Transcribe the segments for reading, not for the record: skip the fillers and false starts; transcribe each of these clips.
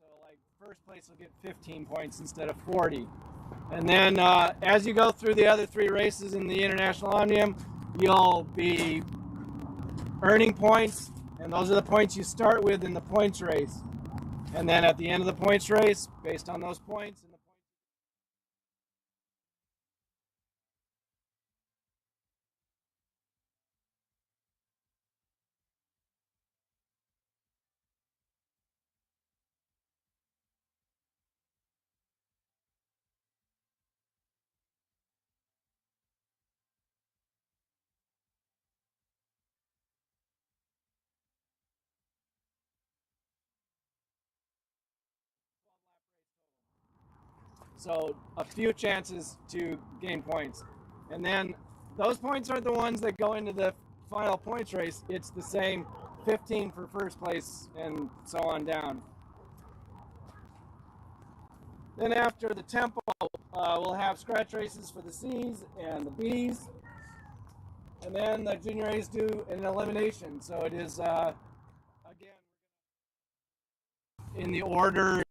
So like first place will get 15 points instead of 40. And then as you go through the other 3 races in the International Omnium, you'll be earning points, and those are the points you start with in the points race. And then at the end of the points race, based on those points, so a few chances to gain points. And then those points aren't the ones that go into the final points race. It's the same 15 for first place and so on down. Then after the tempo, we'll have scratch races for the C's and the B's. And then the junior A's do an elimination. So it is, again, in the order.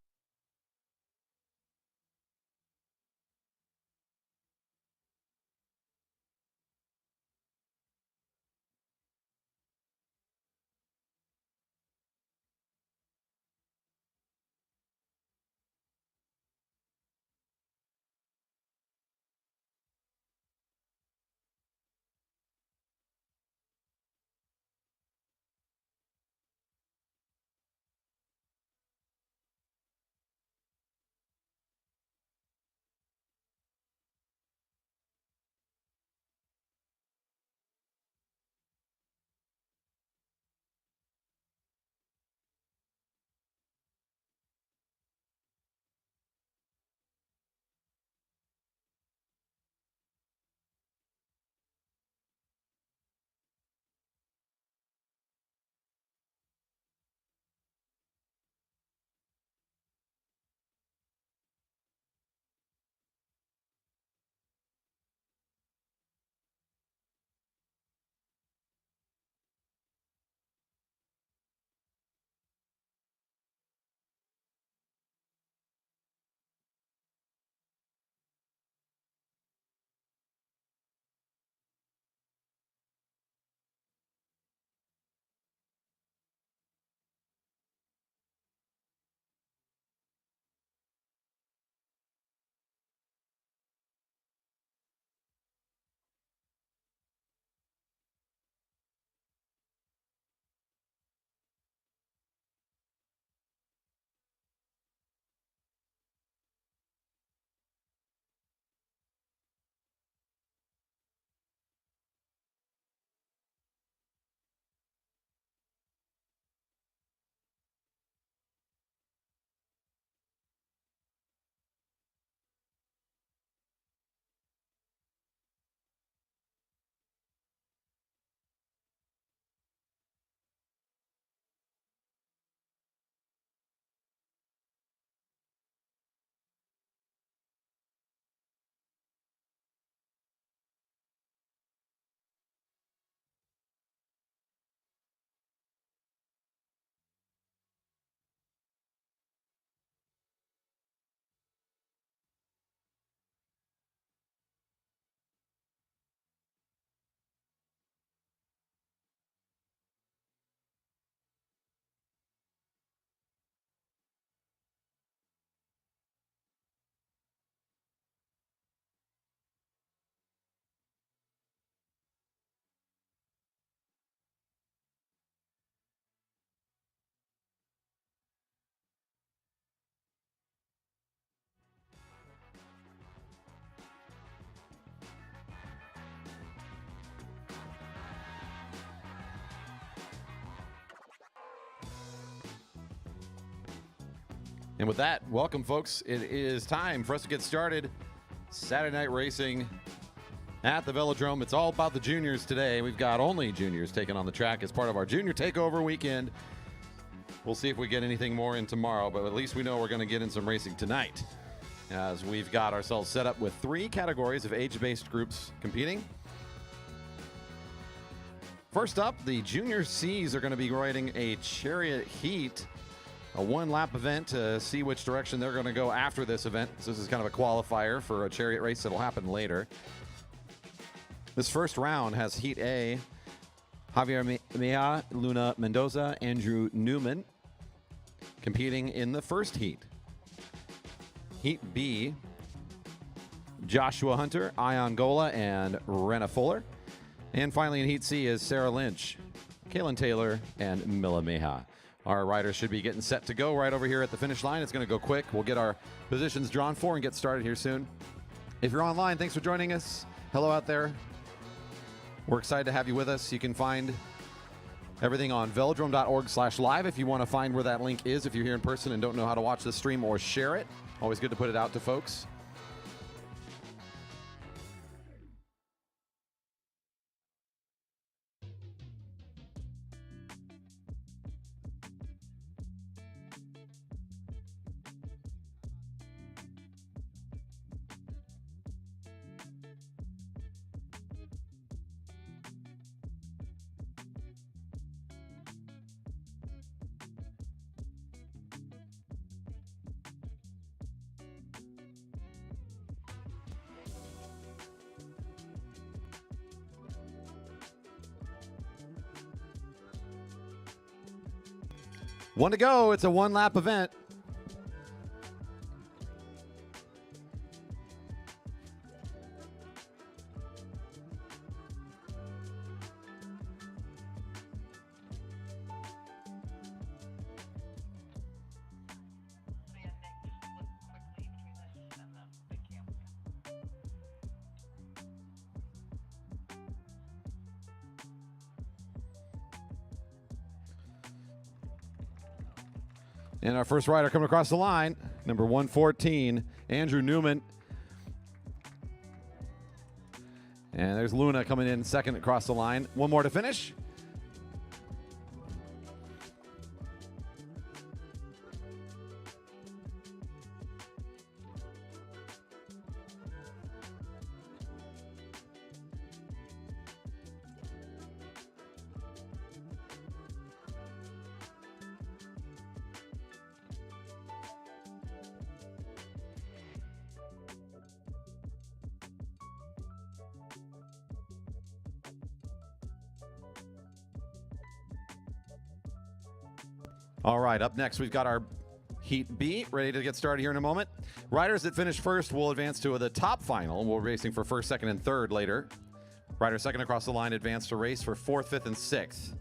And with that, welcome, folks. It is time for us to get started. Saturday night racing at the Velodrome. It's all about the juniors today. We've got only juniors taking on the track as part of our junior takeover weekend. We'll see if we get anything more in tomorrow, but at least we know we're going to get in some racing tonight, as we've got ourselves set up with 3 categories of age-based groups competing. First up, the junior C's are going to be riding a Chariot heat a one-lap event to see which direction they're going to go after this event. So this is kind of a qualifier for a chariot race that'll happen later. This first round has Heat A, Javier Mejia, Luna Mendoza, Andrew Newman competing in the first heat. Heat B, Joshua Hunter, Ion Gola, and Renna Fuller. And finally in Heat C is Sarah Lynch, Kaylin Taylor, and Mila Mejia. Our riders should be getting set to go right over here at the finish line. It's going to go quick. We'll get our positions drawn for and get started here soon. If you're online, thanks for joining us. Hello out there. We're excited to have you with us. You can find everything on velodrome.org/live if you want to find where that link is if you're here in person and don't know how to watch the stream or share it. Always good to put it out to folks. One to go. It's a one-lap event. And our first rider coming across the line, number 114, Andrew Newman. And there's Luna coming in second across the line. One more to finish. All right, up next, we've got our Heat B ready to get started here in a moment. Riders that finish first will advance to the top final. We're racing for first, second, and third later. Riders second across the line advance to race for fourth, fifth, and sixth.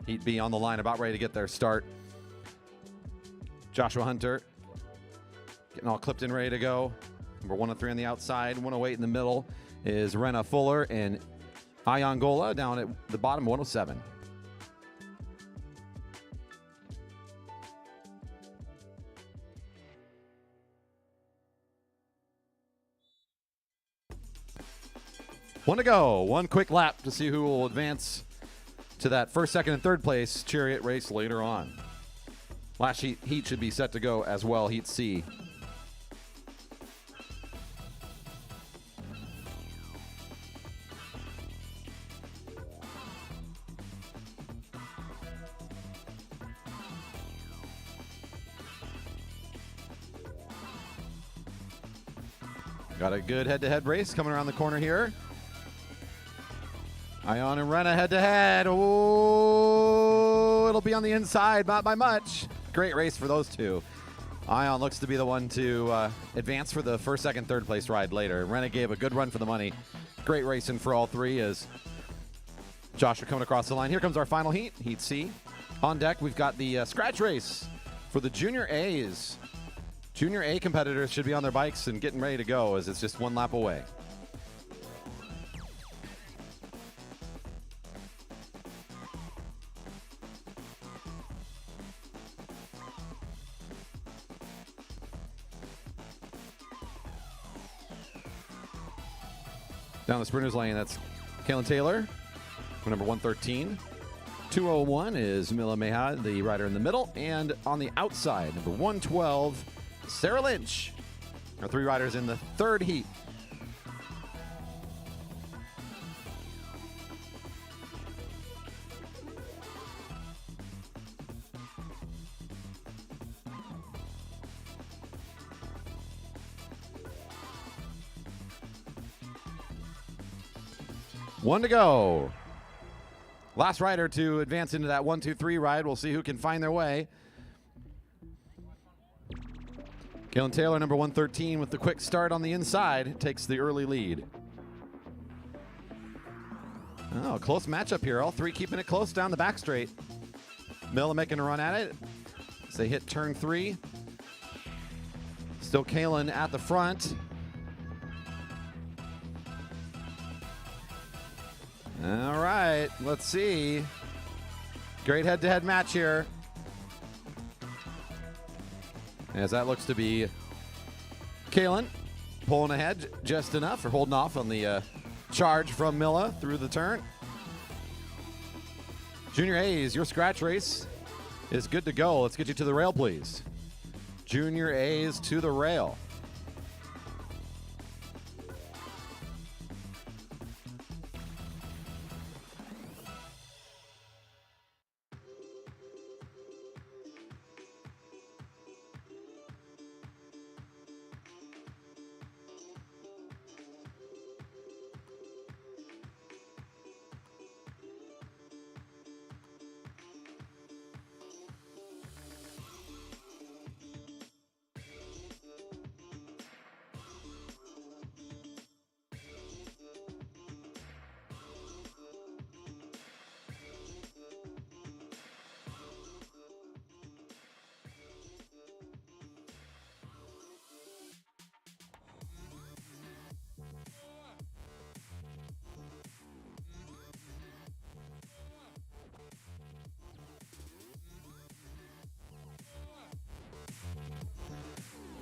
Heat B on the line, about ready to get their start. Joshua Hunter getting all clipped in, ready to go. Number 103 on the outside, 108 in the middle is Renna Fuller, and Ion Gola down at the bottom, 107. One to go. One quick lap to see who will advance to that first, second, and third place chariot race later on. Last heat should be set to go as well, Heat C. Got a good head-to-head race coming around the corner here. Ion and Renna head-to-head. Oh, it'll be on the inside, not by much. Great race for those two. Ion looks to be the one to advance for the first, second, third place ride later. Renna gave a good run for the money. Great racing for all three as Josh are coming across the line. Here comes our final heat, Heat C. On deck, we've got the scratch race for the Junior A's. Junior A competitors should be on their bikes and getting ready to go as it's just one lap away. Down the sprinter's lane, that's Kaylin Taylor, number 113. 201 is Mila Mejia, the rider in the middle. And on the outside, number 112, Sarah Lynch. Our three riders in the third heat. One to go. Last rider to advance into that 1-2-3 ride. We'll see who can find their way. Kaylin Taylor, number 113, with the quick start on the inside, takes the early lead. Oh, close matchup here. All three keeping it close down the back straight. Miller making a run at it as they hit turn 3. Still Kaylin at the front. All right, let's see. Great head-to-head match here. As that looks to be Kaylin pulling ahead just enough, or holding off on the charge from Milla through the turn. Junior A's, your scratch race is good to go. Let's get you to the rail, please. Junior A's to the rail.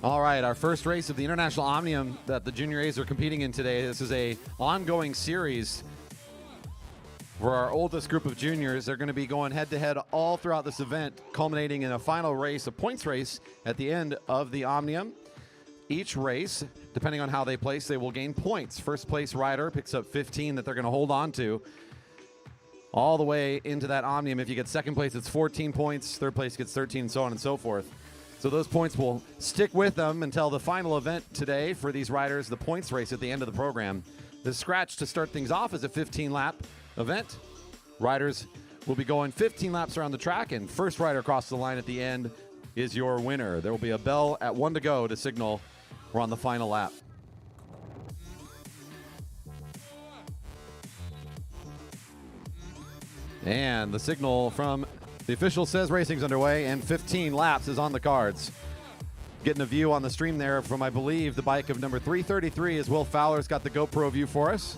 All right, our first race of the International Omnium that the Junior A's are competing in today. This is a ongoing series for our oldest group of juniors. They're going to be going head-to-head all throughout this event, culminating in a final race, a points race, at the end of the Omnium. Each race, depending on how they place, they will gain points. First place rider picks up 15 that they're going to hold on to all the way into that Omnium. If you get second place, it's 14 points. Third place gets 13, and so on and so forth. So those points will stick with them until the final event today for these riders, the points race at the end of the program. The scratch to start things off is a 15-lap event. Riders will be going 15 laps around the track, and first rider across the line at the end is your winner. There will be a bell at 1 to go to signal we're on the final lap. And the signal from the official says racing's underway, and 15 laps is on the cards. Getting a view on the stream there from, I believe, the bike of number 333 as Will Fowler's got the GoPro view for us.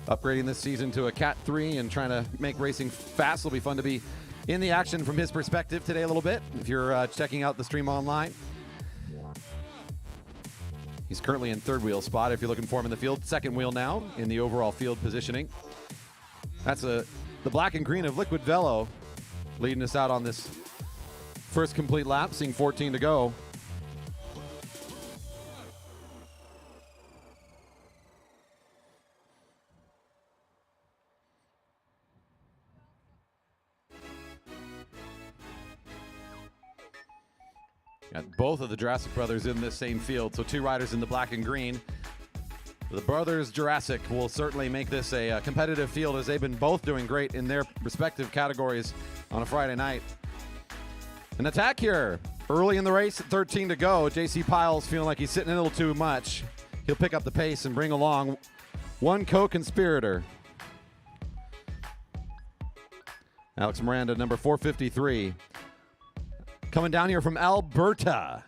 Upgrading this season to a Cat 3 and trying to make racing fast. It'll be fun to be in the action from his perspective today a little bit, if you're checking out the stream online. He's currently in third wheel spot if you're looking for him in the field. Second wheel now in the overall field positioning. That's the black and green of Liquid Velo leading us out on this first complete lap, seeing 14 to go. Got both of the Jurassic brothers in this same field, so two riders in the black and green. The brothers Jurassic will certainly make this a competitive field, as they've been both doing great in their respective categories on a Friday night. An attack here early in the race at 13 to go. JC Piles feeling like he's sitting a little too much. He'll pick up the pace and bring along one co-conspirator. Alex Miranda, number 453. Coming down here from Alberta,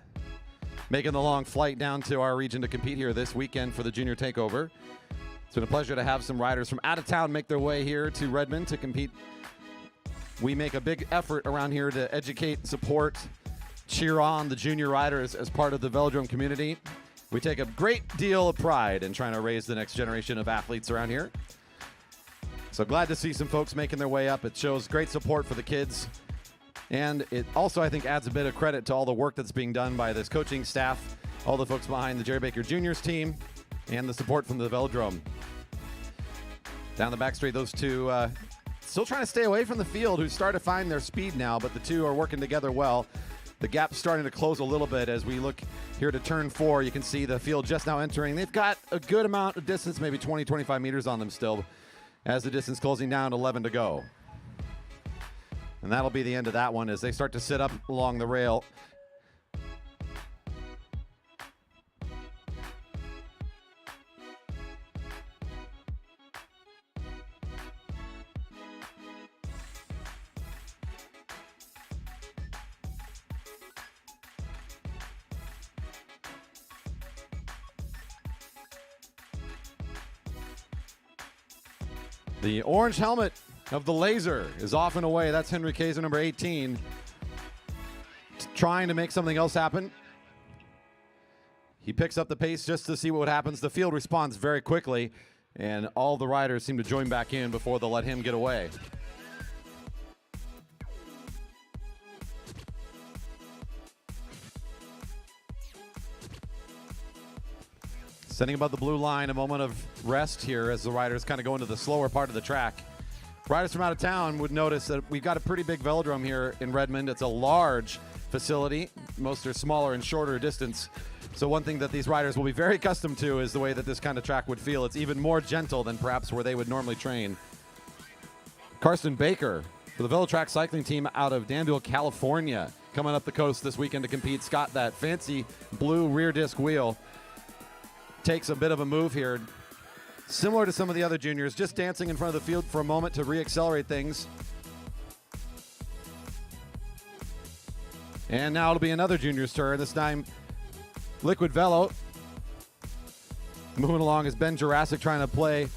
making the long flight down to our region to compete here this weekend for the Junior Takeover. It's been a pleasure to have some riders from out of town make their way here to Redmond to compete. We make a big effort around here to educate, support, cheer on the junior riders as part of the velodrome community. We take a great deal of pride in trying to raise the next generation of athletes around here. So glad to see some folks making their way up. It shows great support for the kids. And it also, I think, adds a bit of credit to all the work that's being done by this coaching staff, all the folks behind the Jerry Baker Juniors team, and the support from the velodrome. Down the back straight, those two still trying to stay away from the field, who start to find their speed now, but the two are working together well. the gap's starting to close a little bit as we look here to turn 4. You can see the field just now entering. They've got a good amount of distance, maybe 20, 25 meters on them still, as the distance closing down, 11 to go. And that'll be the end of that one as they start to sit up along the rail. The orange helmet of the laser is off and away. That's Henry Kaiser, number 18, trying to make something else happen. He picks up the pace just to see what happens. The field responds very quickly, and all the riders seem to join back in before they'll let him get away. Setting above the blue line, a moment of rest here as the riders kind of go into the slower part of the track. Riders from out of town would notice that we've got a pretty big velodrome here in Redmond. It's a large facility. Most are smaller and shorter distance. So one thing that these riders will be very accustomed to is the way that this kind of track would feel. It's even more gentle than perhaps where they would normally train. Karsten Baker for the Velotrack cycling team out of Danville, California, coming up the coast this weekend to compete. Scott, that fancy blue rear disc wheel, takes a bit of a move here, similar to some of the other juniors, just dancing in front of the field for a moment to re-accelerate things. And now it'll be another junior's turn, this time Liquid Velo. Moving along is Ben Jurassic trying to play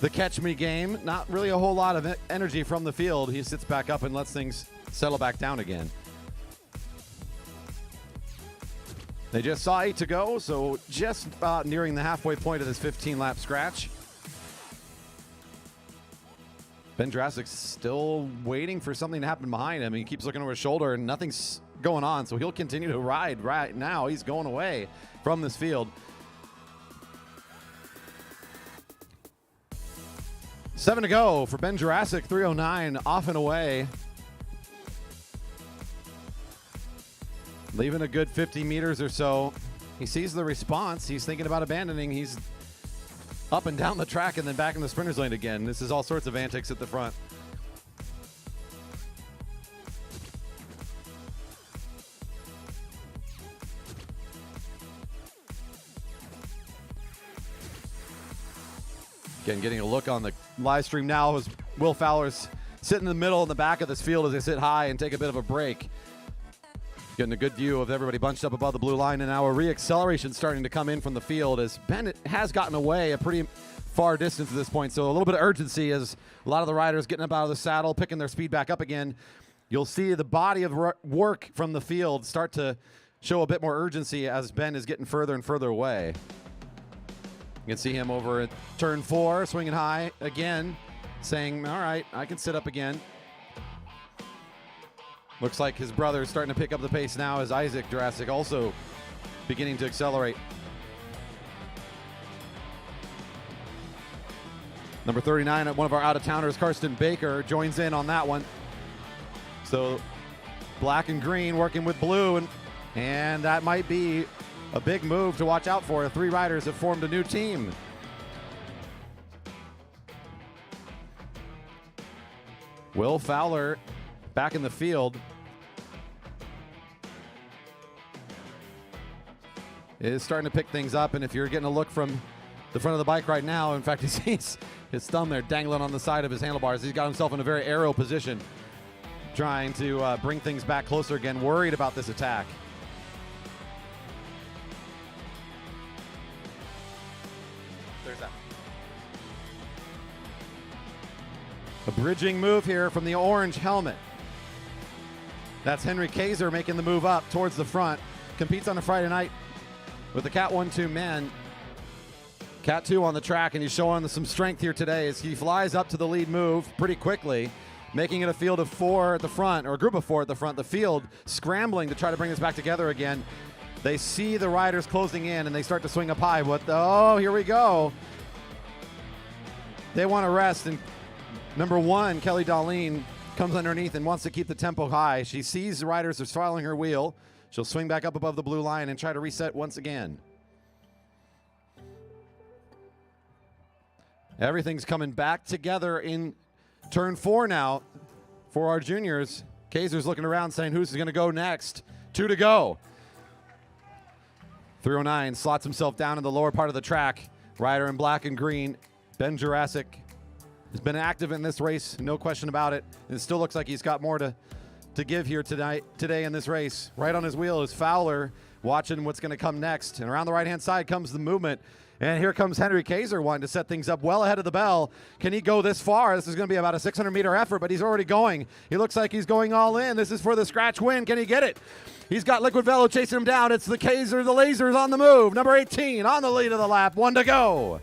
the catch me game. Not really a whole lot of energy from the field. He sits back up and lets things settle back down again. They just saw 8 to go, so just about nearing the halfway point of this 15-lap scratch. Ben Jurassic's still waiting for something to happen behind him. He keeps looking over his shoulder and nothing's going on, so he'll continue to ride right now. He's going away from this field. 7 to go for Ben Jurassic, 3:09, off and away. Leaving a good 50 meters or so. He sees the response. He's thinking about abandoning. He's up and down the track and then back in the sprinter's lane again. This is all sorts of antics at the front. Again, getting a look on the live stream now as Will Fowler's sitting in the middle in the back of this field as they sit high and take a bit of a break. Getting a good view of everybody bunched up above the blue line, and now a re-acceleration starting to come in from the field as Bennett has gotten away a pretty far distance at this point. So a little bit of urgency as a lot of the riders getting up out of the saddle, picking their speed back up again. You'll see the body of work from the field start to show a bit more urgency as Ben is getting further and further away. You can see him over at turn 4, swinging high again, saying, all right, I can sit up again. Looks like his brother is starting to pick up the pace now as Isaac Jurassic also beginning to accelerate. Number 39 at one of our out-of-towners, Karsten Baker, joins in on that one. So black and green working with blue, and that might be a big move to watch out for. 3 riders have formed a new team. Will Fowler back in the field is starting to pick things up, and if you're getting a look from the front of the bike right now, in fact, he sees his thumb there dangling on the side of his handlebars. He's got himself in a very aero position, trying to bring things back closer again, worried about this attack. There's that. A bridging move here from the orange helmet. That's Henry Kaiser making the move up towards the front. Competes on a Friday night with the Cat 1-2 men. Cat 2 on the track, and he's showing some strength here today as he flies up to the lead move pretty quickly, making it a field of 4 at the front, or a group of 4 at the front. The field scrambling to try to bring this back together again. They see the riders closing in, and they start to swing up high. Oh, here we go. They want to rest, and number 1, Kelly Darlene, comes underneath and wants to keep the tempo high. She sees the riders are following her wheel. She'll swing back up above the blue line and try to reset once again. Everything's coming back together in turn 4 now for our juniors. Kaiser's looking around saying who's going to go next. 2 to go. 309 slots himself down in the lower part of the track. Rider in black and green, Ben Jurassic, has been active in this race, no question about it. It still looks like he's got more to give here today in this race. Right on his wheel is Fowler, watching what's going to come next. And around the right-hand side comes the movement. And here comes Henry Kaiser wanting to set things up well ahead of the bell. Can he go this far? This is going to be about a 600-meter effort, but he's already going. He looks like he's going all in. This is for the scratch win. Can he get it? He's got Liquid Velo chasing him down. It's the Kaiser, the Lasers on the move. Number 18 on the lead of the lap. 1 to go.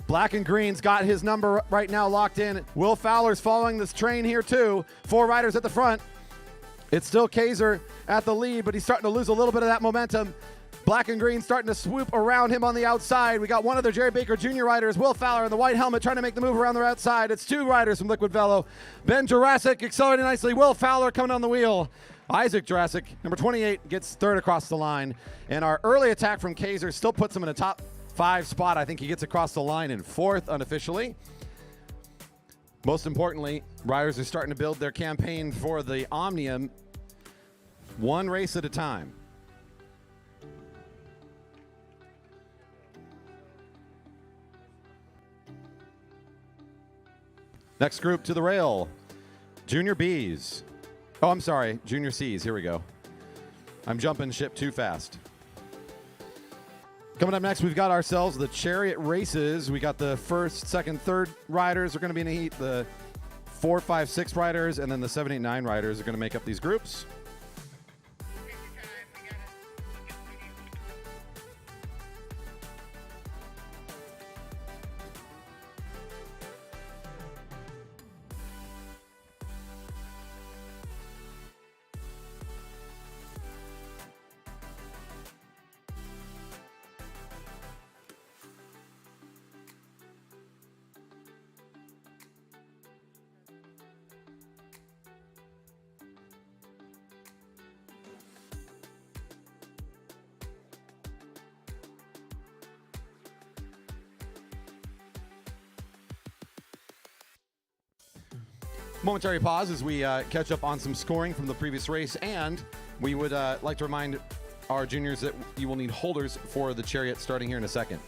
Black and green's got his number right now locked in. Will Fowler's following this train here too. 4 riders at the front. It's still Kaiser at the lead, but he's starting to lose a little bit of that momentum. Black and green starting to swoop around him on the outside. We got one of the Jerry Baker Jr. riders, Will Fowler in the white helmet, trying to make the move around the outside. It's 2 riders from Liquid Velo. Ben Jurassic accelerating nicely. Will Fowler coming on the wheel. Isaac Jurassic, number 28, gets 3rd across the line. And our early attack from Kaiser still puts him in a top 5 spot. I think he gets across the line in 4th unofficially. Most importantly, riders are starting to build their campaign for the Omnium, 1 race at a time. Next group to the rail, Junior Bs. Oh, I'm sorry, Junior Cs. Here we go. I'm jumping ship too fast. Coming up next, we've got ourselves the Chariot races. We got the 1st, 2nd, 3rd riders are going to be in the heat. The 4, 5, 6 riders, and then the 7, 8, 9 riders are going to make up these groups. Momentary pause as we catch up on some scoring from the previous race, and we would like to remind our juniors that you will need holders for the Chariot starting here in a second.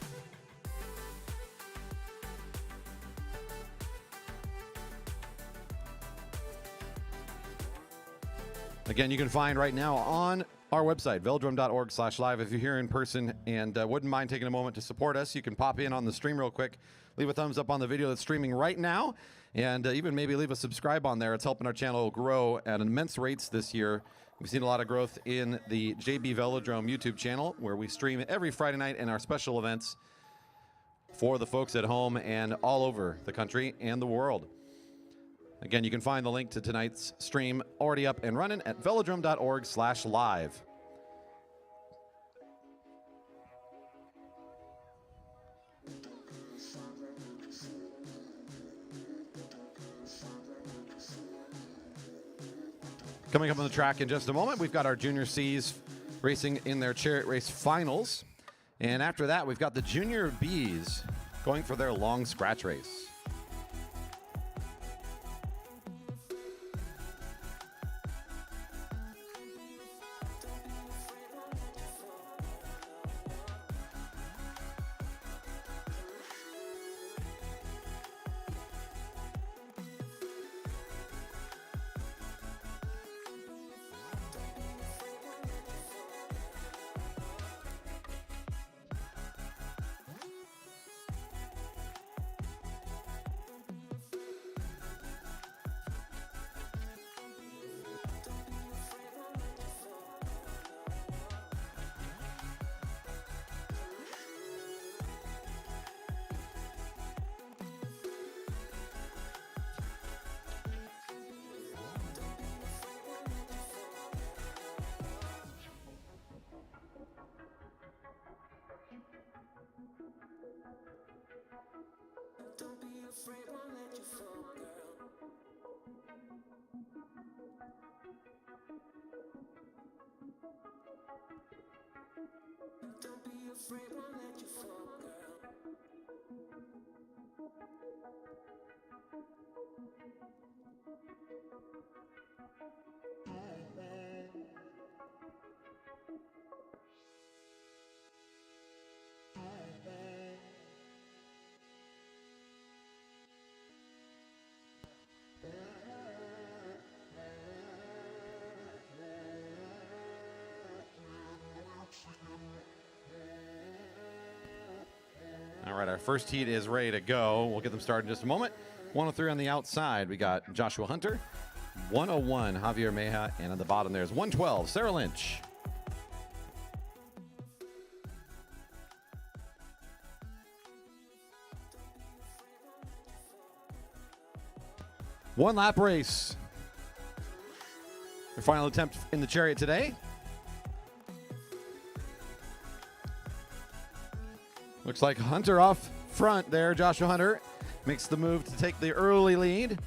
Again, you can find right now on our website, velodrome.org/live. If you're here in person and wouldn't mind taking a moment to support us, you can pop in on the stream real quick, leave a thumbs up on the video that's streaming right now, and even maybe leave a subscribe on there. It's helping our channel grow at immense rates this year. We've seen a lot of growth in the JB Velodrome YouTube channel, where we stream every Friday night in our special events for the folks at home and all over the country and the world. Again, you can find the link to tonight's stream already up and running at velodrome.org/live. Coming up on the track in just a moment, we've got our Junior Cs racing in their Chariot race finals. And after that, we've got the Junior Bs going for their long scratch race. All right, our first heat is ready to go. We'll get them started in just a moment. 103 on the outside, we got Joshua Hunter. 101, Javier Meja. And at the bottom, there's 112, Sarah Lynch. One lap race. Your final attempt in the Chariot today. Looks like Hunter off front there. Joshua Hunter makes the move to take the early lead.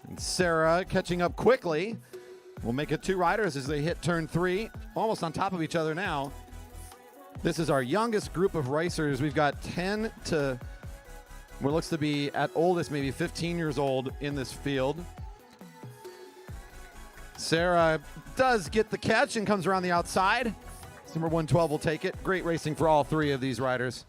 And Sarah catching up quickly. Will make it two riders as they hit turn 3. Almost on top of each other now. This is our youngest group of racers. We've got 10 to what looks to be at oldest maybe 15 years old in this field. Sarah does get the catch and comes around the outside. Number 112 will take it. Great racing for all three of these riders.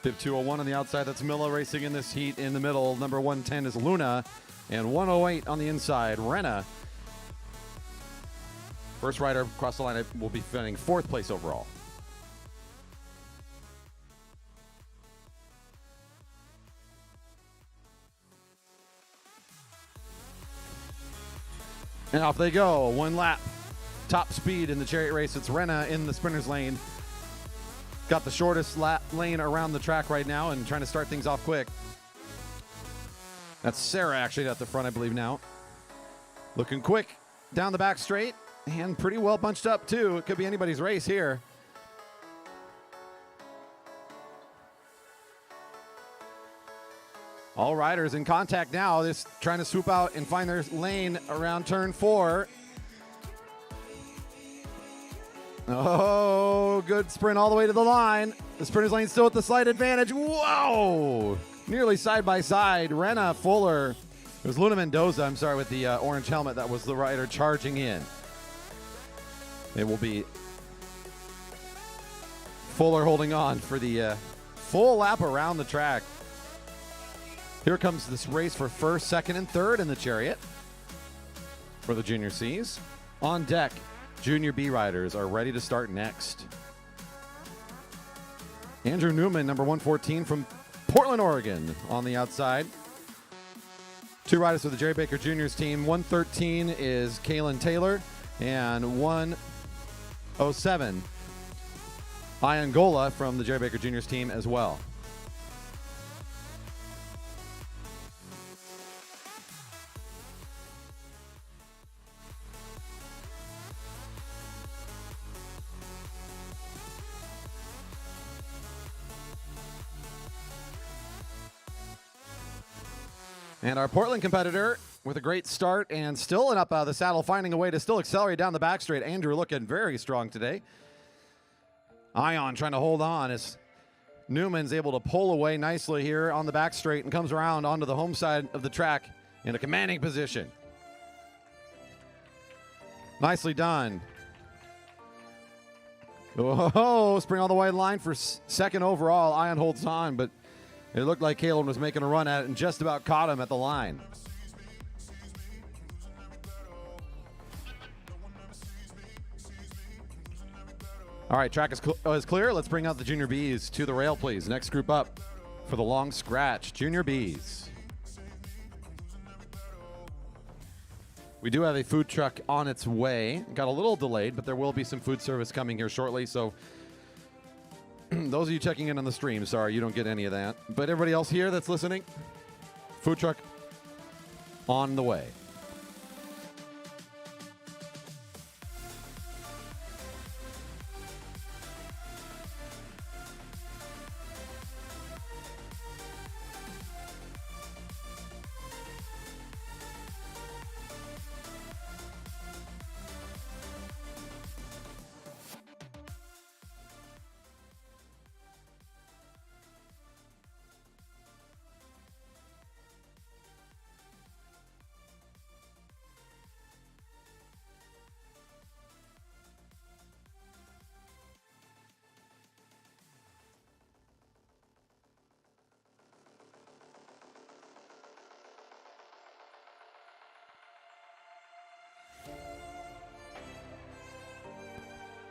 Bib 201 on the outside. That's Milla racing in this heat in the middle. Number 110 is Luna. And 108 on the inside, Renna. First rider across the line will be finishing 4th place overall. And off they go. One lap. Top speed in the Chariot race. It's Renna in the sprinter's lane. Got the shortest lane around the track right now and trying to start things off quick. That's Sarah actually at the front, I believe now. Looking quick down the back straight and pretty well bunched up too. It could be anybody's race here. All riders in contact now. This trying to swoop out and find their lane around turn 4. Oh, good sprint all the way to the line. The sprinter's lane still with the slight advantage. Whoa! Nearly side by side. Renna, Fuller. It was Luna Mendoza, I'm sorry, with the orange helmet. That was the rider charging in. It will be Fuller holding on for the full lap around the track. Here comes this race for 1st, 2nd, and 3rd in the Chariot for the Junior Cs. On deck. Junior B riders are ready to start next. Andrew Newman, number 114 from Portland, Oregon, on the outside. Two riders for the Jerry Baker Juniors team. 113 is Kaylin Taylor, and 107, Iangola from the Jerry Baker Juniors team as well. And our Portland competitor with a great start and still up out of the saddle, finding a way to still accelerate down the back straight. Andrew looking very strong today. Ion trying to hold on as Newman's able to pull away nicely here on the back straight and comes around onto the home side of the track in a commanding position. Nicely done. Oh, spring all the way in line for 2nd overall. Ion holds on, but it looked like Kaylin was making a run at it and just about caught him at the line. All right, track is clear. Let's bring out the Junior Bs to the rail, please. Next group up for the long scratch, Junior Bs. We do have a food truck on its way. Got a little delayed, but there will be some food service coming here shortly. So those of you checking in on the stream, sorry, you don't get any of that. But everybody else here that's listening, food truck on the way.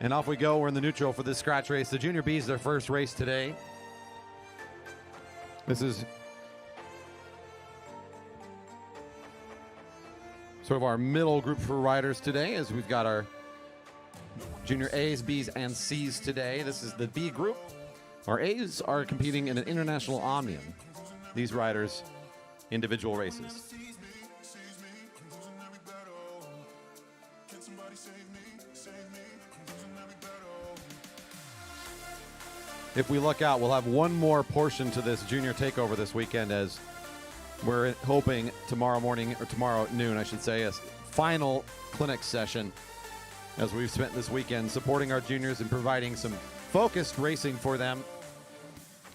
And off we go. We're in the neutral for this scratch race. The Junior B's their first race today. This is sort of our middle group for riders today, as we've got our Junior A's, B's, and C's today. This is the B group. Our A's are competing in an international Omnium. These riders, individual races. If we look out, we'll have one more portion to this junior takeover this weekend, as we're hoping tomorrow morning, or tomorrow at noon, I should say, a final clinic session, as we've spent this weekend supporting our juniors and providing some focused racing for them,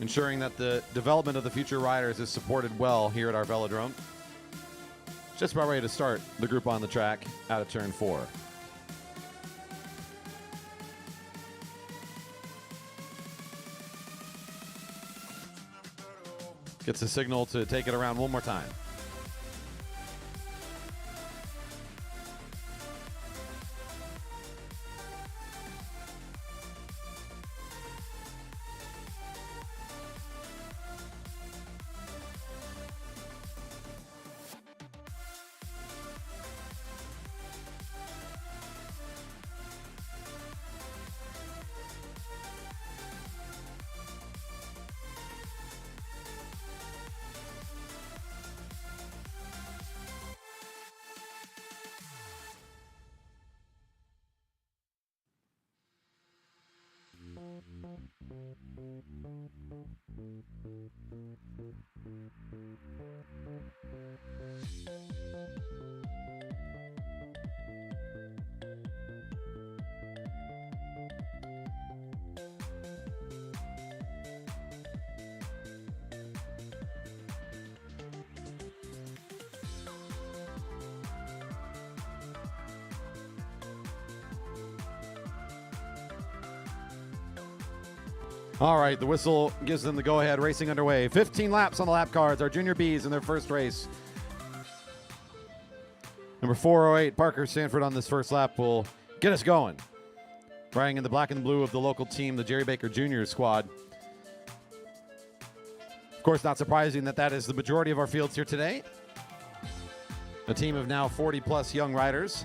ensuring that the development of the future riders is supported well here at our velodrome. Just about ready to start the group on the track out of turn 4. Gets a signal to take it around one more time. All right, the whistle gives them the go-ahead. Racing underway. 15 laps on the lap cards. Our Junior Bs in their first race. Number 408, Parker Sanford, on this first lap will get us going. Riding in the black and blue of the local team, the Jerry Baker Juniors squad. Of course, not surprising that is the majority of our fields here today. A team of now 40-plus young riders.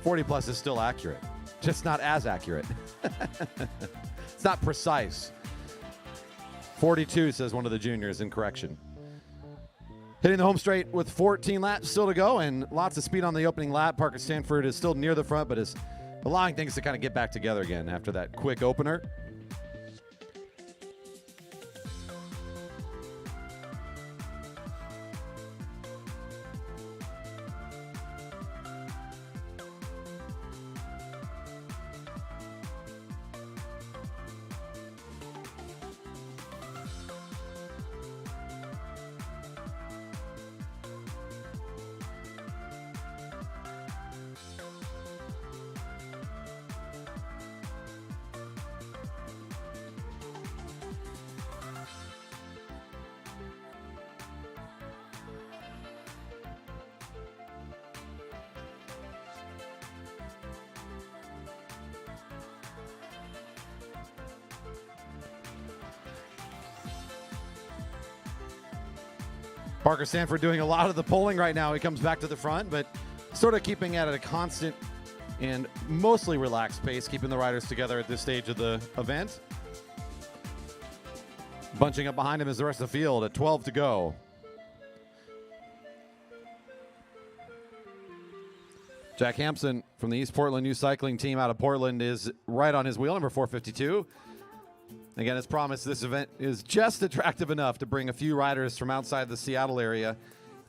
40 plus is still accurate, just not as accurate. It's not precise. 42, says one of the juniors in correction. Hitting the home straight with 14 laps still to go and lots of speed on the opening lap. Parker Stanford is still near the front, but is allowing things to kind of get back together again after that quick opener. Parker Sanford doing a lot of the pulling right now. He comes back to the front, but sort of keeping it at a constant and mostly relaxed pace, keeping the riders together at this stage of the event. Bunching up behind him is the rest of the field at 12 to go. Jack Hampson from the East Portland Youth Cycling Team out of Portland is right on his wheel, number 452. Again, as promised, this event is just attractive enough to bring a few riders from outside the Seattle area,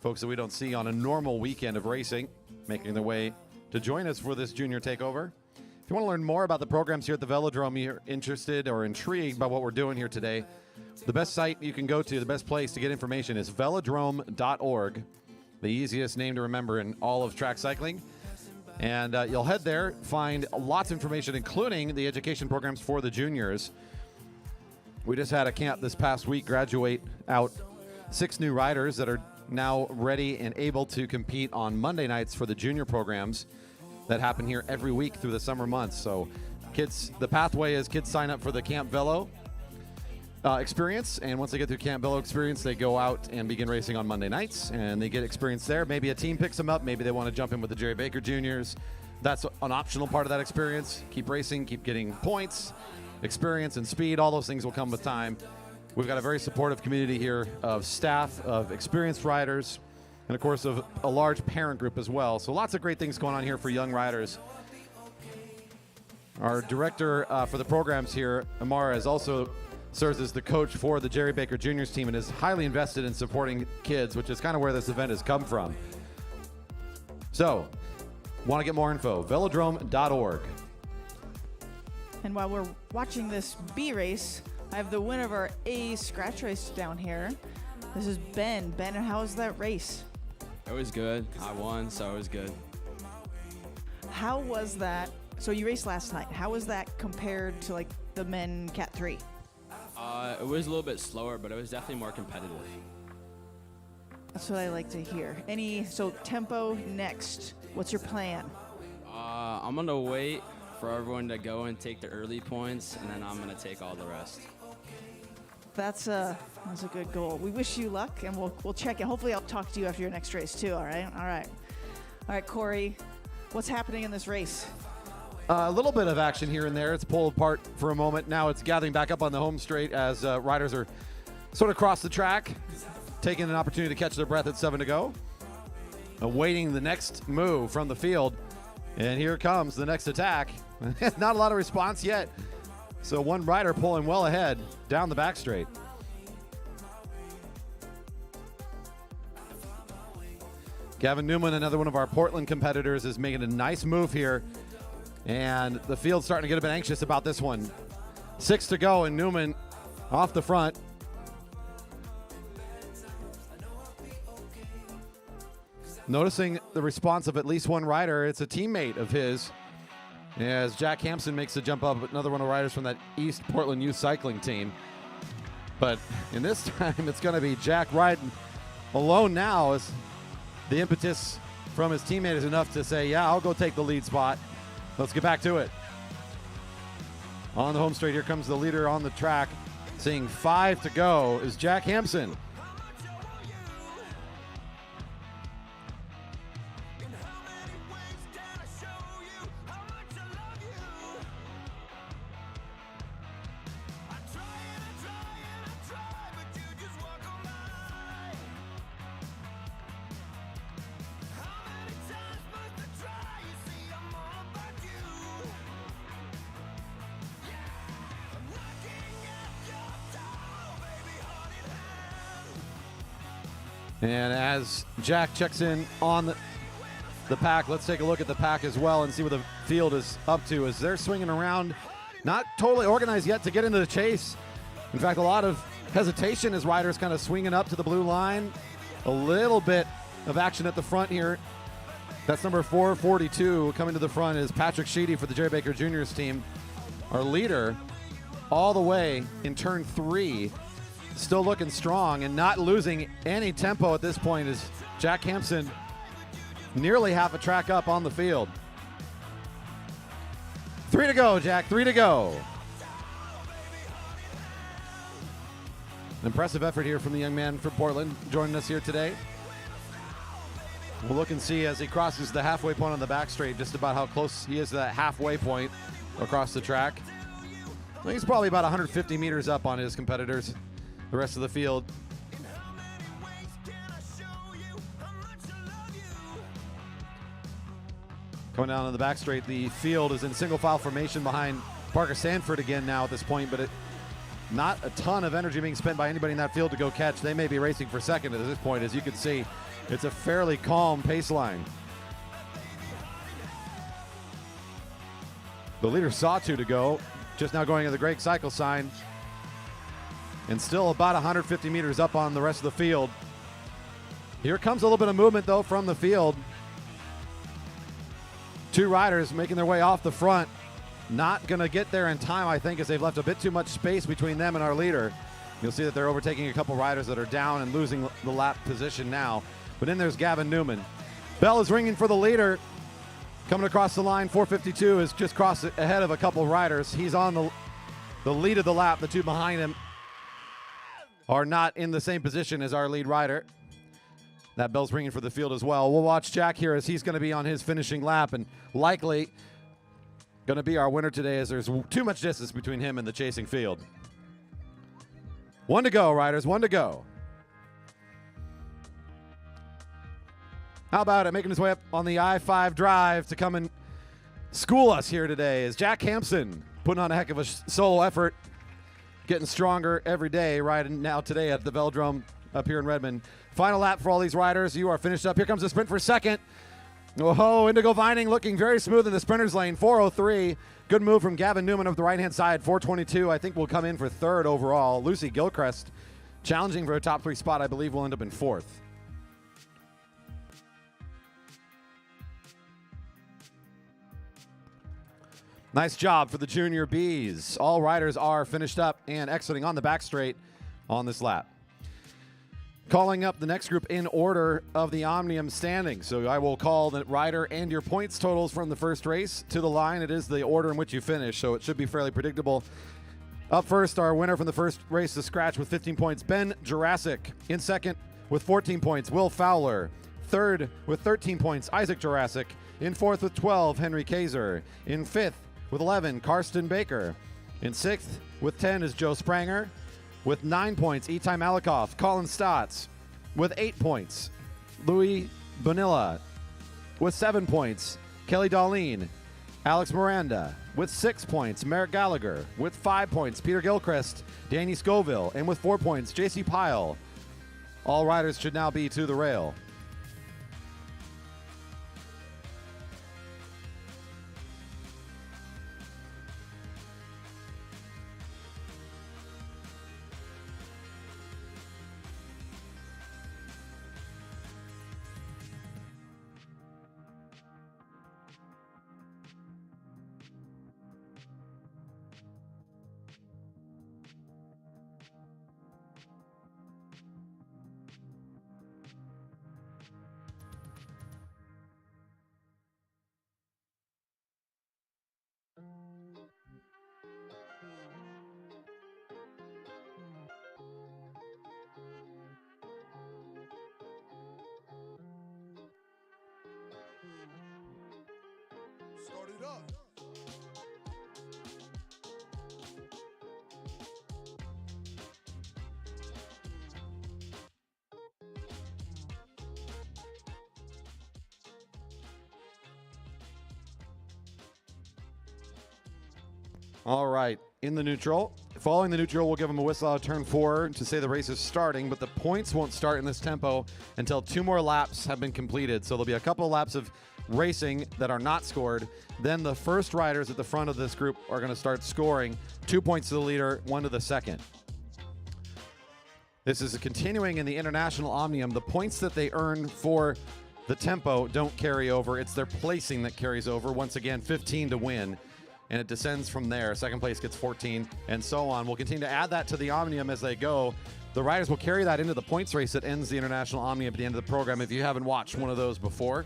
folks that we don't see on a normal weekend of racing, making their way to join us for this junior takeover. If you want to learn more about the programs here at the Velodrome, you're interested or intrigued by what we're doing here today, the best site you can go to, the best place to get information is velodrome.org, the easiest name to remember in all of track cycling. And you'll head there, find lots of information, including the education programs for the juniors. We just had a camp this past week graduate out 6 new riders that are now ready and able to compete on Monday nights for the junior programs that happen here every week through the summer months. So kids, the pathway is kids sign up for the Camp Velo experience, and once they get through Camp Velo experience, they go out and begin racing on Monday nights, and they get experience there. Maybe a team picks them up. Maybe they want to jump in with the Jerry Baker Juniors. That's an optional part of that experience. Keep racing, keep getting points, experience, and speed. All those things will come with time. We've got a very supportive community here of staff, of experienced riders, and of course of a large parent group as well. So lots of great things going on here for young riders. Our director for the programs here, Amara, is also serves as the coach for the Jerry Baker Juniors team and is highly invested in supporting kids, which is kind of where this event has come from. So, want to get more info, velodrome.org. And while we're watching this B race, I have the winner of our A scratch race down here. This is Ben. Ben, how was that race? It was good. I won, so it was good. How was that? So you raced last night. How was that compared to like the men Cat 3? It was a little bit slower, but it was definitely more competitive. That's what I like to hear. So tempo next. What's your plan? I'm going to wait for everyone to go and take the early points, and then I'm going to take all the rest. That's a good goal. We wish you luck, and we'll check it. Hopefully I'll talk to you after your next race too, all right? All right, Corey, what's happening in this race? A little bit of action here and there. It's pulled apart for a moment. Now it's gathering back up on the home straight as riders are sort of across the track, taking an opportunity to catch their breath at 7 to go. Awaiting the next move from the field. And here comes the next attack. Not a lot of response yet. So one rider pulling well ahead down the back straight. Gavin Newman, another one of our Portland competitors, is making a nice move here. And the field's starting to get a bit anxious about this one. 6 to go, and Newman off the front. Noticing the response of at least one rider. It's a teammate of his, as Jack Hampson makes the jump up, another one of the riders from that East Portland Youth Cycling Team. But in this time, it's going to be Jack riding alone now, as the impetus from his teammate is enough to say, yeah, I'll go take the lead spot. Let's get back to it. On the home straight, here comes the leader on the track. Seeing 5 to go is Jack Hampson. And as Jack checks in on the pack, let's take a look at the pack as well and see what the field is up to as they're swinging around. Not totally organized yet to get into the chase. In fact, a lot of hesitation as riders kind of swinging up to the blue line. A little bit of action at the front here. That's number 442 coming to the front is Patrick Sheedy for the Jerry Baker Juniors team. Our leader all the way in turn 3. Still looking strong and not losing any tempo at this point is Jack Hampson, nearly half a track up on the field. 3 to go, Jack, 3 to go. An impressive effort here from the young man from Portland joining us here today. We'll look and see as he crosses the halfway point on the back straight, just about how close he is to that halfway point across the track. I think he's probably about 150 meters up on his competitors, the rest of the field. Coming down on the back straight, the field is in single file formation behind Parker Sanford again now at this point, but not a ton of energy being spent by anybody in that field to go catch. They may be racing for second at this point. As you can see, it's a fairly calm pace line. The leader saw two to go, just now going at the Greg cycle sign, and still about 150 meters up on the rest of the field. Here comes a little bit of movement though from the field. Two riders making their way off the front. Not going to get there in time, I think, as they've left a bit too much space between them and our leader. You'll see that they're overtaking a couple riders that are down and losing the lap position now. But then there's Gavin Newman. Bell is ringing for the leader. Coming across the line, 452 is just crossed ahead of a couple riders. He's on the lead of the lap. The two behind him are not in the same position as our lead rider. That bell's ringing for the field as well. We'll watch Jack here as he's going to be on his finishing lap and likely going to be our winner today, as there's too much distance between him and the chasing field. One to go, riders, one to go. How about it, making his way up on the I-5 drive to come and school us here today is Jack Hampson, putting on a heck of a solo effort, getting stronger every day, riding now today at the Velodrome up here in Redmond. Final lap for all these riders. You are finished up. Here comes the sprint for second. Oh, Indigo Vining looking very smooth in the sprinter's lane, 403. Good move from Gavin Newman of the right-hand side, 422. I think will come in for third overall. Lucy Gilchrist challenging for a top three spot, I believe will end up in fourth. Nice job for the Junior Bs. All riders are finished up and exiting on the back straight on this lap. Calling up the next group in order of the Omnium standing. So I will call the rider and your points totals from the first race to the line. It is the order in which you finish, so it should be fairly predictable. Up first, our winner from the first race to scratch with 15 points, Ben Jurassic. In second with 14 points, Will Fowler. Third with 13 points, Isaac Jurassic. In fourth with 12, Henry Kaiser. In fifth with 11, Karsten Baker. In sixth with 10 is Joe Spranger. With 9 points, Itai Malikoff. Colin Stotts with 8 points, Louis Bonilla. With 7 points, Kelly Darlene. Alex Miranda with 6 points, Merrick Gallagher. With 5 points, Peter Gilchrist, Danny Scoville. And with 4 points, JC Pyle. All riders should now be to the rail. Start it up. All right, in the neutral. Following the neutral, we'll give them a whistle out of turn 4 to say the race is starting, but the points won't start in this tempo until 2 more laps have been completed. So there'll be a couple of laps of racing that are not scored. Then the first riders at the front of this group are going to start scoring. 2 points to the leader, 1 to the second. This is continuing in the International Omnium. The points that they earn for the tempo don't carry over. It's their placing that carries over. Once again, 15 to win. And it descends from there. Second place gets 14, and so on. We'll continue to add that to the Omnium as they go. The riders will carry that into the points race that ends the International Omnium at the end of the program if you haven't watched one of those before.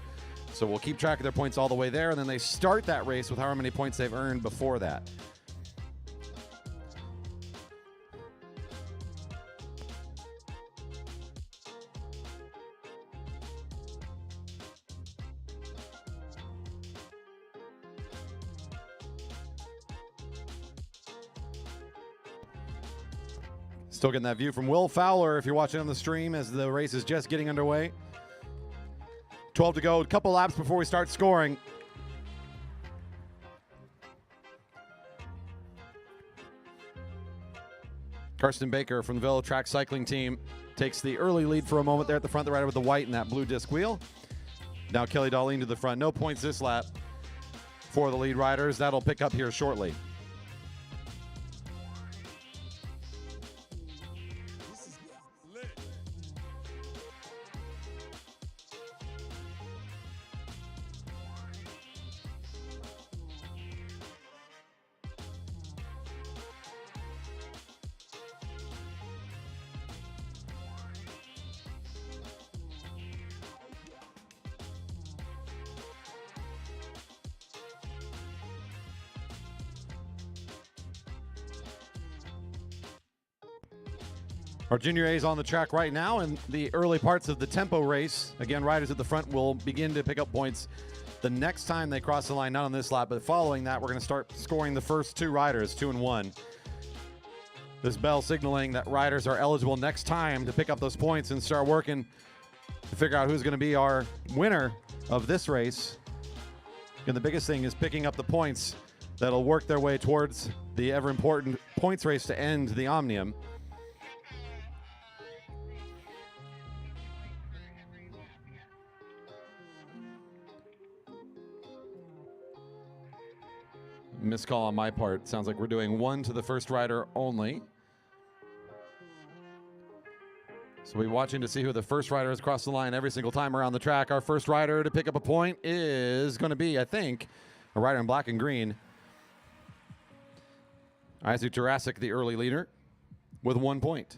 So we'll keep track of their points all the way there, and then they start that race with however many points they've earned before that. Still getting that view from Will Fowler if you're watching on the stream as the race is just getting underway. 12 to go, a couple laps before we start scoring. Karsten Baker from the VeloTrack cycling team takes the early lead for a moment there at the front, the rider with the white and that blue disc wheel. Now Kelly Darlene to the front. No points this lap for the lead riders. That'll pick up here shortly. Our Junior A is on the track right now in the early parts of the tempo race. Again, riders at the front will begin to pick up points the next time they cross the line, not on this lap, but following that, we're going to start scoring the first two riders, 2 and 1. This bell signaling that riders are eligible next time to pick up those points and start working to figure out who's going to be our winner of this race. And the biggest thing is picking up the points that'll work their way towards the ever important points race to end the Omnium. Missed call on my part. Sounds like we're doing 1 to the first rider only. So we're watching to see who the first rider is across the line every single time around the track. Our first rider to pick up a point is going to be, I think, a rider in black and green. Isaac Jurassic, the early leader, with 1 point.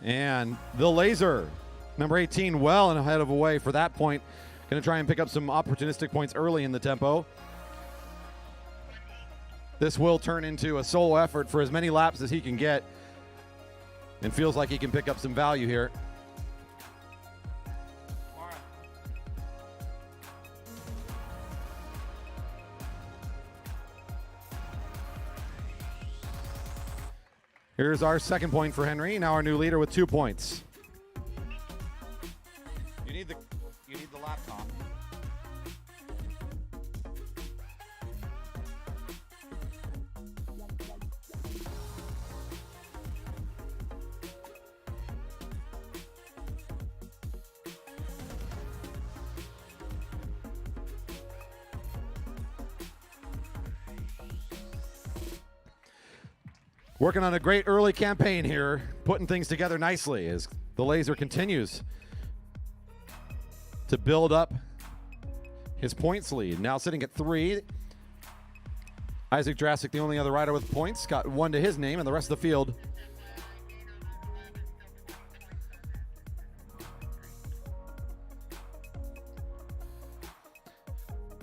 And the laser, number 18, well and ahead of a way for that point. Going to try and pick up some opportunistic points early in the tempo. This will turn into a solo effort for as many laps as he can get. And feels like he can pick up some value here. Here's our second point for Henry. Now our new leader with 2 points. You need the laptop. Working on a great early campaign here, putting things together nicely as the laser continues to build up his points lead. Now sitting at 3. Isaac Jurassic, the only other rider with points, got 1 to his name, and the rest of the field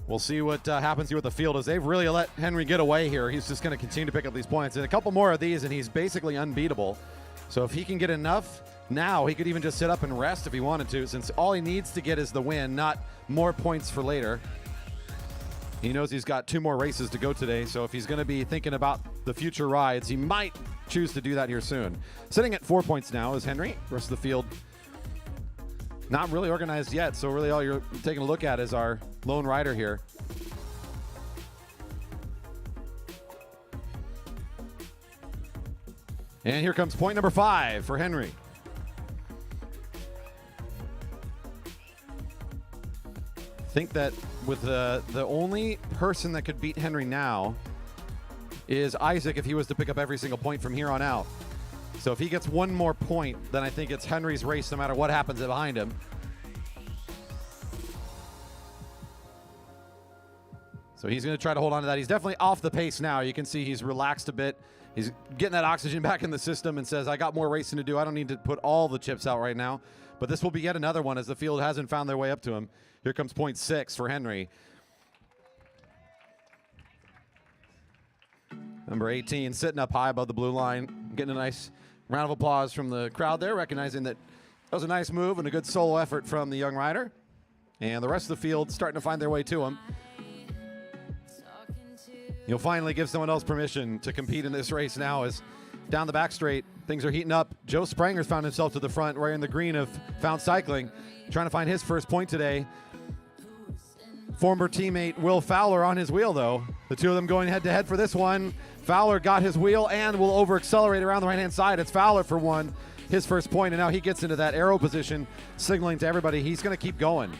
we'll see what happens here with the field as they've really let Henry get away here. He's just going to continue to pick up these points. And a couple more of these, and he's basically unbeatable. So if he can get enough now, he could even just sit up and rest if he wanted to, since all he needs to get is the win, not more points for later. He knows he's got 2 more races to go today, so if he's going to be thinking about the future rides, he might choose to do that here soon. Sitting at 4 points now is Henry. The rest of the field not really organized yet, so really all you're taking a look at is our lone rider here. And here comes point number 5 for Henry. I think that with the only person that could beat Henry now is Isaac if he was to pick up every single point from here on out. So if he gets 1 more point, then I think it's Henry's race no matter what happens behind him. So he's going to try to hold on to that. He's definitely off the pace now. You can see he's relaxed a bit. He's getting that oxygen back in the system and says, I got more racing to do. I don't need to put all the chips out right now. But this will be yet another one as the field hasn't found their way up to him. Here comes point 6 for Henry. Number 18 sitting up high above the blue line, getting a nice round of applause from the crowd there, recognizing that was a nice move and a good solo effort from the young rider. And the rest of the field starting to find their way to him. You'll finally give someone else permission to compete in this race now as down the back straight, things are heating up. Joe Spranger's found himself to the front wearing the green of Found Cycling, trying to find his first point today. Former teammate Will Fowler on his wheel, though. The two of them going head-to-head for this one. Fowler got his wheel and will over-accelerate around the right-hand side. It's Fowler for one, his first point, and now he gets into that arrow position, signaling to everybody he's going to keep going.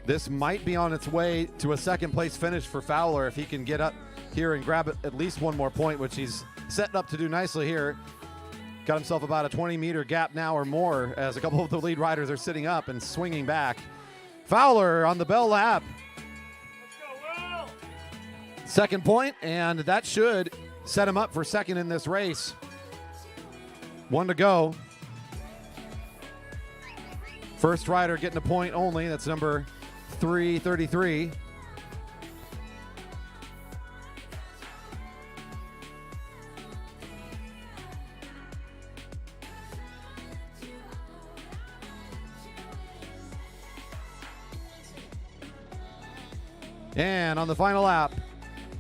This might be on its way to a second-place finish for Fowler if he can get up here and grab at least one more point, which he's setting up to do nicely here. Got himself about a 20-meter gap now or more as a couple of the lead riders are sitting up and swinging back. Fowler on the bell lap. Second point, and that should set him up for second in this race. One to go. First rider getting a point only. That's number 333. And on the final lap,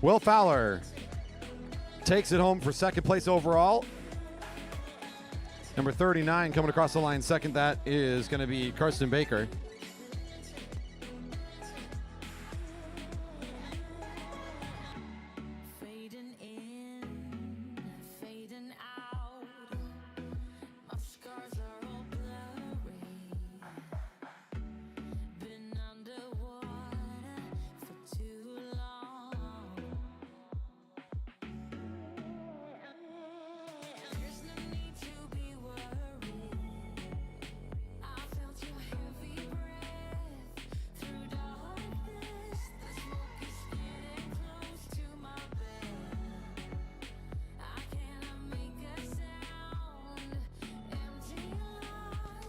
Will Fowler takes it home for second place overall. Number 39 coming across the line second. That is going to be Karsten Baker.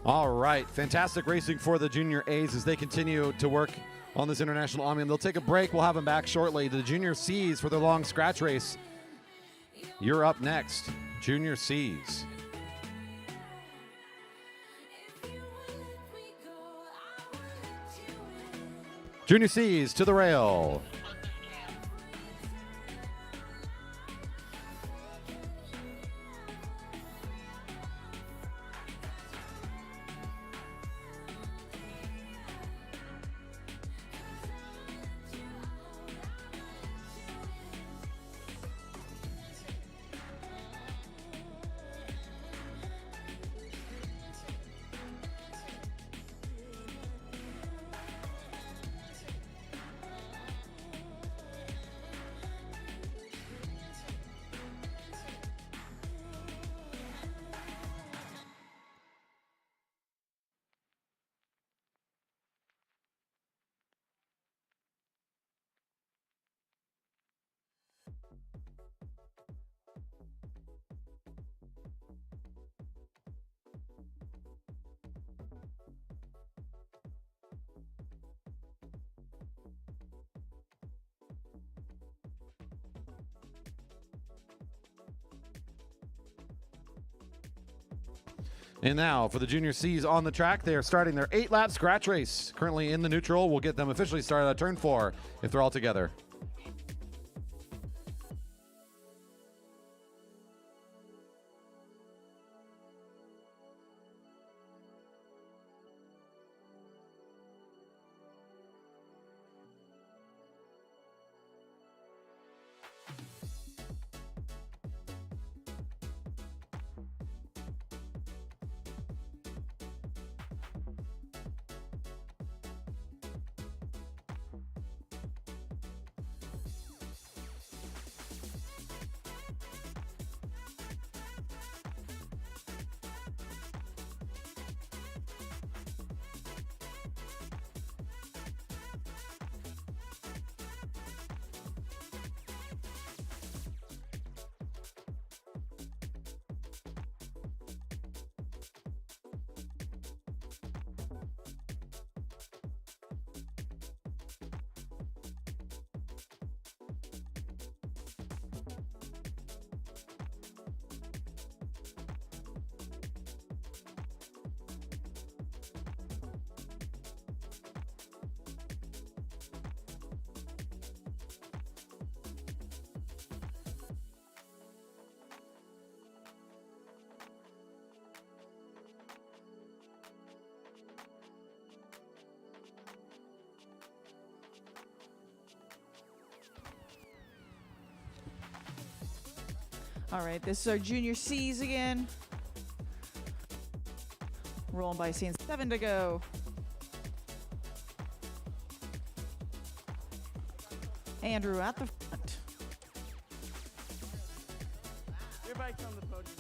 All right, fantastic racing for the Junior A's as they continue to work on this International Omnium. They'll take a break. We'll have them back shortly. The Junior C's for their long scratch race. You're up next, Junior C's. Junior C's to the rail. And now for the Junior C's on the track, they are starting their 8-lap scratch race. Currently in the neutral. We'll get them officially started at turn 4 if they're all together. All right, this is our junior C's again. Rolling by scene, 7 to go. Andrew at the front. Your bike's on the podium.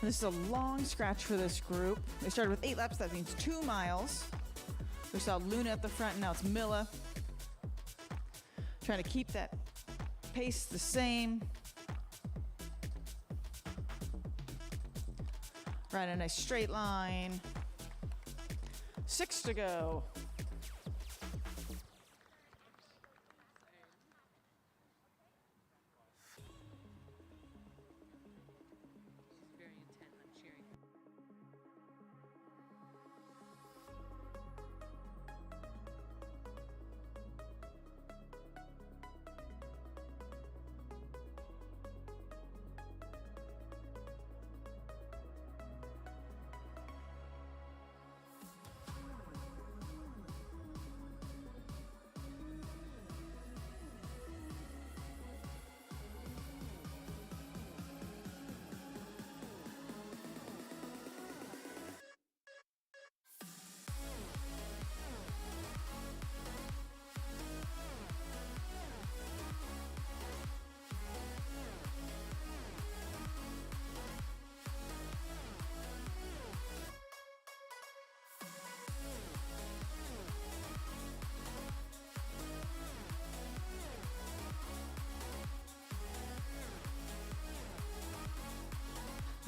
This is a long scratch for this group. They started with 8 laps, that means 2 miles. We saw Luna at the front, and now it's Milla. Trying to keep that pace the same. Right, a nice straight line. 6 to go. Very intent on cheering.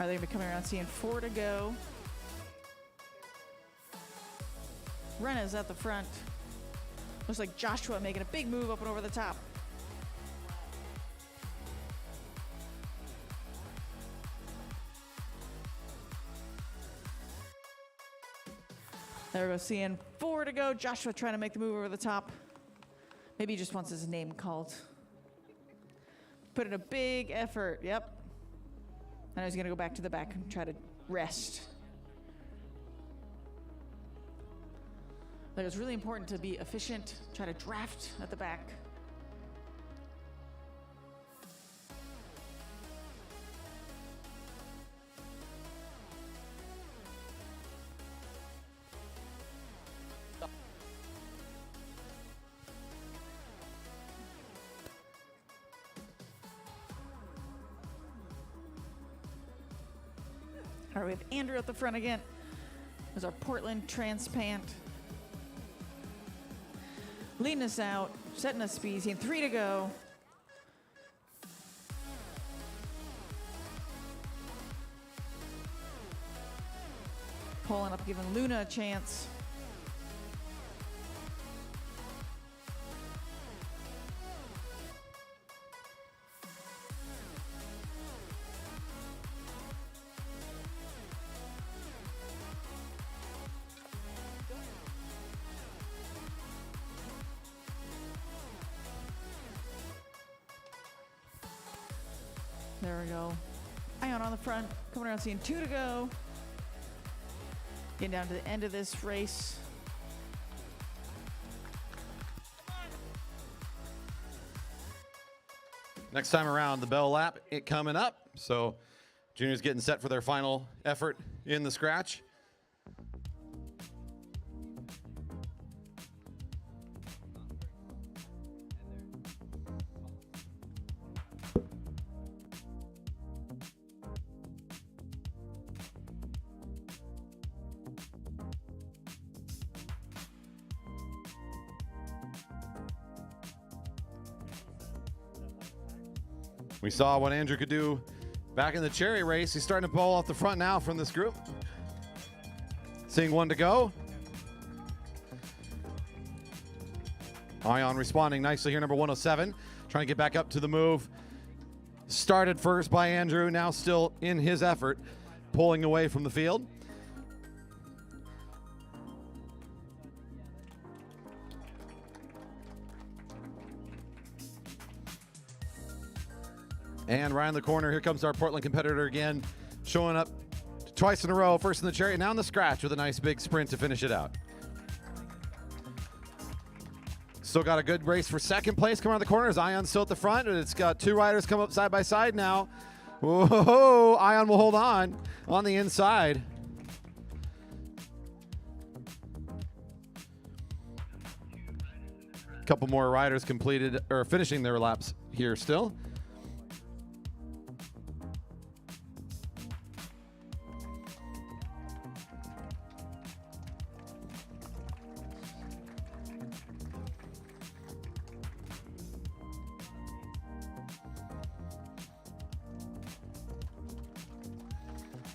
Are they going to be coming around seeing 4 to go? Rena's at the front. Looks like Joshua making a big move up and over the top. There we go, seeing 4 to go. Joshua trying to make the move over the top. Maybe he just wants his name called. Put in a big effort, yep. And he's gonna go back to the back and try to rest. Like, it's really important to be efficient, try to draft at the back. All right, we have Andrew at the front again. There's our Portland transplant. Leading us out, setting us speed, seeing 3 to go. Pulling up, giving Luna a chance. There we go. Ion on the front, coming around seeing 2 to go. Getting down to the end of this race. Next time around, the bell lap, it coming up. So juniors getting set for their final effort in the scratch. We saw what Andrew could do back in the Chariot race. He's starting to pull off the front now from this group. Seeing 1 to go. Ion responding nicely here, number 107. Trying to get back up to the move. Started first by Andrew, now still in his effort, pulling away from the field. And right in the corner, here comes our Portland competitor again, showing up twice in a row, first in the Chariot, now in the Scratch with a nice big sprint to finish it out. Still got a good race for second place coming around the corner. Ion's still at the front, and it's got two riders come up side by side now. Whoa, Ion will hold on the inside. Couple more riders completed or finishing their laps here still.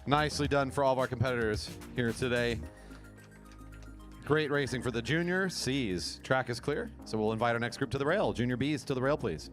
Nicely done for all of our competitors here today. Great racing for the junior C's. Track is clear, so we'll invite our next group to the rail. Junior B's to the rail, please.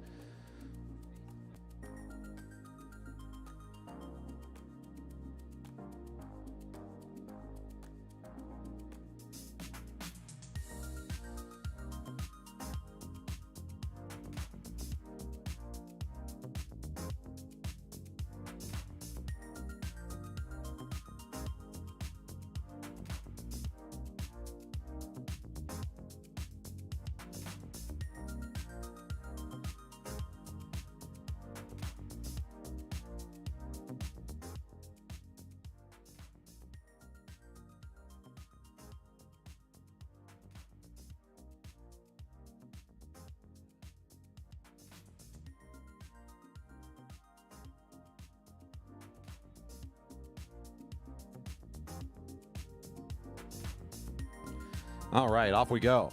All right, off we go.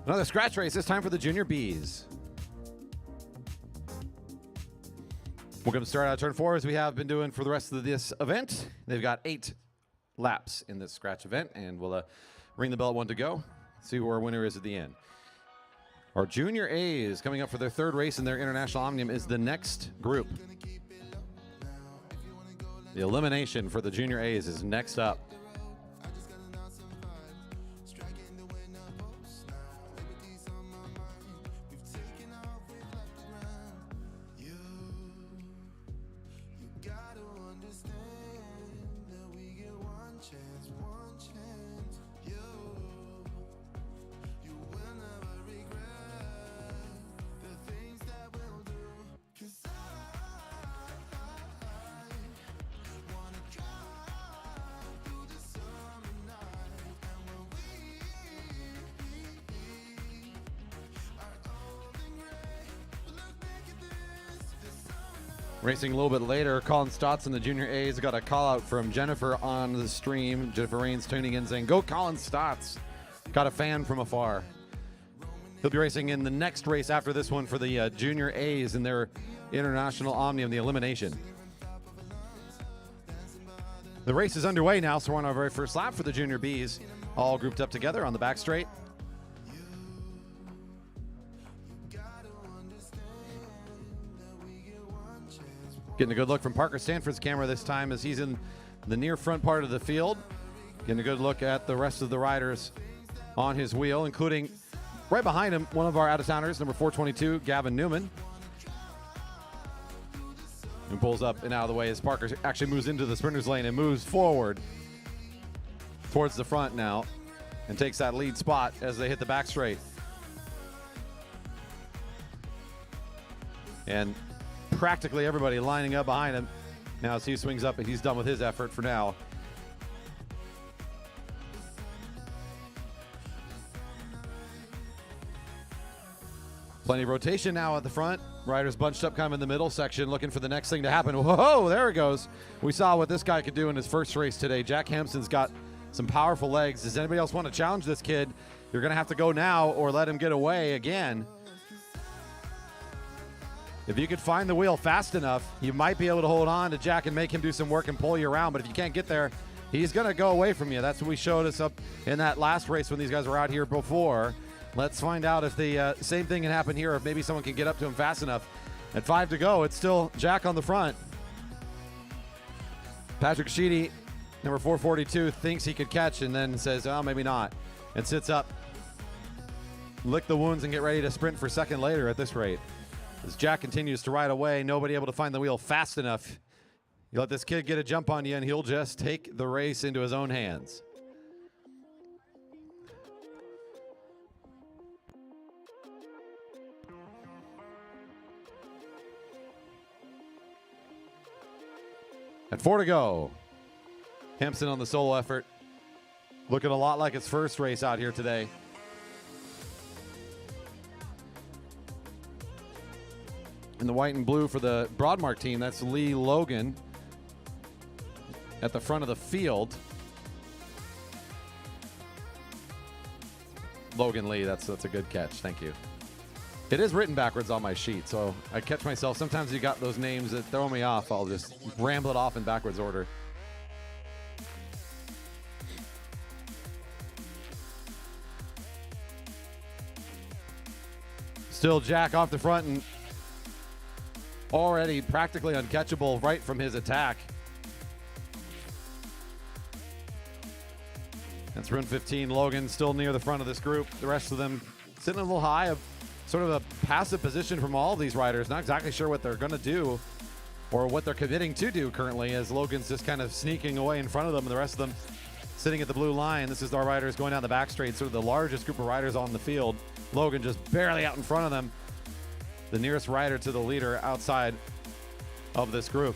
Another scratch race, this time for the Junior Bs. We're going to start out turn 4 as we have been doing for the rest of this event. They've got 8 laps in this scratch event, and we'll ring the bell at 1 to go. See who our winner is at the end. Our Junior A's coming up for their 3rd race in their International Omnium is the next group. The Elimination for the Junior A's is next up. Racing a little bit later, Colin Stotts and the Junior A's got a call out from Jennifer on the stream. Jennifer Rains tuning in saying, "Go Colin Stotts." Got a fan from afar. He'll be racing in the next race after this one for the Junior A's in their International Omnium, the Elimination. The race is underway now, so we're on our very first lap for the Junior B's, all grouped up together on the back straight. Getting a good look from Parker Stanford's camera this time as he's in the near front part of the field. Getting a good look at the rest of the riders on his wheel, including right behind him, one of our out-of-towners, number 422, Gavin Newman. Who pulls up and out of the way as Parker actually moves into the sprinter's lane and moves forward towards the front now and takes that lead spot as they hit the back straight. And practically everybody lining up behind him. Now as he swings up, he's done with his effort for now. Plenty of rotation now at the front. Riders bunched up kind of in the middle section looking for the next thing to happen. Whoa, there it goes. We saw what this guy could do in his first race today. Jack Hampson's got some powerful legs. Does anybody else want to challenge this kid? You're going to have to go now or let him get away again. If you could find the wheel fast enough, you might be able to hold on to Jack and make him do some work and pull you around. But if you can't get there, he's going to go away from you. That's what we showed us up in that last race when these guys were out here before. Let's find out if the same thing can happen here, if maybe someone can get up to him fast enough. At 5 to go, it's still Jack on the front. Patrick Sheedy, number 442, thinks he could catch and then says, oh, maybe not, and sits up. Lick the wounds and get ready to sprint for second later at this rate. As Jack continues to ride away, nobody able to find the wheel fast enough. You let this kid get a jump on you, and he'll just take the race into his own hands. At 4 to go. Hampson on the solo effort. Looking a lot like his first race out here today. In the white and blue for the Broadmark team, that's Lee Logan at the front of the field. Logan Lee, that's a good catch. Thank you. It is written backwards on my sheet, so I catch myself. Sometimes you got those names that throw me off. I'll just ramble it off in backwards order. Still Jack off the front and already practically uncatchable right from his attack. That's run 15. Logan still near the front of this group. The rest of them sitting a little high, sort of a passive position from all of these riders. Not exactly sure what they're going to do or what they're committing to do currently, as Logan's just kind of sneaking away in front of them, and the rest of them sitting at the blue line. This is our riders going down the back straight, sort of the largest group of riders on the field. Logan just barely out in front of them. The nearest rider to the leader outside of this group.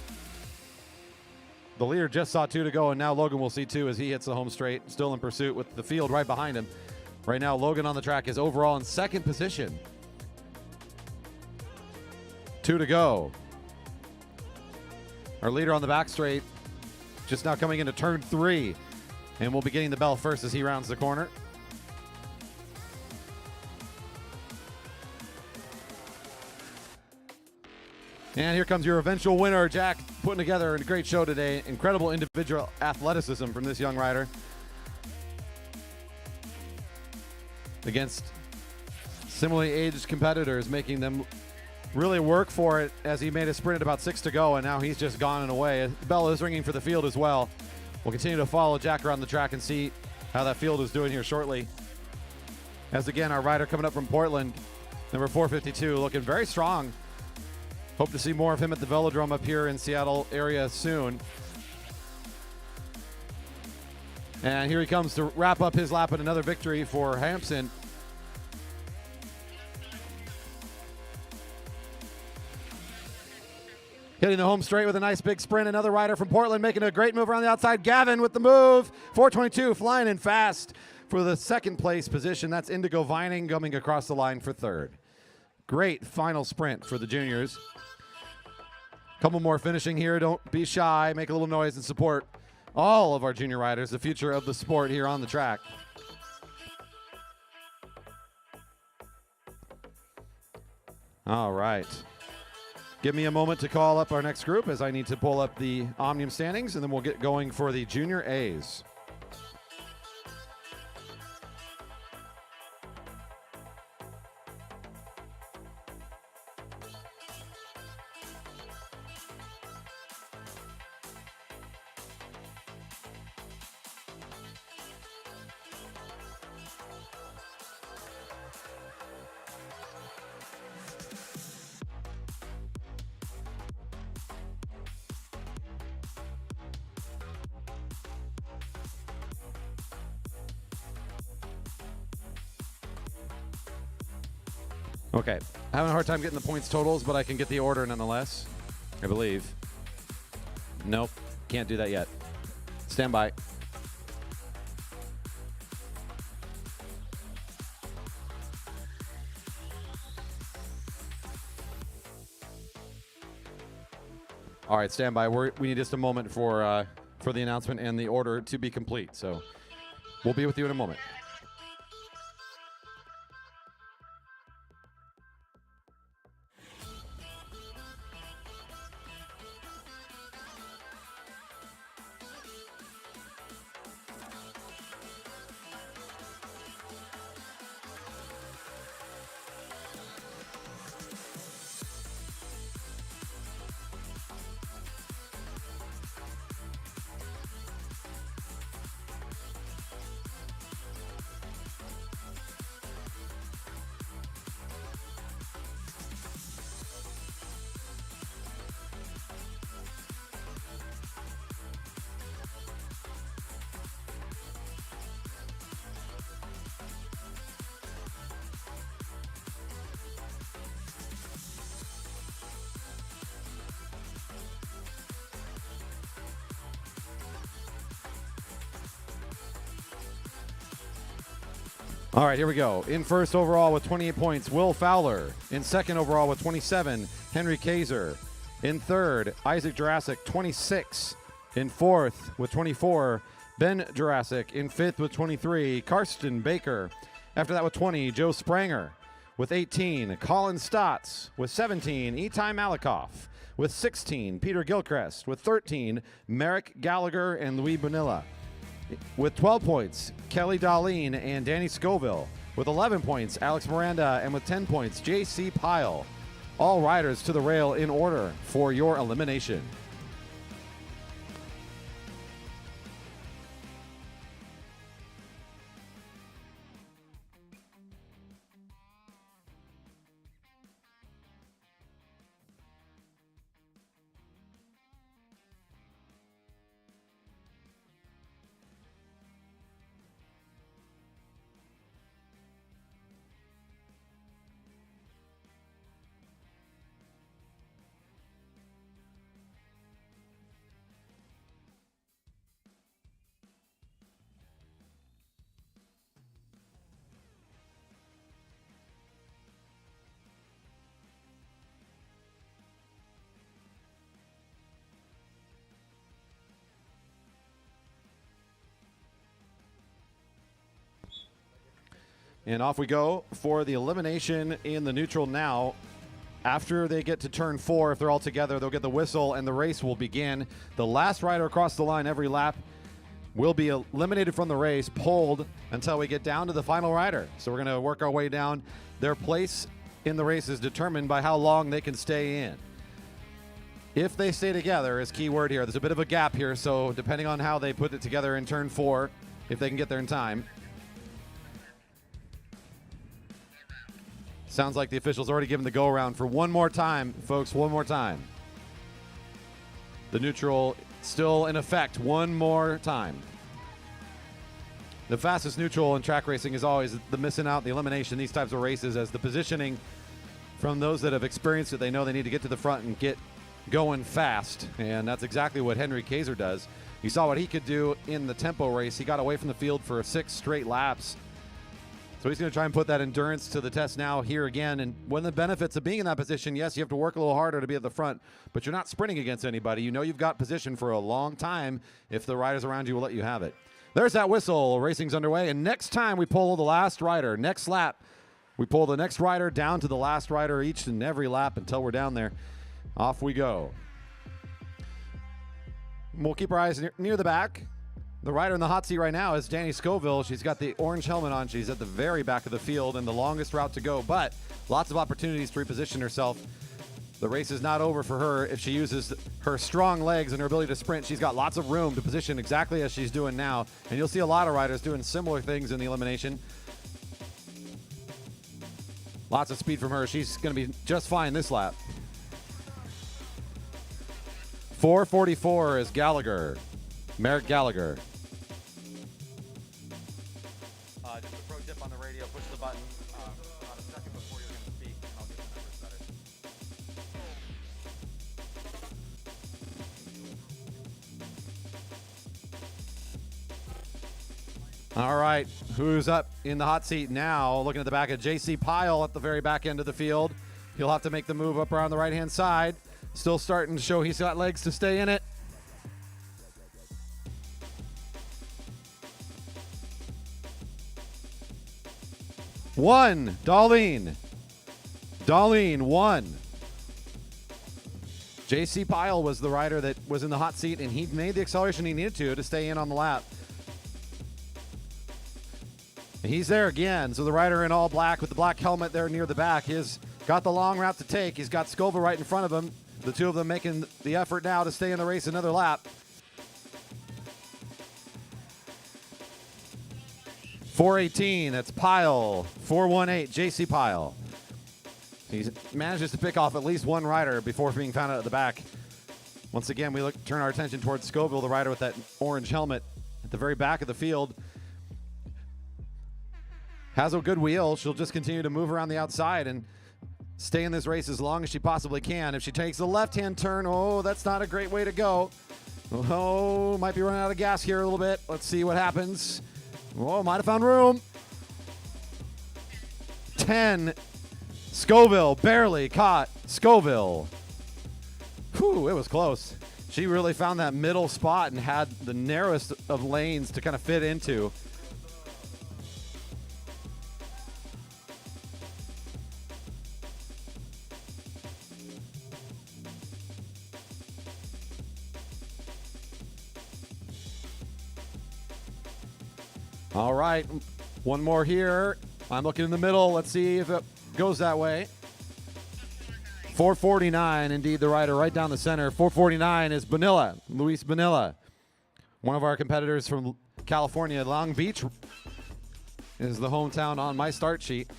The leader just saw 2 to go, and now Logan will see 2 as he hits the home straight, still in pursuit with the field right behind him. Right now, Logan on the track is overall in second position. 2 to go. Our leader on the back straight just now coming into turn 3, and we'll be getting the bell first as he rounds the corner. And here comes your eventual winner, Jack, putting together a great show today. Incredible individual athleticism from this young rider against similarly aged competitors, making them really work for it as he made a sprint at about 6 to go, and now he's just gone and away. The bell is ringing for the field as well. We'll continue to follow Jack around the track and see how that field is doing here shortly. As again, our rider coming up from Portland, number 452, looking very strong. Hope to see more of him at the Velodrome up here in Seattle area soon. And here he comes to wrap up his lap at another victory for Hampson. Hitting the home straight with a nice big sprint. Another rider from Portland making a great move around the outside. Gavin with the move. 422 flying in fast for the second place position. That's Indigo Vining coming across the line for third. Great final sprint for the juniors. Couple more finishing here. Don't be shy. Make a little noise and support all of our junior riders, the future of the sport here on the track. All right. Give me a moment to call up our next group as I need to pull up the Omnium standings, and then we'll get going for the Junior A's. Okay, having a hard time getting the points totals, but I can get the order nonetheless, I believe. Nope, can't do that yet. Stand by. All right, stand by. We need just a moment for the announcement and the order to be complete. So we'll be with you in a moment. All right, here we go. In first overall with 28 points, Will Fowler. In second overall with 27, Henry Kaiser. In third, Isaac Jurassic, 26. In fourth with 24, Ben Jurassic. In fifth with 23, Karsten Baker. After that with 20, Joe Spranger. With 18, Colin Stotts. With 17, Itai Malikoff. With 16, Peter Gilchrist. With 13, Merrick Gallagher and Louis Bonilla. With 12 points, Kelly Darlene and Danny Scoville. With 11 points, Alex Miranda. And with 10 points, J.C. Pyle. All riders to the rail in order for your elimination. And off we go for the elimination in the neutral now. After they get to turn 4, if they're all together, they'll get the whistle and the race will begin. The last rider across the line every lap will be eliminated from the race, pulled until we get down to the final rider. So we're going to work our way down. Their place in the race is determined by how long they can stay in. If they stay together is key word here. There's a bit of a gap here, so depending on how they put it together in turn 4, if they can get there in time. Sounds like the official's already given the go-around for one more time, folks, one more time. The neutral still in effect one more time. The fastest neutral in track racing is always the missing out, the elimination, these types of races, as the positioning from those that have experienced it, they know they need to get to the front and get going fast, and that's exactly what Henry Kaiser does. You saw what he could do in the tempo race. He got away from the field for 6 straight laps. So he's going to try and put that endurance to the test now here again. And one of the benefits of being in that position, yes, you have to work a little harder to be at the front, but you're not sprinting against anybody. You know you've got position for a long time if the riders around you will let you have it. There's that whistle. Racing's underway. And next time we pull the last rider, next lap, we pull the next rider down to the last rider each and every lap until we're down there. Off we go. We'll keep our eyes near the back. The rider in the hot seat right now is Danny Scoville. She's got the orange helmet on. She's at the very back of the field and the longest route to go, but lots of opportunities to reposition herself. The race is not over for her. If she uses her strong legs and her ability to sprint, she's got lots of room to position exactly as she's doing now. And you'll see a lot of riders doing similar things in the elimination. Lots of speed from her. She's going to be just fine this lap. 4:44 is Gallagher. Merrick Gallagher. Just a pro tip on the radio, push the button about a second before you're going to speak, and I'll get the numbers better. All right, who's up in the hot seat now? Looking at the back of J.C. Pyle at the very back end of the field. He'll have to make the move up around the right-hand side. Still starting to show he's got legs to stay in it. One, Darlene. Darlene, 1. J.C. Pyle was the rider that was in the hot seat, and he made the acceleration he needed to stay in on the lap. He's there again, so the rider in all black with the black helmet there near the back, he's got the long route to take. He's got Scoville right in front of him. The two of them making the effort now to stay in the race another lap. 4:18, that's Pyle. 4:18, J.C. Pyle. He manages to pick off at least one rider before being found out at the back. Once again, we turn our attention towards Scoville, the rider with that orange helmet at the very back of the field. Has a good wheel. She'll just continue to move around the outside and stay in this race as long as she possibly can. If she takes the left-hand turn, oh, that's not a great way to go. Oh, might be running out of gas here a little bit. Let's see what happens. Oh, might have found room. 10. Scoville barely caught Scoville. Whew, it was close. She really found that middle spot and had the narrowest of lanes to kind of fit into. All right, one more here. I'm looking in the middle. Let's see if it goes that way. 449, indeed, the rider right down the center. 449 is Bonilla, Luis Bonilla. One of our competitors from California. Long Beach is the hometown on my start sheet.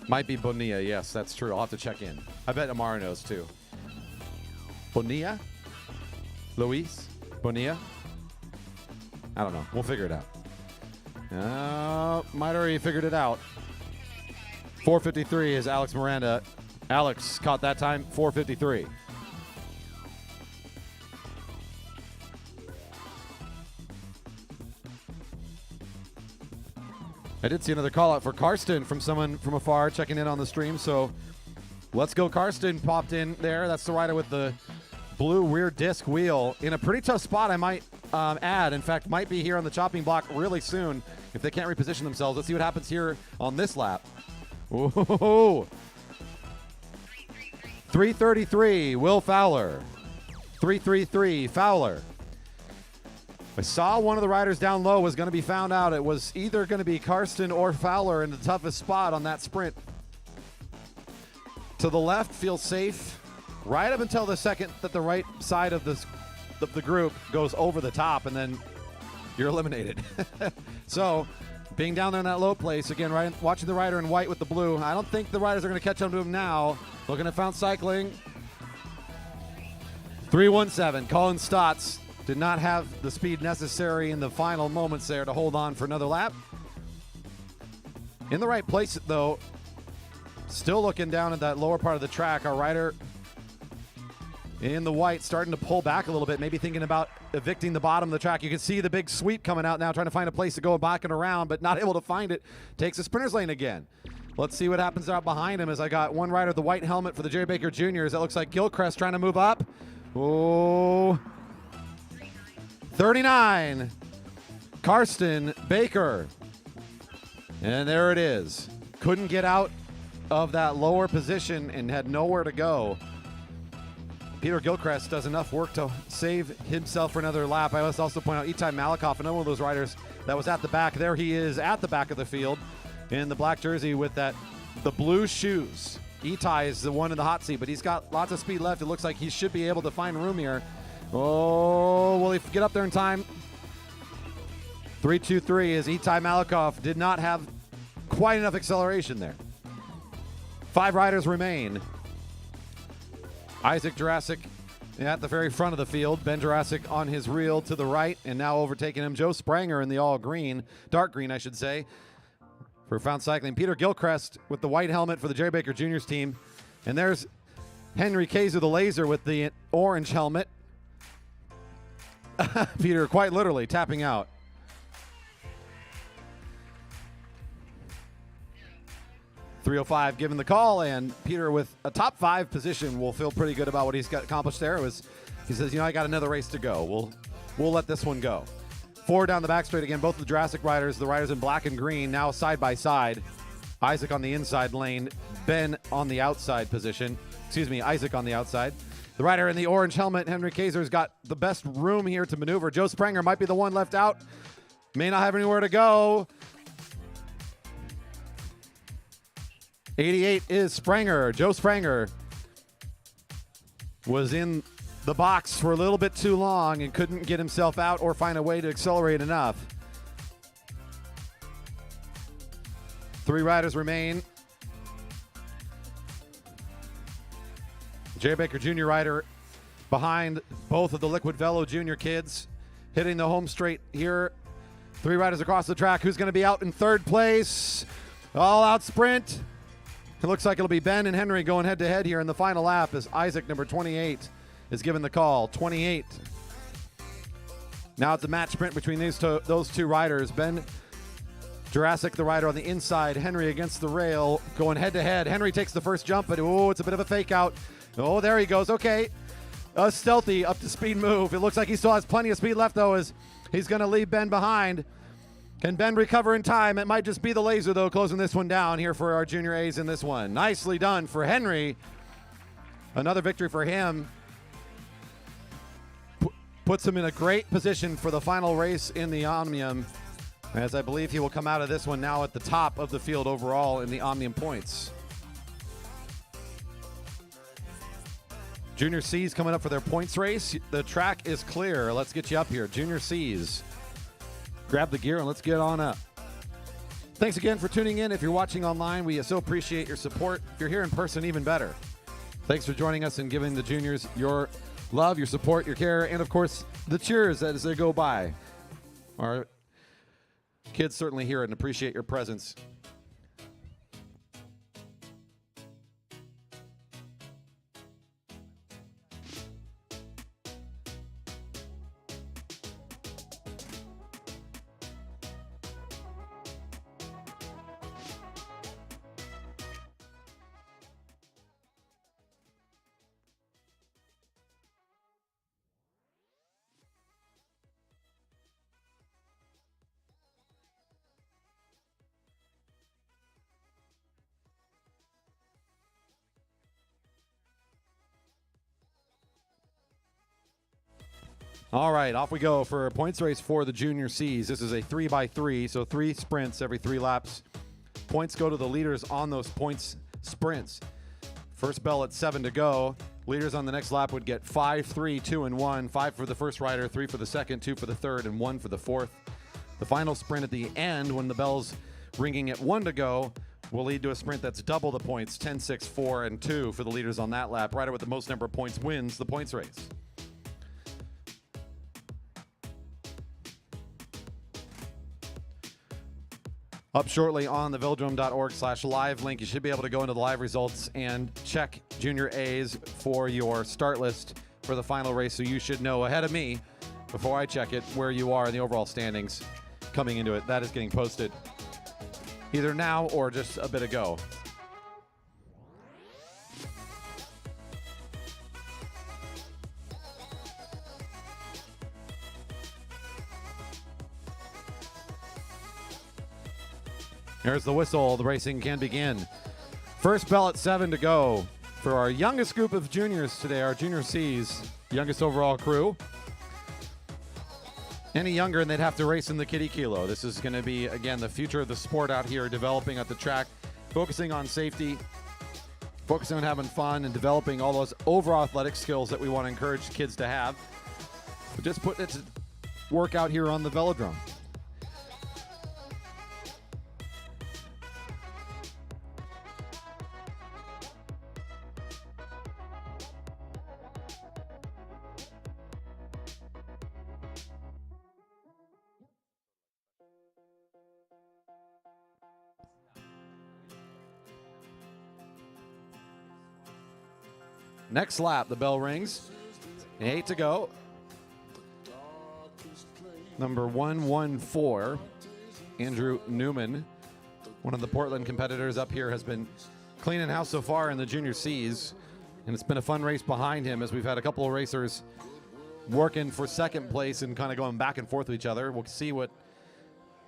Might be Bonilla, yes, that's true. I'll have to check in. I bet Amara knows too. Bonilla? Luis? Bonilla? I don't know. We'll figure it out. Might already figured it out. 453 is Alex Miranda. Alex caught that time, 453. I did see another call out for Karsten from someone from afar checking in on the stream, so let's go. Karsten popped in there. That's the rider with the blue rear disc wheel in a pretty tough spot, I might add. In fact, might be here on the chopping block really soon if they can't reposition themselves. Let's see what happens here on this lap. Whoa. 333, Will Fowler. 333, Fowler. I saw one of the riders down low was going to be found out. It was either going to be Karsten or Fowler in the toughest spot on that sprint. To the left, feels safe. Right up until the second that the right side of the group goes over the top, and then you're eliminated. So, being down there in that low place, again, right, watching the rider in white with the blue, I don't think the riders are going to catch up to him now. Looking at Found Cycling. 317, Colin Stotts did not have the speed necessary in the final moments there to hold on for another lap. In the right place, though, still looking down at that lower part of the track, our rider in the white starting to pull back a little bit, maybe thinking about evicting the bottom of the track. You can see the big sweep coming out now, trying to find a place to go back and around, but not able to find it. Takes the sprinter's lane again. Let's see what happens out behind him as I got one rider with the white helmet for the Jerry Baker Juniors. That looks like Gilchrist trying to move up. Oh, 39, Karsten Baker. And there it is. Couldn't get out of that lower position and had nowhere to go. Peter Gilchrist does enough work to save himself for another lap. I must also point out Itai Malikoff, another one of those riders that was at the back. There he is at the back of the field in the black jersey with the blue shoes. Itai is the one in the hot seat, but he's got lots of speed left. It looks like he should be able to find room here. Oh, will he get up there in time? 3-2-3 is Itai Malikoff. Did not have quite enough acceleration there. 5 riders remain. Isaac Jurassic at the very front of the field. Ben Jurassic on his reel to the right, and now overtaking him, Joe Spranger in the all green, dark green, I should say, for Found Cycling. Peter Gilchrist with the white helmet for the Jerry Baker Juniors team. And there's Henry Kazer, the laser, with the orange helmet. Peter quite literally tapping out. .305 given the call, and Peter with a top 5 position will feel pretty good about what he's got accomplished there. He says, I got another race to go. We'll let this one go. 4 down the back straight again. Both the Jurassic riders, the riders in black and green, now side by side. Isaac on the inside lane, Ben on the outside position. Isaac on the outside. The rider in the orange helmet, Henry Kazer's got the best room here to maneuver. Joe Spranger might be the one left out. May not have anywhere to go. 88 is Spranger. Joe Spranger was in the box for a little bit too long and couldn't get himself out or find a way to accelerate enough. 3 riders remain. Jerry Baker Jr. rider behind both of the Liquid Velo Junior kids, hitting the home straight here. 3 riders across the track. Who's going to be out in 3rd place? All out sprint. It looks like it'll be Ben and Henry going head-to-head here in the final lap as Isaac, number 28, is given the call. 28 Now it's a match sprint between those two riders. Ben Jurassic, the rider on the inside. Henry against the rail, going head to head. Henry takes the first jump, but it's a bit of a fake out. Oh, there he goes. Okay. A stealthy up to speed move. It looks like he still has plenty of speed left, though, as he's going to leave Ben behind. Can Ben recover in time? It might just be the laser, though, closing this one down here for our junior A's in this one. Nicely done for Henry. Another victory for him. Puts him in a great position for the final race in the Omnium, as I believe he will come out of this one now at the top of the field overall in the Omnium points. Junior C's coming up for their points race. The track is clear. Let's get you up here. Junior C's. Grab the gear and let's get on up. Thanks again for tuning in. If you're watching online, we so appreciate your support. If you're here in person, even better. Thanks for joining us and giving the juniors your love, your support, your care, and of course, the cheers as they go by. Our kids certainly hear it and appreciate your presence. All right, off we go for a points race for the Junior C's. This is a 3x3, so 3 sprints every 3 laps. Points go to the leaders on those points sprints. First bell at 7 to go. Leaders on the next lap would get 5, 3, 2, and 1. 5 for the first rider, 3 for the second, 2 for the third, and 1 for the fourth. The final sprint at the end, when the bell's ringing at 1 to go, will lead to a sprint that's double the points, 10, 6, 4, and 2 for the leaders on that lap. Rider with the most number of points wins the points race. Up shortly on the velodrome.org/live link, you should be able to go into the live results and check Junior A's for your start list for the final race. So you should know ahead of me, before I check it, where you are in the overall standings coming into it. That is getting posted either now or just a bit ago. There's the whistle. The racing can begin. First bell at 7 to go for our youngest group of juniors today, our Junior C's, youngest overall crew. Any younger and they'd have to race in the Kitty Kilo. This is going to be, again, the future of the sport out here, developing at the track, focusing on safety, focusing on having fun, and developing all those overall athletic skills that we want to encourage kids to have. But just putting it to work out here on the velodrome. Next lap, the bell rings. 8 to go. Number 114, Andrew Newman, one of the Portland competitors up here, has been cleaning house so far in the Junior C's, and it's been a fun race behind him as we've had a couple of racers working for second place and kind of going back and forth with each other. We'll see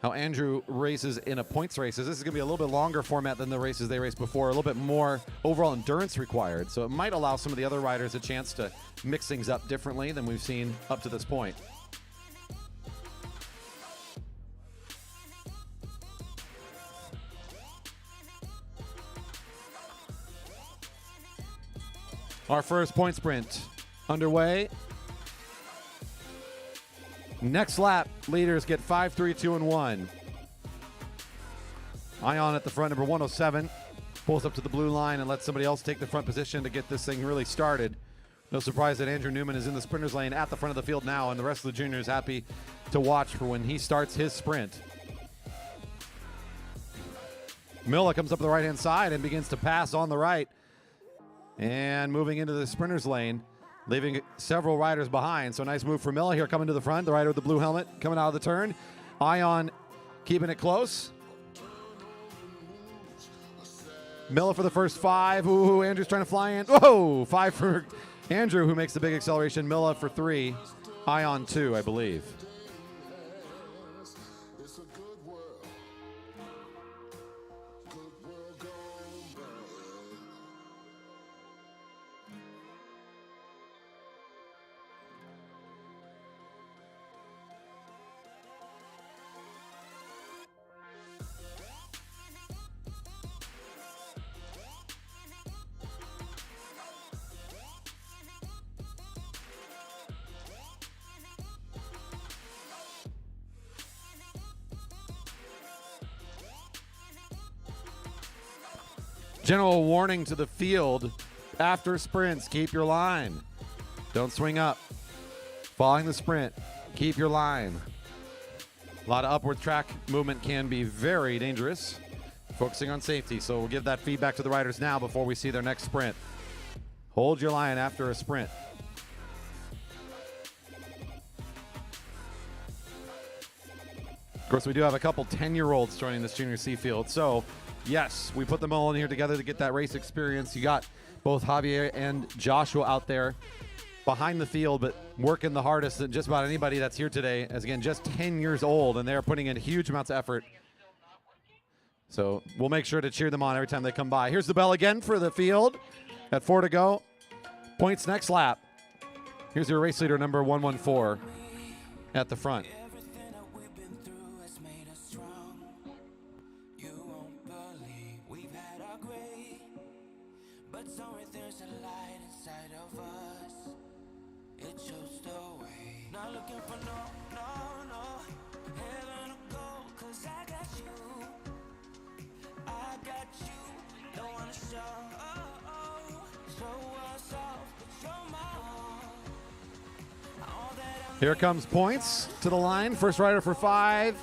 how Andrew races in a points race. This is going to be a little bit longer format than the races they raced before, a little bit more overall endurance required. So it might allow some of the other riders a chance to mix things up differently than we've seen up to this point. Our first point sprint underway. Next lap, leaders get 5, 3, 2, and 1. Ion at the front, number 107, pulls up to the blue line and lets somebody else take the front position to get this thing really started. No surprise that Andrew Newman is in the sprinter's lane at the front of the field now, and the rest of the juniors happy to watch for when he starts his sprint. Milla comes up the right-hand side and begins to pass on the right. And moving into the sprinter's lane, leaving several riders behind. So nice move for Milla here coming to the front. The rider with the blue helmet coming out of the turn. Ion keeping it close. Milla for the first 5. Ooh, Andrew's trying to fly in. Whoa, 5 for Andrew, who makes the big acceleration. Milla for 3. Ion 2, I believe. General warning to the field after sprints, keep your line. Don't swing up. Following the sprint, keep your line. A lot of upward track movement can be very dangerous. Focusing on safety, so we'll give that feedback to the riders now before we see their next sprint. Hold your line after a sprint. Of course, we do have a couple 10-year-olds joining this Junior C field, so yes, we put them all in here together to get that race experience. You got both Javier and Joshua out there behind the field, but working the hardest than just about anybody that's here today. As again, just 10 years old, and they're putting in huge amounts of effort. So we'll make sure to cheer them on every time they come by. Here's the bell again for the field at 4 to go. Points next lap. Here's your race leader, number 114, at the front. Here comes Points to the line. First rider for 5.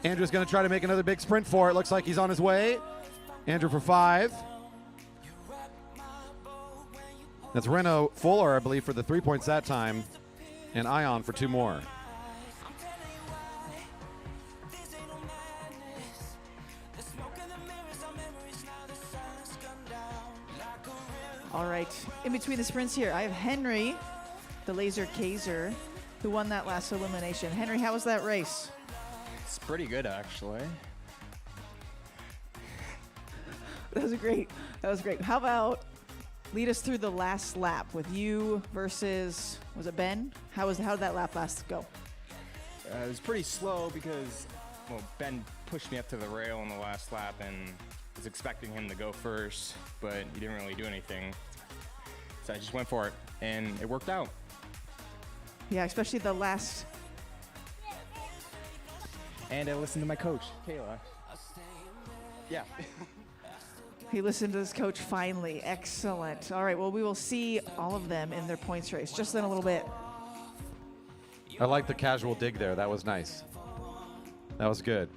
Andrew's going to try to make another big sprint for it. Looks like he's on his way. Andrew for 5. That's Renault Fuller, I believe, for the 3 points that time. And Ion for 2 more. All right, in between the sprints here, I have Henry, the Laser Kaiser, who won that last elimination. Henry, how was that race? It's pretty good, actually. That was great. That was great. How about lead us through the last lap with you versus, was it Ben? How did that lap last go? It was pretty slow because, well, Ben pushed me up to the rail in the last lap, and I was expecting him to go first, but he didn't really do anything. So I just went for it, and it worked out. Yeah, especially the last. And I listened to my coach, Kayla. Yeah. He listened to his coach finally. Excellent. All right, well, we will see all of them in their points race just in a little bit. I like the casual dig there. That was nice. That was good.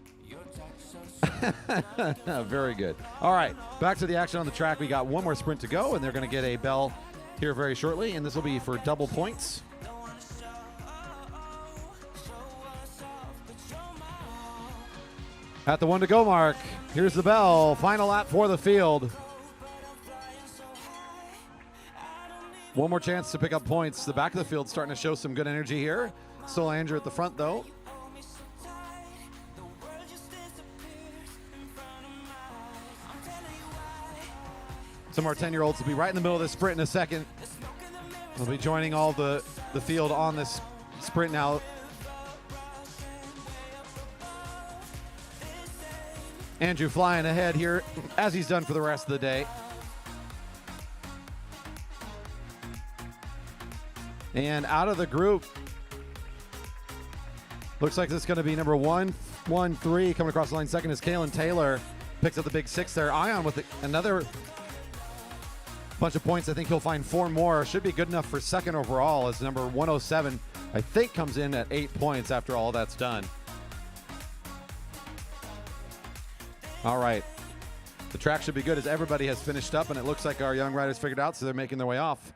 Very good. All right, back to the action on the track. We got one more sprint to go, and they're going to get a bell here very shortly, and this will be for double points. At the 1 to go mark, here's the bell. Final lap for the field. One more chance to pick up points. The back of the field starting to show some good energy here. Still Andrew at the front, though. Some of our 10-year-olds will be right in the middle of this sprint in a second. They'll be joining all the field on this sprint now. Andrew flying ahead here, as he's done for the rest of the day. And out of the group, looks like this is going to be number 113 coming across the line. Second is Kalen Taylor. Picks up the big 6 there. Ion with another bunch of points. I think he'll find 4 more. Should be good enough for second overall, as number 107, I think, comes in at 8 points after all that's done. All right. The track should be good as everybody has finished up, and it looks like our young riders figured out, so they're making their way off.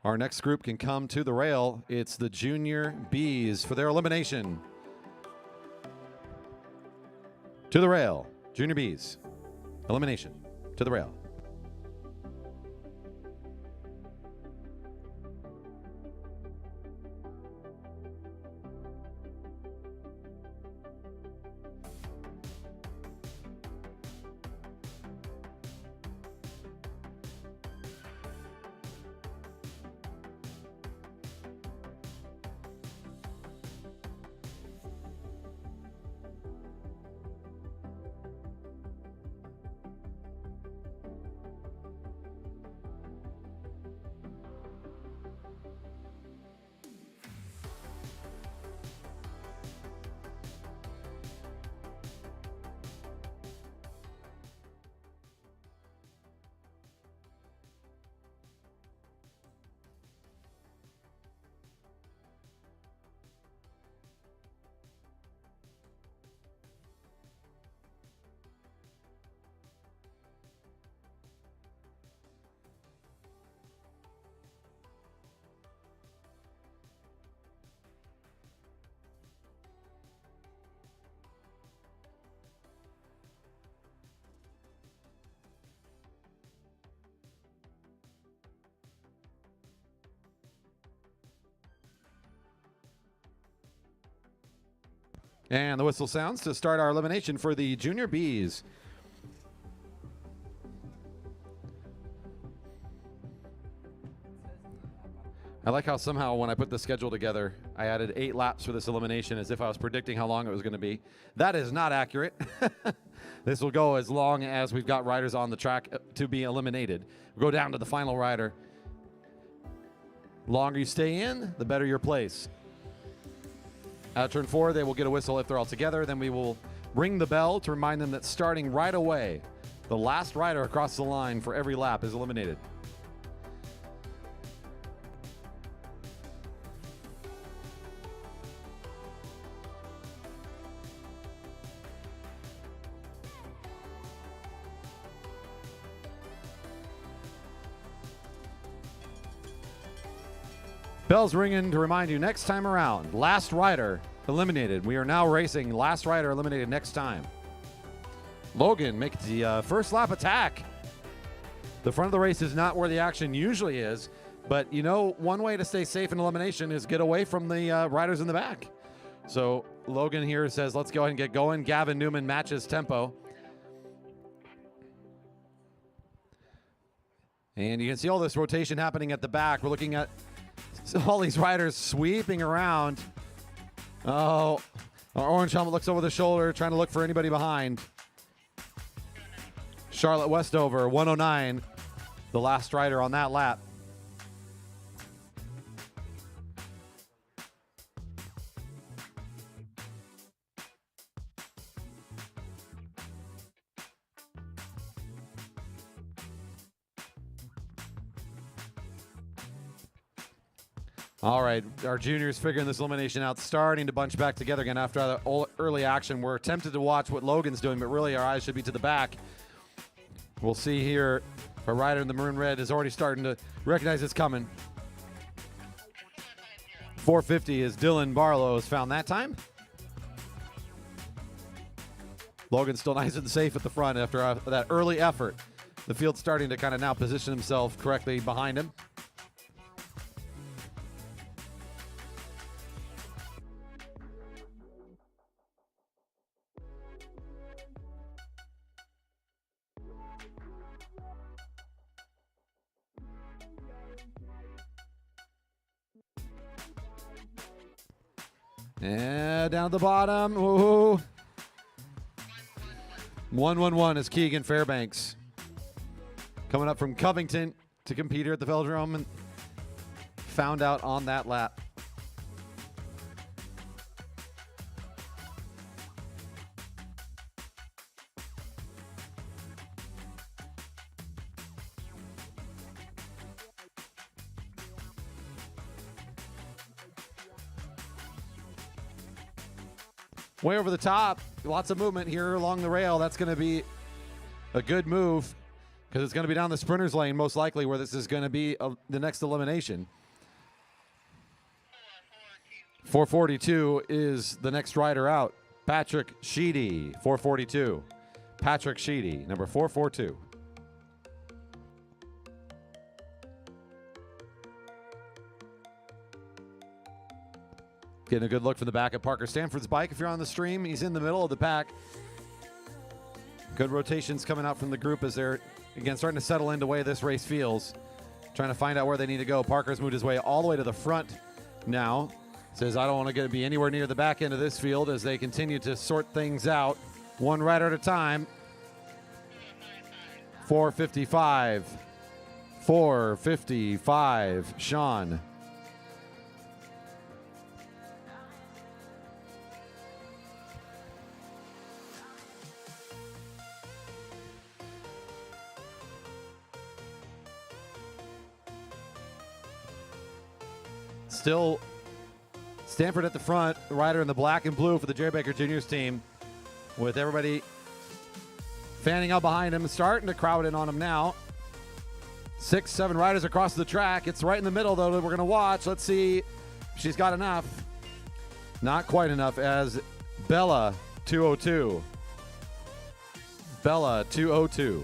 Our next group can come to the rail. It's the Junior Bs for their elimination. To the rail. Junior Bs. Elimination. To the rail. And the whistle sounds to start our elimination for the Junior Bs. I like how somehow when I put the schedule together, I added 8 laps for this elimination as if I was predicting how long it was going to be. That is not accurate. This will go as long as we've got riders on the track to be eliminated. We'll go down to the final rider. The longer you stay in, the better your place. At turn 4, they will get a whistle if they're all together. Then we will ring the bell to remind them that starting right away, the last rider across the line for every lap is eliminated. Bells ringing to remind you next time around, last rider eliminated. We are now racing last rider eliminated next time. Logan makes the first lap attack. The front of the race is not where the action usually is, but you know, one way to stay safe in elimination is get away from the riders in the back. So Logan here says, let's go ahead and get going. Gavin Newman matches tempo. And you can see all this rotation happening at the back. We're looking at all these riders sweeping around. Oh, our orange helmet looks over the shoulder, trying to look for anybody behind. Charlotte Westover, 109, the last rider on that lap. All right, our juniors figuring this elimination out, starting to bunch back together again after the early action. We're tempted to watch what Logan's doing, but really our eyes should be to the back. We'll see here, our rider in the maroon red is already starting to recognize it's coming. 450 is Dylan Barlow has found that time. Logan's still nice and safe at the front after that early effort. The field's starting to kind of now position himself correctly behind him. And down at the bottom. Ooh. 1-1-1 is Keegan Fairbanks. Coming up from Covington to compete here at the Velodrome and found out on that lap. Way over the top, lots of movement here along the rail. That's going to be a good move. because it's going to be down the sprinters lane most likely where this is going to be the next elimination. 442 is the next rider out. Patrick Sheedy, 442. Patrick Sheedy, number 442. Getting a good look from the back at Parker Stanford's bike. If you're on the stream, he's in the middle of the pack. Good rotations coming out from the group as they're, again, starting to settle into the way this race feels. Trying to find out where they need to go. Parker's moved his way all the way to the front now. Says, I don't want to be anywhere near the back end of this field as they continue to sort things out. One rider at a time. 455. 455. Sean. Still Stanford at the front, the rider in the black and blue for the Jerry Baker Juniors team, with everybody fanning out behind him, starting to crowd in on him now. 6, 7 riders across the track. It's right in the middle, though, that we're going to watch. Let's see if she's got enough. Not quite enough, as Bella 202. Bella 202.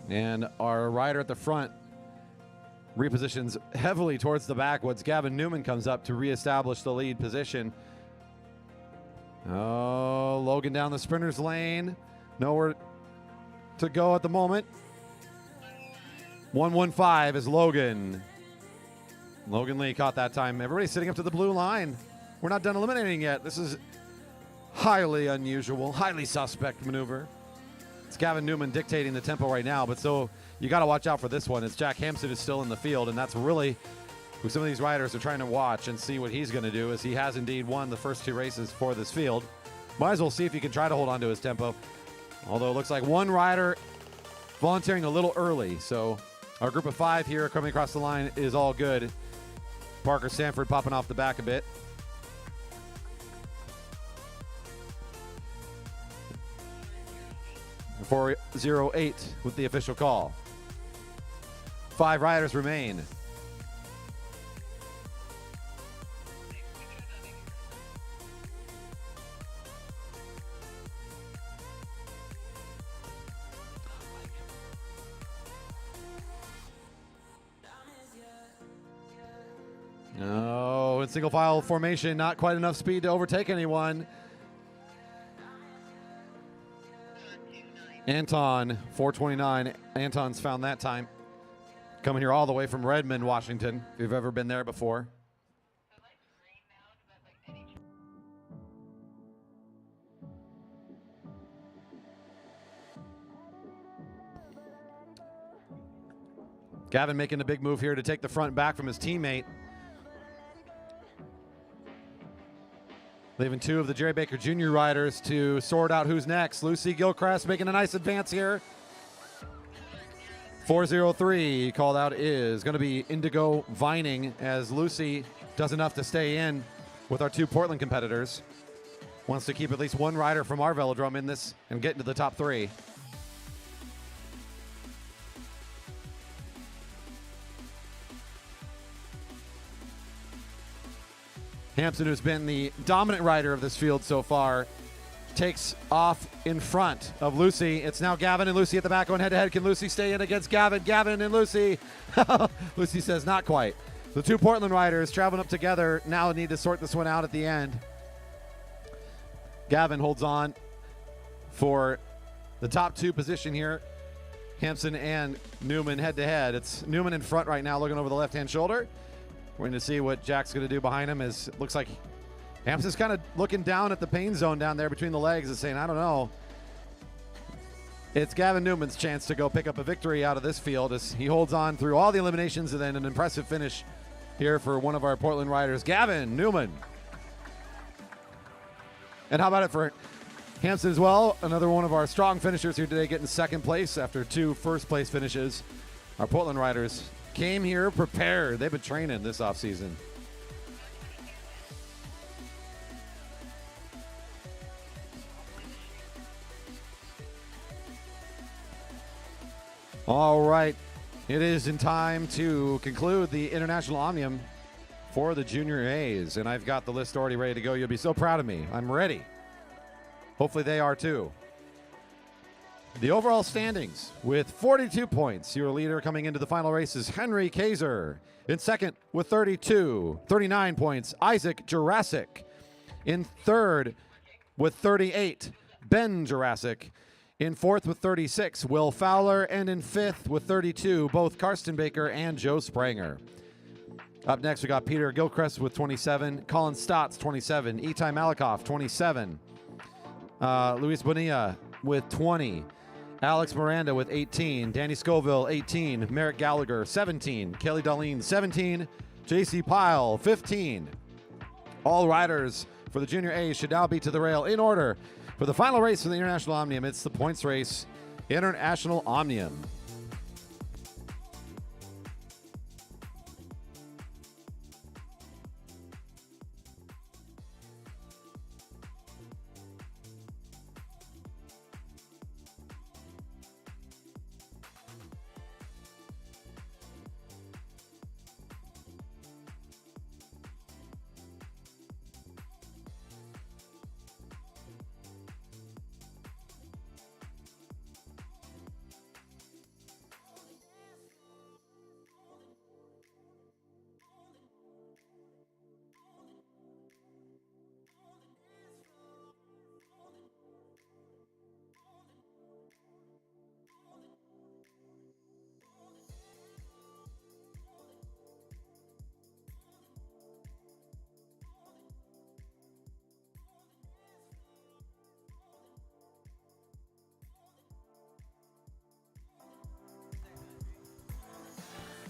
And our rider at the front repositions heavily towards the backwoods. Gavin Newman comes up to reestablish the lead position. Oh, Logan down the sprinter's lane. Nowhere to go at the moment. 115 is Logan. Logan Lee caught that time. Everybody's sitting up to the blue line. We're not done eliminating yet. This is highly unusual, highly suspect maneuver. It's Gavin Newman dictating the tempo right now, but so you got to watch out for this one. It's Jack Hampson is still in the field, and that's really who some of these riders are trying to watch and see what he's going to do, as he has indeed won the first 2 races for this field. Might as well see if he can try to hold on to his tempo, although it looks like one rider volunteering a little early. So our group of 5 here coming across the line is all good. Parker Stanford popping off the back a bit. 408 with the official call. 5 riders remain. No, in single file formation, not quite enough speed to overtake anyone. Anton, 429. Anton's found that time. Coming here all the way from Redmond, Washington, if you've ever been there before. Gavin making a big move here to take the front back from his teammate. Leaving 2 of the Jerry Baker Jr. riders to sort out who's next. Lucy Gilchrist making a nice advance here. 403 called out is going to be Indigo Vining, as Lucy does enough to stay in with our 2 Portland competitors. Wants to keep at least 1 rider from our velodrome in this and get into the top 3. Hampson, who's been the dominant rider of this field so far, takes off in front of Lucy. It's now Gavin and Lucy at the back going head-to-head. Can Lucy stay in against Gavin? Gavin and Lucy. Lucy says not quite. The 2 Portland riders traveling up together now need to sort this one out at the end. Gavin holds on for the top 2 position here. Hampson and Newman head-to-head. It's Newman in front right now, looking over the left-hand shoulder. We're going to see what Jack's going to do behind him. It looks like Hampson's kind of looking down at the pain zone down there between the legs and saying, I don't know. It's Gavin Newman's chance to go pick up a victory out of this field as he holds on through all the eliminations, and then an impressive finish here for one of our Portland riders, Gavin Newman. And how about it for Hampson as well, another one of our strong finishers here today, getting second place after 2 first-place finishes. Our Portland riders came here prepared. They've been training this offseason. All right, it is in time to conclude the International Omnium for the Junior A's, and I've got the list already ready to go. You'll be so proud of me. I'm ready. Hopefully they are too. The overall standings with 42 points. Your leader coming into the final race is Henry Kaiser. In second with 39 points, Isaac Jurassic. In third with 38, Ben Jurassic. In fourth with 36, Will Fowler. And in fifth with 32, both Karsten Baker and Joe Spranger. Up next, we got Peter Gilchrist with 27, Colin Stotts, 27, Itai Malikoff, 27, Luis Bonilla with 20, Alex Miranda with 18, Danny Scoville, 18, Merrick Gallagher, 17, Kelly Darlene, 17, JC Pyle, 15. All riders for the Junior A should now be to the rail in order for the final race for the International Omnium. It's the points race, International Omnium.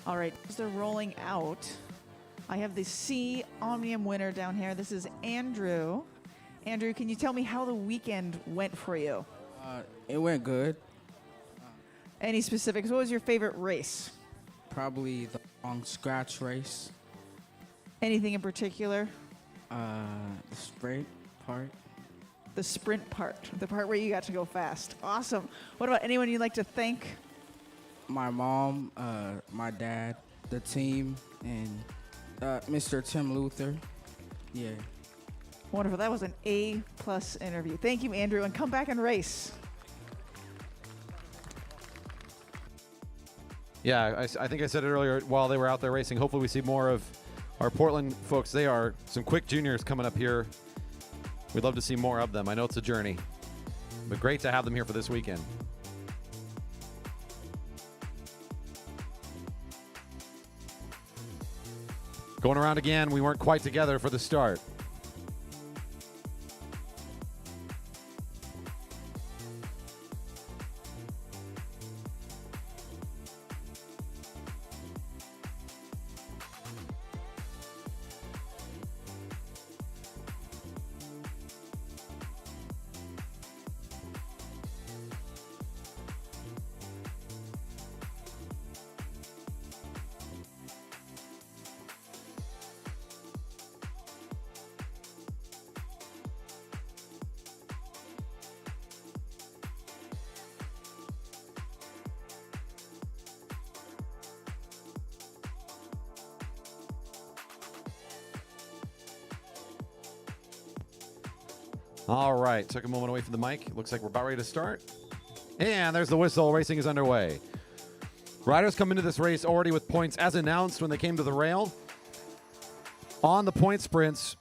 All right, as they're rolling out, I have the C Omnium winner down here. This is Andrew. Andrew, can you tell me how the weekend went for you? It went good. Any specifics? What was your favorite race? Probably the long scratch race. Anything in particular? The sprint part. The sprint part, the part where you got to go fast. Awesome. What about anyone you'd like to thank? My mom, my dad, the team, and Mr. Tim Luther. Yeah. Wonderful. That was an A+ interview. Thank you, Andrew, and come back and race. Yeah, I think I said it earlier while they were out there racing. Hopefully we see more of our Portland folks. They are some quick juniors coming up here. We'd love to see more of them. I know it's a journey, but great to have them here for this weekend. Going around again, we weren't quite together for the start. All right, took a moment away from the mic. Looks like we're about ready to start. And there's the whistle. Racing is underway. Riders come into this race already with points as announced when they came to the rail. On the point sprints,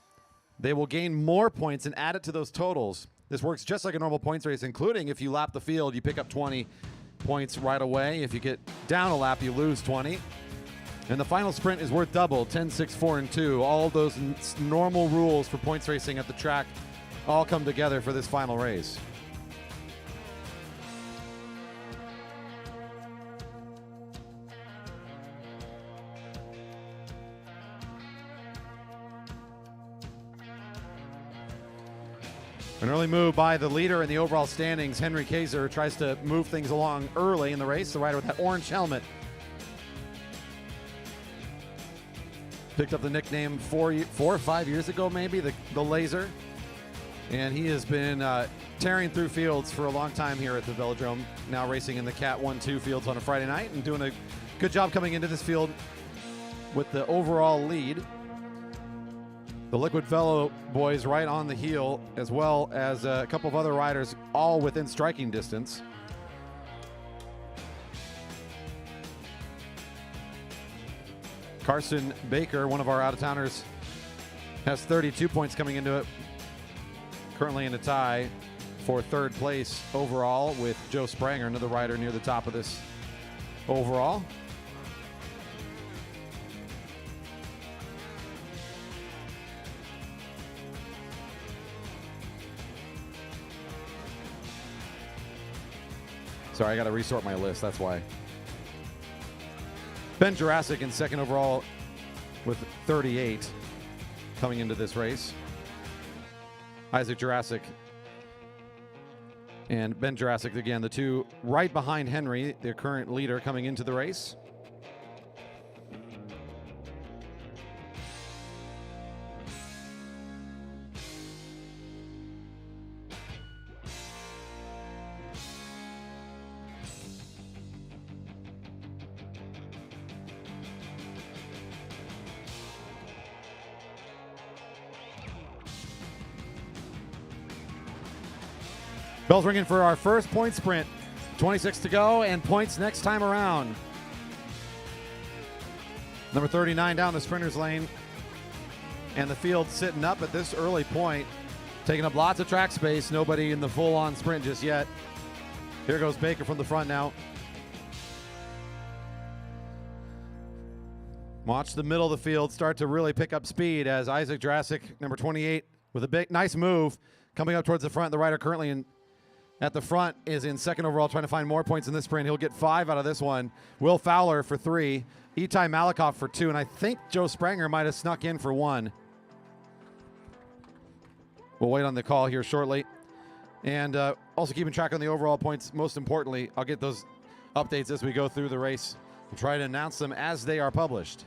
they will gain more points and add it to those totals. This works just like a normal points race, including if you lap the field, you pick up 20 points right away. If you get down a lap, you lose 20. And the final sprint is worth double, 10, 6, 4, and 2. All those normal rules for points racing at the track all come together for this final race. An early move by the leader in the overall standings. Henry Kaiser tries to move things along early in the race. The rider with that orange helmet picked up the nickname 4 or 5 years ago, maybe, the Laser. And he has been tearing through fields for a long time here at the Velodrome, now racing in the Cat 1-2 fields on a Friday night and doing a good job coming into this field with the overall lead. The Liquid Velo boys right on the heel, as well as a couple of other riders, all within striking distance. Carson Baker, one of our out-of-towners, has 32 points coming into it. Currently in a tie for third place overall with Joe Spranger, another rider near the top of this overall. Sorry, I got to resort my list. That's why. Ben Jurassic in second overall with 38 coming into this race. Isaac Jurassic and Ben Jurassic, again, the two right behind Henry, their current leader, coming into the race. Bell's ringing for our first point sprint. 26 to go and points next time around. Number 39 down the sprinter's lane. And the field sitting up at this early point. Taking up lots of track space. Nobody in the full-on sprint just yet. Here goes Baker from the front now. Watch the middle of the field start to really pick up speed as Isaac Jurassic, number 28, with a big, nice move, coming up towards the front. The rider currently at the front is in second overall, trying to find more points in this sprint. He'll get 5 out of this one. Will Fowler for 3. Itai Malakoff for 2. And I think Joe Spranger might have snuck in for 1. We'll wait on the call here shortly. And also keeping track on the overall points. Most importantly, I'll get those updates as we go through the race and try to announce them as they are published.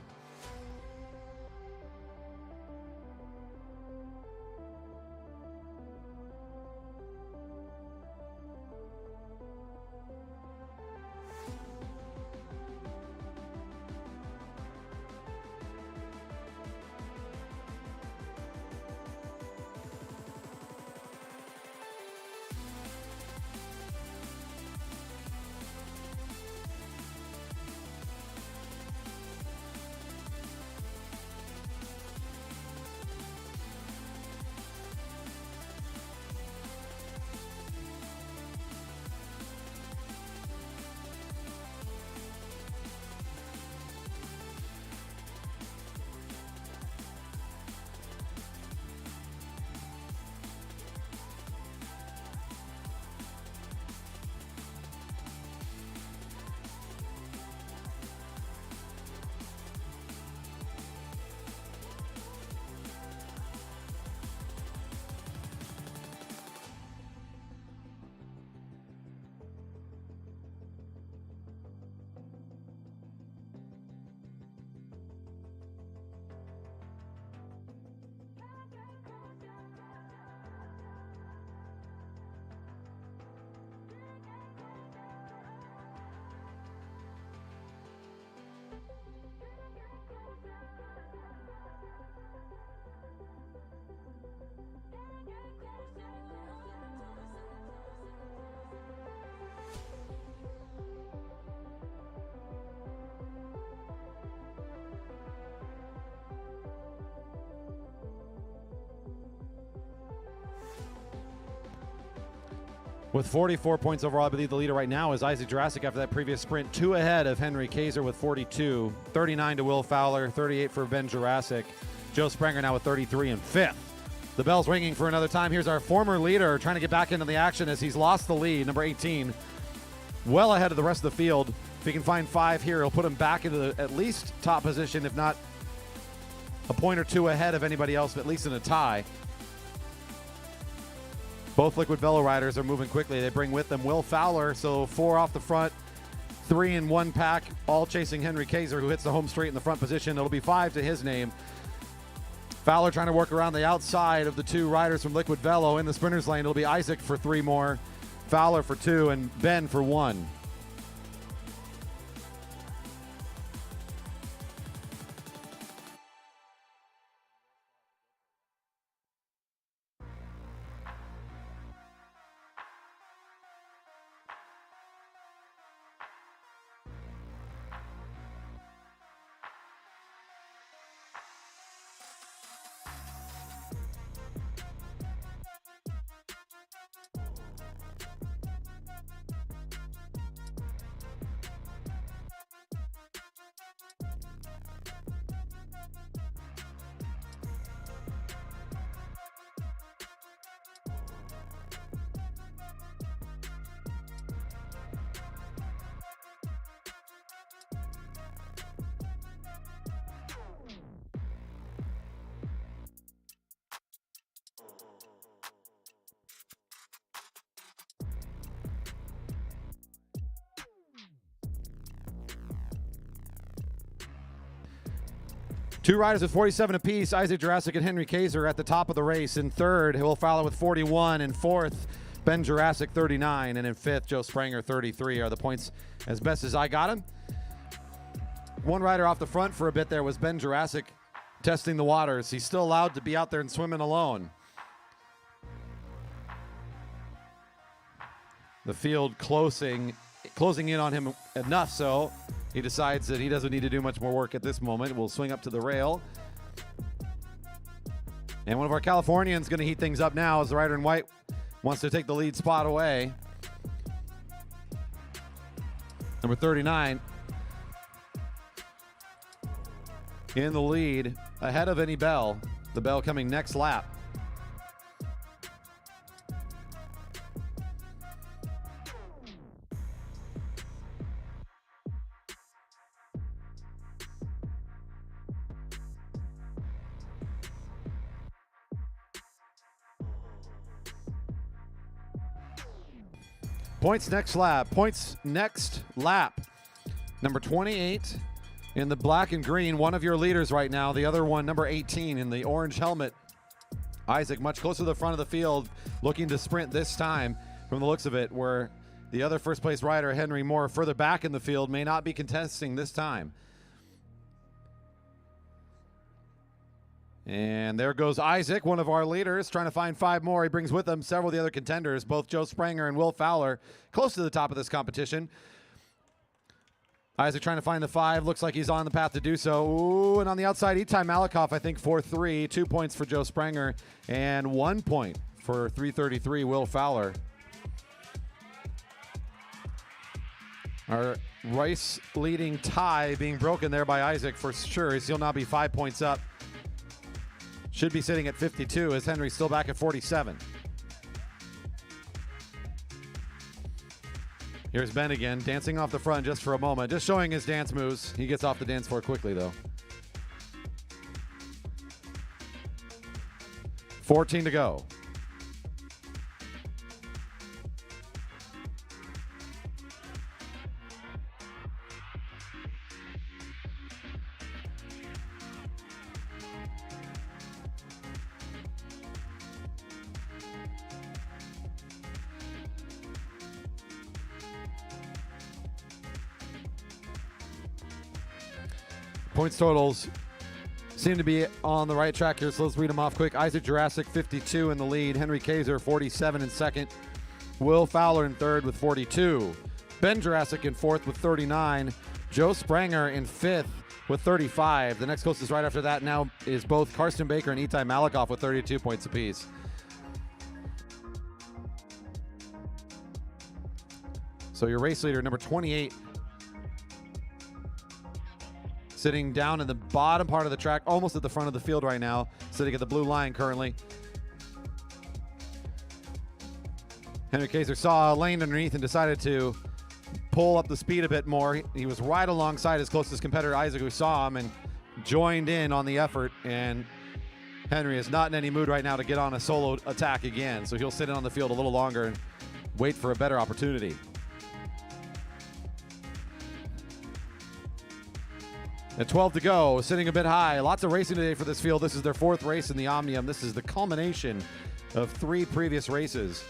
With 44 points overall, I believe the leader right now is Isaac Jurassic after that previous sprint. 2 ahead of Henry Kaiser with 42. 39 to Will Fowler. 38 for Ben Jurassic. Joe Spranger now with 33 and 5th. The bell's ringing for another time. Here's our former leader trying to get back into the action as he's lost the lead. Number 18, well ahead of the rest of the field. If he can find 5 here, he'll put him back into the at least top position, if not a point or 2 ahead of anybody else, but at least in a tie. Both Liquid Velo riders are moving quickly. They bring with them Will Fowler, so 4 off the front, 3 in one pack, all chasing Henry Kaiser, who hits the home straight in the front position. It'll be 5 to his name. Fowler trying to work around the outside of the 2 riders from Liquid Velo. In the sprinters lane, it'll be Isaac for 3 more, Fowler for 2, and Ben for 1. Two riders with 47 apiece, Isaac Jurassic and Henry Kaiser at the top of the race. In third, Will Fowler with 41. In fourth, Ben Jurassic 39. And in fifth, Joe Spranger 33 are the points as best as I got him. One rider off the front for a bit there was Ben Jurassic testing the waters. He's still allowed to be out there and swimming alone. The field closing in on him enough so he decides that he doesn't need to do much more work at this moment. We'll swing up to the rail. And one of our Californians going to heat things up now as the rider in white wants to take the lead spot away. Number 39 in the lead ahead of Any Bell. The Bell coming next lap. Points next lap. Number 28 in the black and green, one of your leaders right now. The other one, number 18 in the orange helmet. Isaac much closer to the front of the field, looking to sprint this time from the looks of it, where the other first place rider, Henry Moore, further back in the field, may not be contesting this time. And there goes Isaac, one of our leaders, trying to find 5 more. He brings with him several of the other contenders, both Joe Spranger and Will Fowler, close to the top of this competition. Isaac trying to find the 5. Looks like he's on the path to do so. Ooh, and on the outside, Itai Malikoff, I think, 4-3. 2 points for Joe Spranger and 1 point for 333 Will Fowler. Our race leading tie being broken there by Isaac for sure. He'll now be 5 points up. Should be sitting at 52 as Henry's still back at 47. Here's Ben again, dancing off the front just for a moment, just showing his dance moves. He gets off the dance floor quickly, though. 14 to go. Points totals seem to be on the right track here, so let's read them off quick. Isaac Jurassic, 52 in the lead. Henry Kaiser, 47 in second. Will Fowler in third with 42. Ben Jurassic in fourth with 39. Joe Spranger in fifth with 35. The next closest right after that now is both Karsten Baker and Itai Malikoff with 32 points apiece. So your race leader, number 28, sitting down in the bottom part of the track, almost at the front of the field right now, sitting at the blue line currently. Henry Kaiser saw a lane underneath and decided to pull up the speed a bit more. He was right alongside his closest competitor, Isaac, who saw him and joined in on the effort and Henry is not in any mood right now to get on a solo attack again, so he'll sit in on the field a little longer and wait for a better opportunity. At 12 to go, sitting a bit high. Lots of racing today for this field. This is their 4th race in the Omnium. This is the culmination of 3 previous races.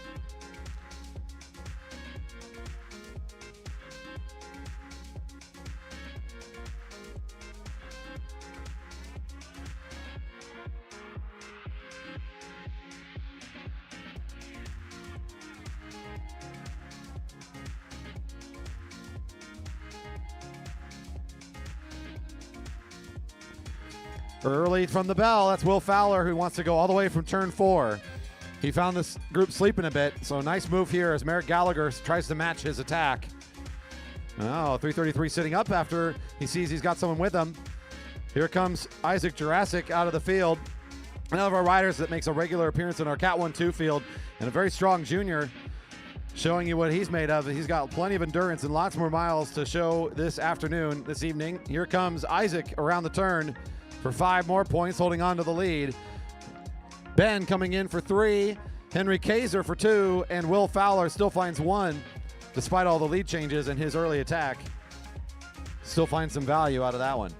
Early from the bell, that's Will Fowler, who wants to go all the way from turn 4. He found this group sleeping a bit, so nice move here as Merrick Gallagher tries to match his attack. Oh, 333 sitting up after he sees he's got someone with him. Here comes Isaac Jurassic out of the field. One of our riders that makes a regular appearance in our Cat 1-2 field, and a very strong junior, showing you what he's made of. He's got plenty of endurance and lots more miles to show this afternoon, this evening. Here comes Isaac around the turn for 5 more points, holding on to the lead. Ben coming in for 3, Henry Kaiser for 2, and Will Fowler still finds 1, despite all the lead changes and his early attack. Still finds some value out of that one.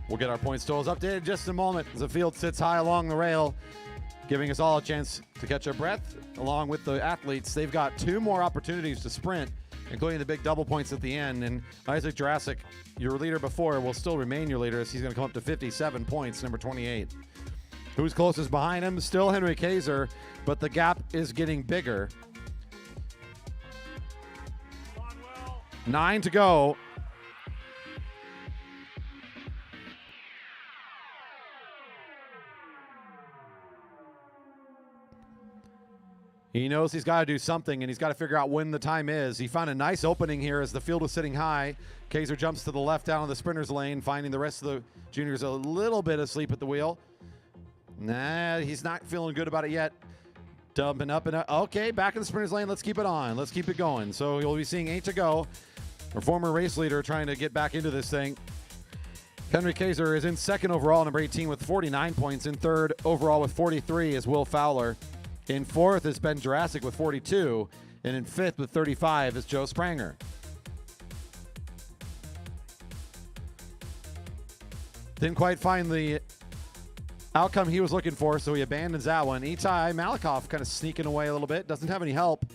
We'll get our points totals updated in just a moment as the field sits high along the rail, giving us all a chance to catch our breath along with the athletes. They've got 2 more opportunities to sprint, including the big double points at the end. And Isaac Jurassic, your leader before, will still remain your leader as he's going to come up to 57 points, number 28. Who's closest behind him? Still Henry Kaiser, but the gap is getting bigger. 9 to go. He knows he's got to do something, and he's got to figure out when the time is. He found a nice opening here as the field was sitting high. Kaiser jumps to the left down on the sprinter's lane, finding the rest of the juniors a little bit asleep at the wheel. Nah, he's not feeling good about it yet. Dumping up and up. Okay, back in the sprinter's lane. Let's keep it on. Let's keep it going. So you'll be seeing 8 to go. Our former race leader trying to get back into this thing. Henry Kaiser is in 2nd overall, number 18, with 49 points. In 3rd overall with 43 is Will Fowler. In 4th is Ben Jurassic with 42, and in 5th with 35 is Joe Spranger. Didn't quite find the outcome he was looking for, so he abandons that one. Itai Malakoff kind of sneaking away a little bit. Doesn't have any help,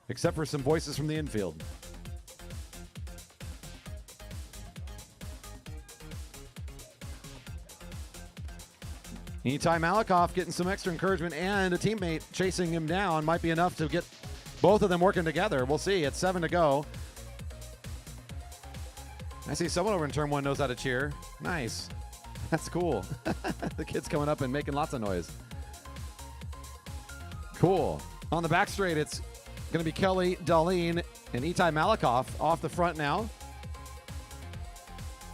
except for some voices from the infield. Itai Malakoff getting some extra encouragement, and a teammate chasing him down might be enough to get both of them working together. We'll see. It's 7 to go. I see someone over in turn 1 knows how to cheer. Nice. That's cool. The kid's coming up and making lots of noise. Cool. On the back straight, it's going to be Kelly Darlene and Itai Malakoff off the front now.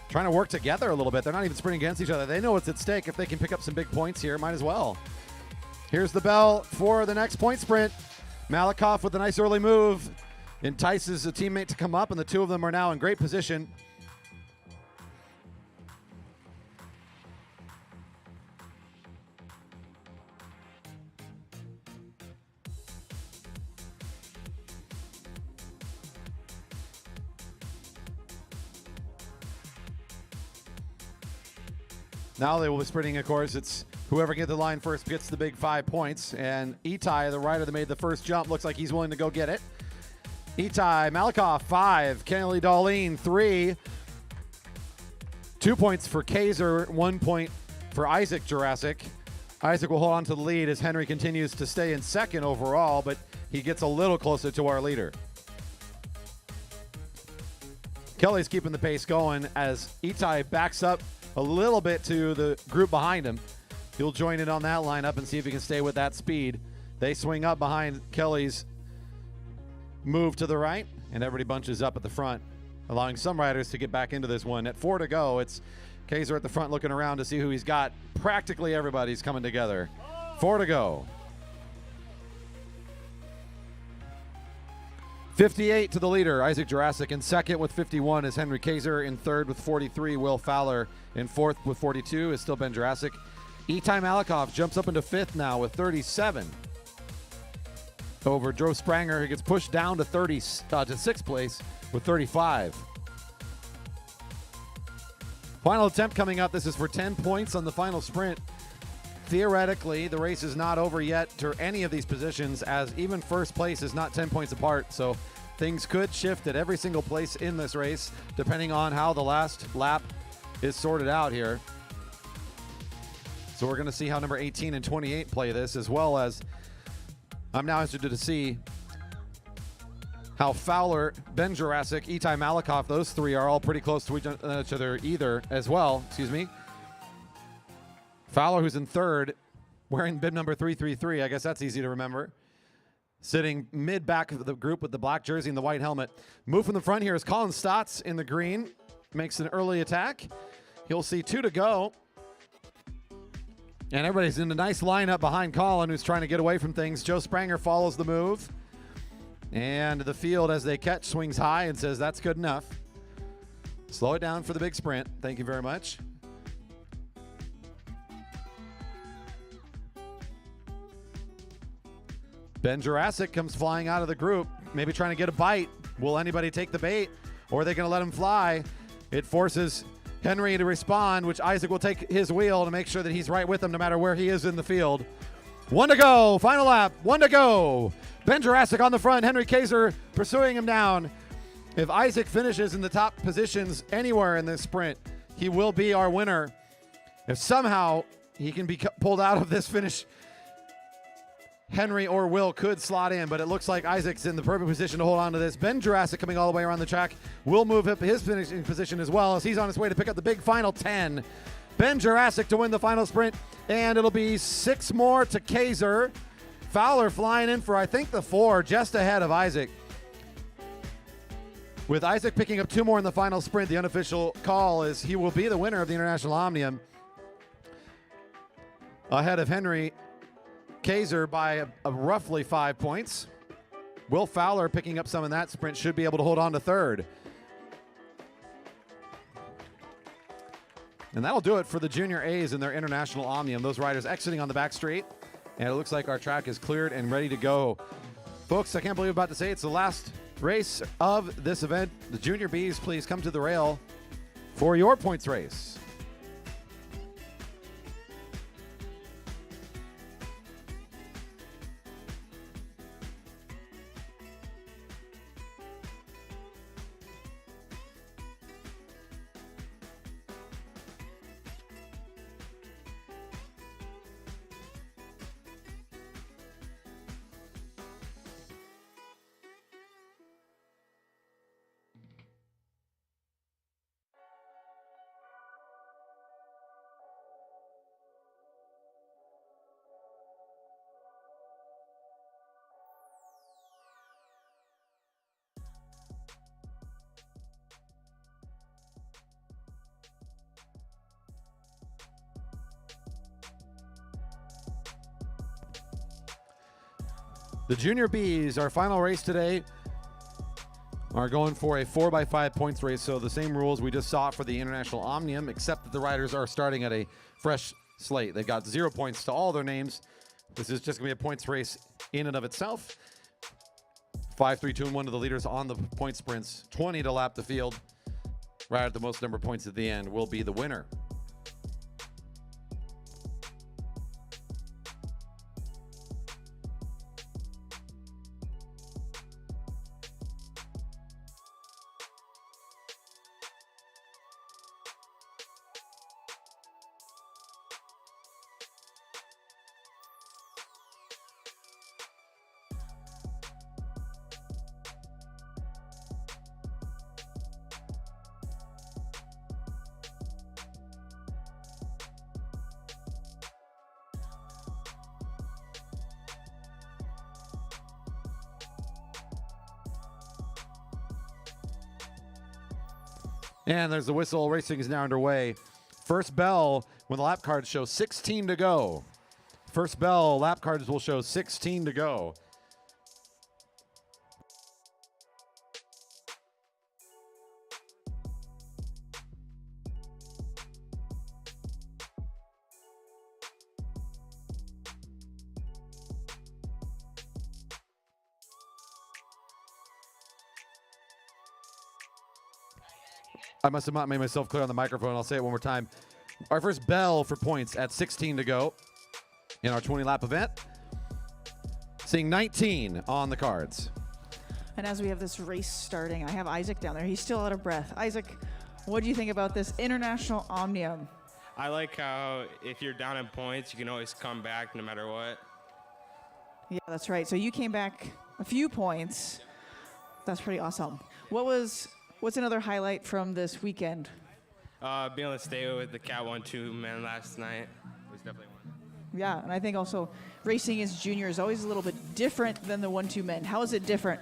Trying to work together a little bit. They're not even sprinting against each other. They know what's at stake. If they can pick up some big points here, might as well. Here's the bell for the next point sprint. Malakoff with a nice early move entices a teammate to come up, and the 2 of them are now in great position. Now they will be sprinting, of course. It's whoever gets the line first gets the big 5 points. And Itai, the rider that made the first jump, looks like he's willing to go get it. Itai Malakoff, 5. Kelly Darlene, 3. 2 points for Kaiser, 1 point for Isaac Jurassic. Isaac will hold on to the lead as Henry continues to stay in 2nd overall, but he gets a little closer to our leader. Kelly's keeping the pace going as Itai backs up a little bit to the group behind him. He'll join in on that lineup and see if he can stay with that speed. They swing up behind Kelly's move to the right, and everybody bunches up at the front, allowing some riders to get back into this one. At 4 to go, it's Kaiser at the front looking around to see who he's got. Practically everybody's coming together. 4 to go. 58 to the leader, Isaac Jurassic. In second with 51 is Henry Kaiser. In third with 43, Will Fowler. In fourth with 42 is still Ben Jurassic. Itai Malikov jumps up into fifth now with 37 over Joe Spranger, who gets pushed down to sixth place with 35. Final attempt coming up. This is for 10 points on the final sprint. Theoretically, the race is not over yet to any of these positions, as even first place is not 10 points apart. So things could shift at every single place in this race, depending on how the last lap is sorted out here. So we're going to see how number 18 and 28 play this, as well as I'm now interested to see how Fowler, Ben Jurassic, Itai Malikov, those three are all pretty close to each other as well. Excuse me. Fowler, who's in third, wearing bib number 333. I guess that's easy to remember. Sitting mid-back of the group with the black jersey and the white helmet. Move from the front here is Colin Stotts in the green. Makes an early attack. He'll see 2 to go. And everybody's in a nice lineup behind Colin, who's trying to get away from things. Joe Spranger follows the move. And the field, as they catch, swings high and says, that's good enough. Slow it down for the big sprint. Thank you very much. Ben Jurassic comes flying out of the group, maybe trying to get a bite. Will anybody take the bait, or are they going to let him fly? It forces Henry to respond, which Isaac will take his wheel to make sure that he's right with him no matter where he is in the field. 1 to go, final lap, 1 to go. Ben Jurassic on the front, Henry Kaiser pursuing him down. If Isaac finishes in the top positions anywhere in this sprint, he will be our winner. If somehow he can be pulled out of this finish, Henry or Will could slot in, but it looks like Isaac's in the perfect position to hold on to this. Ben Jurassic coming all the way around the track will move up his finishing position as well, as he's on his way to pick up the big final 10. Ben Jurassic to win the final sprint, and it'll be 6 more to Kaiser. Fowler flying in for, I think, the 4, just ahead of Isaac. With Isaac picking up 2 more in the final sprint, the unofficial call is he will be the winner of the International Omnium, ahead of Henry Kaiser by a roughly 5 points. Will Fowler, picking up some in that sprint, should be able to hold on to third. And that'll do it for the Junior A's in their International Omnium. Those riders exiting on the back straight. And it looks like our track is cleared and ready to go. Folks, I can't believe I'm about to say it's the last race of this event. The Junior B's, please come to the rail for your points race. The Junior B's, our final race today, are going for a 4x5 points race. So the same rules we just saw for the International Omnium, except that the riders are starting at a fresh slate. They've got 0 points to all their names. This is just going to be a points race in and of itself. 5, 3, 2, and 1 to the leaders on the point sprints. 20 to lap the field. Rider at the most number of points at the end will be the winner. And there's the whistle. Racing is now underway. First bell when the lap cards show 16 to go. First bell, lap cards will show 16 to go. I must have not made myself clear on the microphone. I'll say it one more time. Our first bell for points at 16 to go in our 20-lap event. Seeing 19 on the cards. And as we have this race starting, I have Isaac down there. He's still out of breath. Isaac, what do you think about this International Omnium? I like how if you're down in points, you can always come back no matter what. Yeah, that's right. So you came back a few points. That's pretty awesome. What's another highlight from this weekend? Being able to stay with the Cat 1-2 men last night was definitely one. Yeah, and I think also racing as junior is always a little bit different than the 1-2 men. How is it different?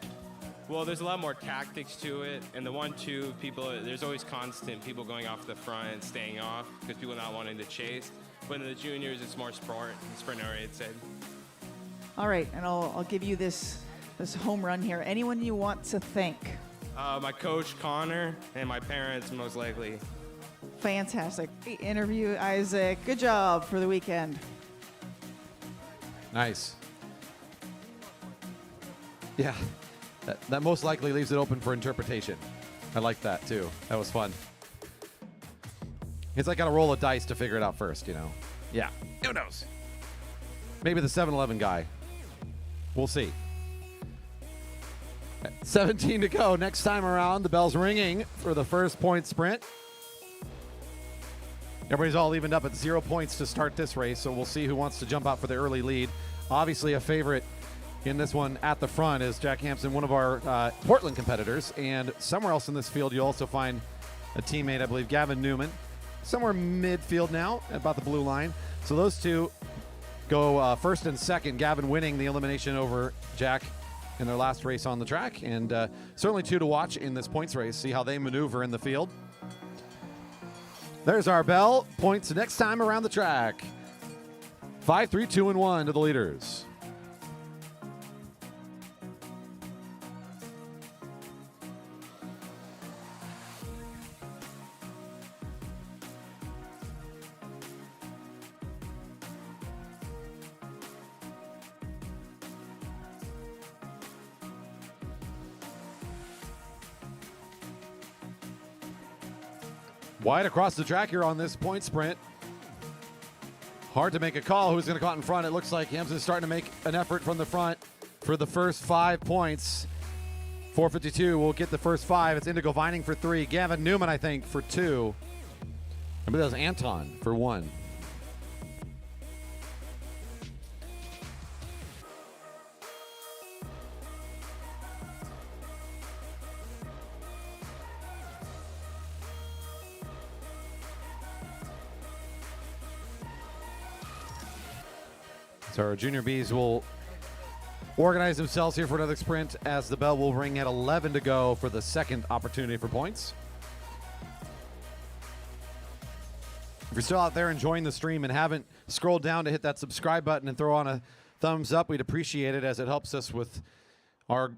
Well, there's a lot more tactics to it. And the 1-2 people, there's always constant people going off the front and staying off because people not wanting to chase. But in the juniors, it's more sprint oriented. All right, and I'll give you this home run here. Anyone you want to thank? My coach, Connor, and my parents, most likely. Fantastic. Great interview, Isaac. Good job for the weekend. Nice. Yeah, that most likely leaves it open for interpretation. I like that too. That was fun. It's like got to roll a dice to figure it out first, you know? Yeah. Who knows? Maybe the 7-Eleven guy. We'll see. 17 to go. Next time around, the bell's ringing for the first point sprint. Everybody's all evened up at 0 points to start this race, so we'll see who wants to jump out for the early lead. Obviously, a favorite in this one at the front is Jack Hampson, one of our Portland competitors. And somewhere else in this field, you'll also find a teammate, I believe, Gavin Newman, somewhere midfield now, about the blue line. So those two go first and second, Gavin winning the elimination over Jack in their last race on the track. And certainly two to watch in this points race, see how they maneuver in the field. There's our bell. Points next time around the track. 5, 3, 2, and 1 to the leaders. Wide across the track here on this point sprint. Hard to make a call who's going to go out in front. It looks like Hampson's starting to make an effort from the front for the first 5 points. 452 will get the first 5. It's Indigo Vining for 3. Gavin Newman, I think, for 2. I believe that was Anton for 1. So our junior Bs will organize themselves here for another sprint as the bell will ring at 11 to go for the second opportunity for points. If you're still out there enjoying the stream and haven't scrolled down to hit that subscribe button and throw on a thumbs up, we'd appreciate it as it helps us with our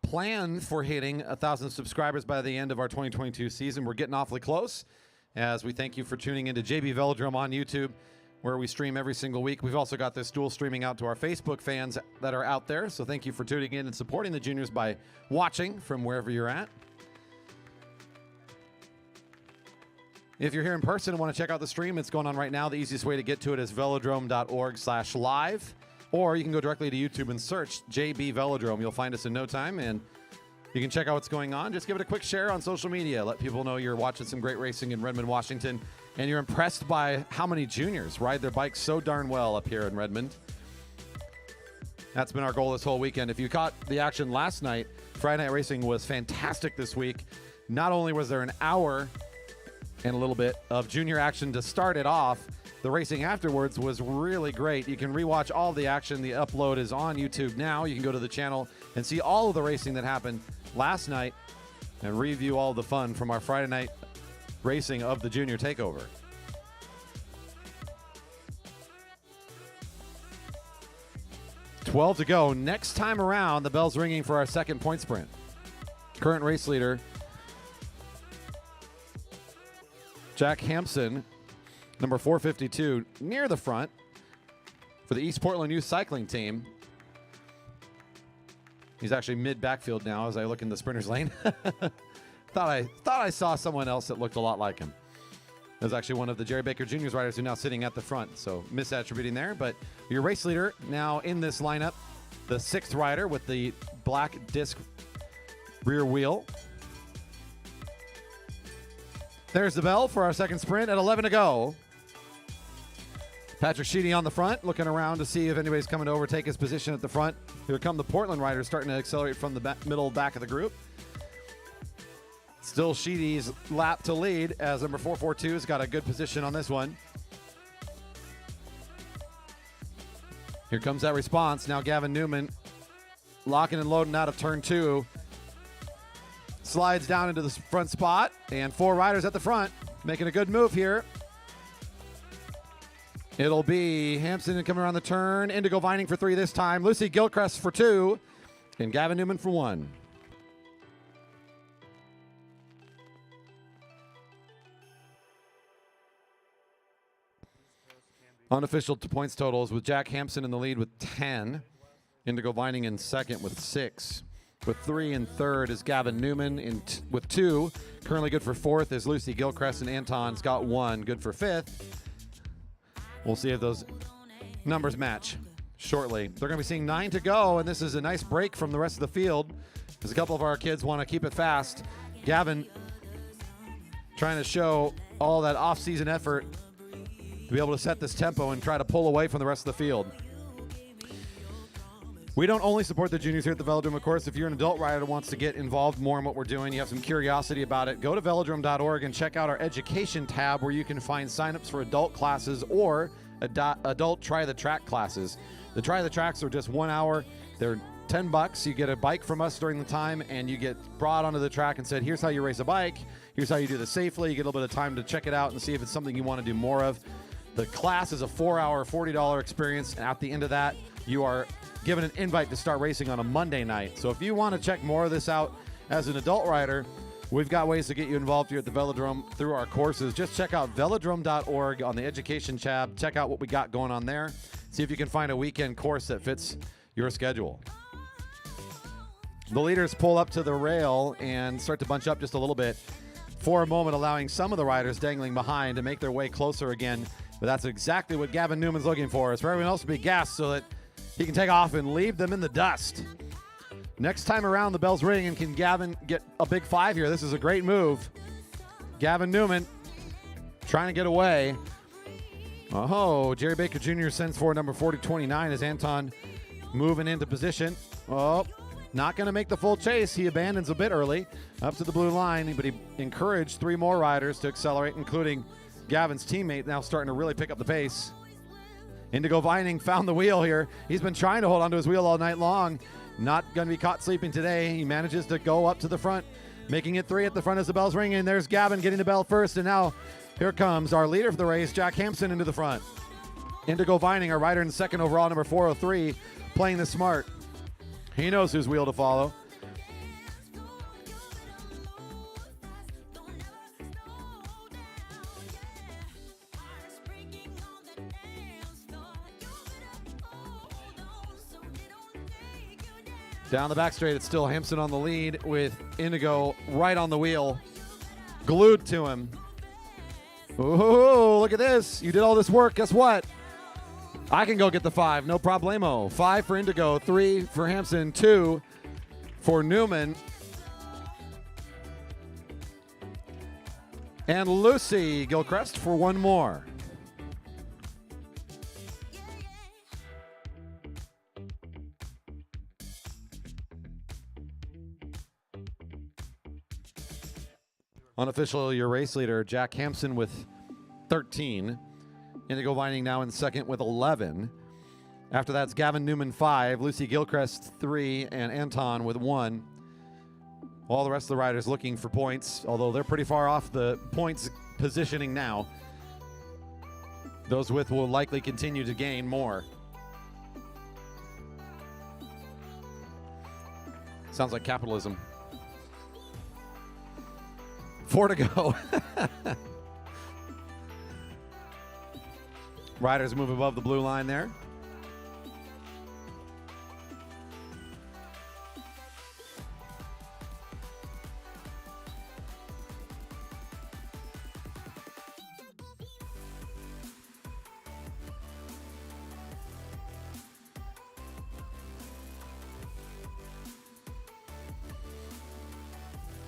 plan for hitting 1,000 subscribers by the end of our 2022 season. We're getting awfully close as we thank you for tuning into JB Velodrome on YouTube, where we stream every single week. We've also got this dual streaming out to our Facebook fans that are out there. So thank you for tuning in and supporting the juniors by watching from wherever you're at. If you're here in person and want to check out the stream, it's going on right now. The easiest way to get to it is velodrome.org/live, or you can go directly to YouTube and search JB Velodrome. You'll find us in no time, and you can check out what's going on. Just give it a quick share on social media. Let people know you're watching some great racing in Redmond, Washington, and you're impressed by how many juniors ride their bikes so darn well up here in Redmond. That's been our goal this whole weekend. If you caught the action last night, Friday Night Racing was fantastic this week. Not only was there an hour and a little bit of junior action to start it off, the racing afterwards was really great. You can rewatch all the action. The upload is on YouTube now. You can go to the channel and see all of the racing that happened last night and review all the fun from our Friday night racing of the Junior Takeover. $12 to go. Next time around, the bell's ringing for our second point sprint. Current race leader, Jack Hampson, number 452, near the front for the East Portland Youth Cycling Team. He's actually mid-backfield now as I look in the sprinter's lane. Thought I saw someone else that looked a lot like him. It was actually one of the Jerry Baker Jr.'s riders who's now sitting at the front. So misattributing there. But your race leader now in this lineup, the 6th rider with the black disc rear wheel. There's the bell for our second sprint at 11 to go. Patrick Sheedy on the front, looking around to see if anybody's coming to overtake his position at the front. Here come the Portland riders starting to accelerate from the middle back of the group. Still Sheedy's lap to lead as number 442 has got a good position on this one. Here comes that response. Now Gavin Newman locking and loading out of turn 2. Slides down into the front spot, and 4 riders at the front making a good move here. It'll be Hampson coming around the turn. Indigo Vining for 3 this time. Lucy Gilchrist for 2, and Gavin Newman for 1. Unofficial points totals with Jack Hampson in the lead with 10. Indigo Vining in second with 6. With 3 in third is Gavin Newman with 2. Currently good for 4th is Lucy Gilchrist, and Anton's got 1, good for 5th. We'll see if those numbers match shortly. They're going to be seeing 9 to go, and this is a nice break from the rest of the field because a couple of our kids want to keep it fast. Gavin trying to show all that off-season effort to be able to set this tempo and try to pull away from the rest of the field. We don't only support the juniors here at the Velodrome, of course. If you're an adult rider that wants to get involved more in what we're doing, you have some curiosity about it, go to velodrome.org and check out our education tab where you can find signups for adult classes or adult try the track classes. The try the tracks are just 1 hour. They're $10. You get a bike from us during the time, and you get brought onto the track and said, here's how you race a bike. Here's how you do this safely. You get a little bit of time to check it out and see if it's something you want to do more of. The class is a 4-hour, $40 experience, and at the end of that, you are given an invite to start racing on a Monday night. So if you want to check more of this out as an adult rider, we've got ways to get you involved here at the Velodrome through our courses. Just check out velodrome.org on the education tab. Check out what we got going on there. See if you can find a weekend course that fits your schedule. The leaders pull up to the rail and start to bunch up just a little bit for a moment, allowing some of the riders dangling behind to make their way closer again. But that's exactly what Gavin Newman's looking for, is for everyone else to be gassed so that he can take off and leave them in the dust. Next time around, the bell's ring, and can Gavin get a big 5 here? This is a great move. Gavin Newman trying to get away. Oh, Jerry Baker Jr. sends for number 4029 as Anton moving into position. Oh, not going to make the full chase. He abandons a bit early up to the blue line, but he encouraged 3 more riders to accelerate, including Gavin's teammate now starting to really pick up the pace. Indigo Vining found the wheel here. He's been trying to hold onto his wheel all night long. Not going to be caught sleeping today. He manages to go up to the front, making it 3 at the front as the bell's ringing. There's Gavin getting the bell first, and now here comes our leader for the race, Jack Hampson, into the front. Indigo Vining, our rider in second overall, number 403, playing the smart. He knows whose wheel to follow. Down the back straight, it's still Hampson on the lead with Indigo right on the wheel, glued to him. Ooh, look at this. You did all this work. Guess what? I can go get the 5. No problemo. 5 for Indigo, 3 for Hampson, 2 for Newman. And Lucy Gilchrist for 1 more. Unofficial, your race leader, Jack Hampson with 13. Indigo Vining now in second with 11. After that's Gavin Newman 5, Lucy Gilchrist 3, and Anton with 1. All the rest of the riders looking for points, although they're pretty far off the points positioning now. Those with will likely continue to gain more. Sounds like capitalism. 4 to go. Riders move above the blue line there.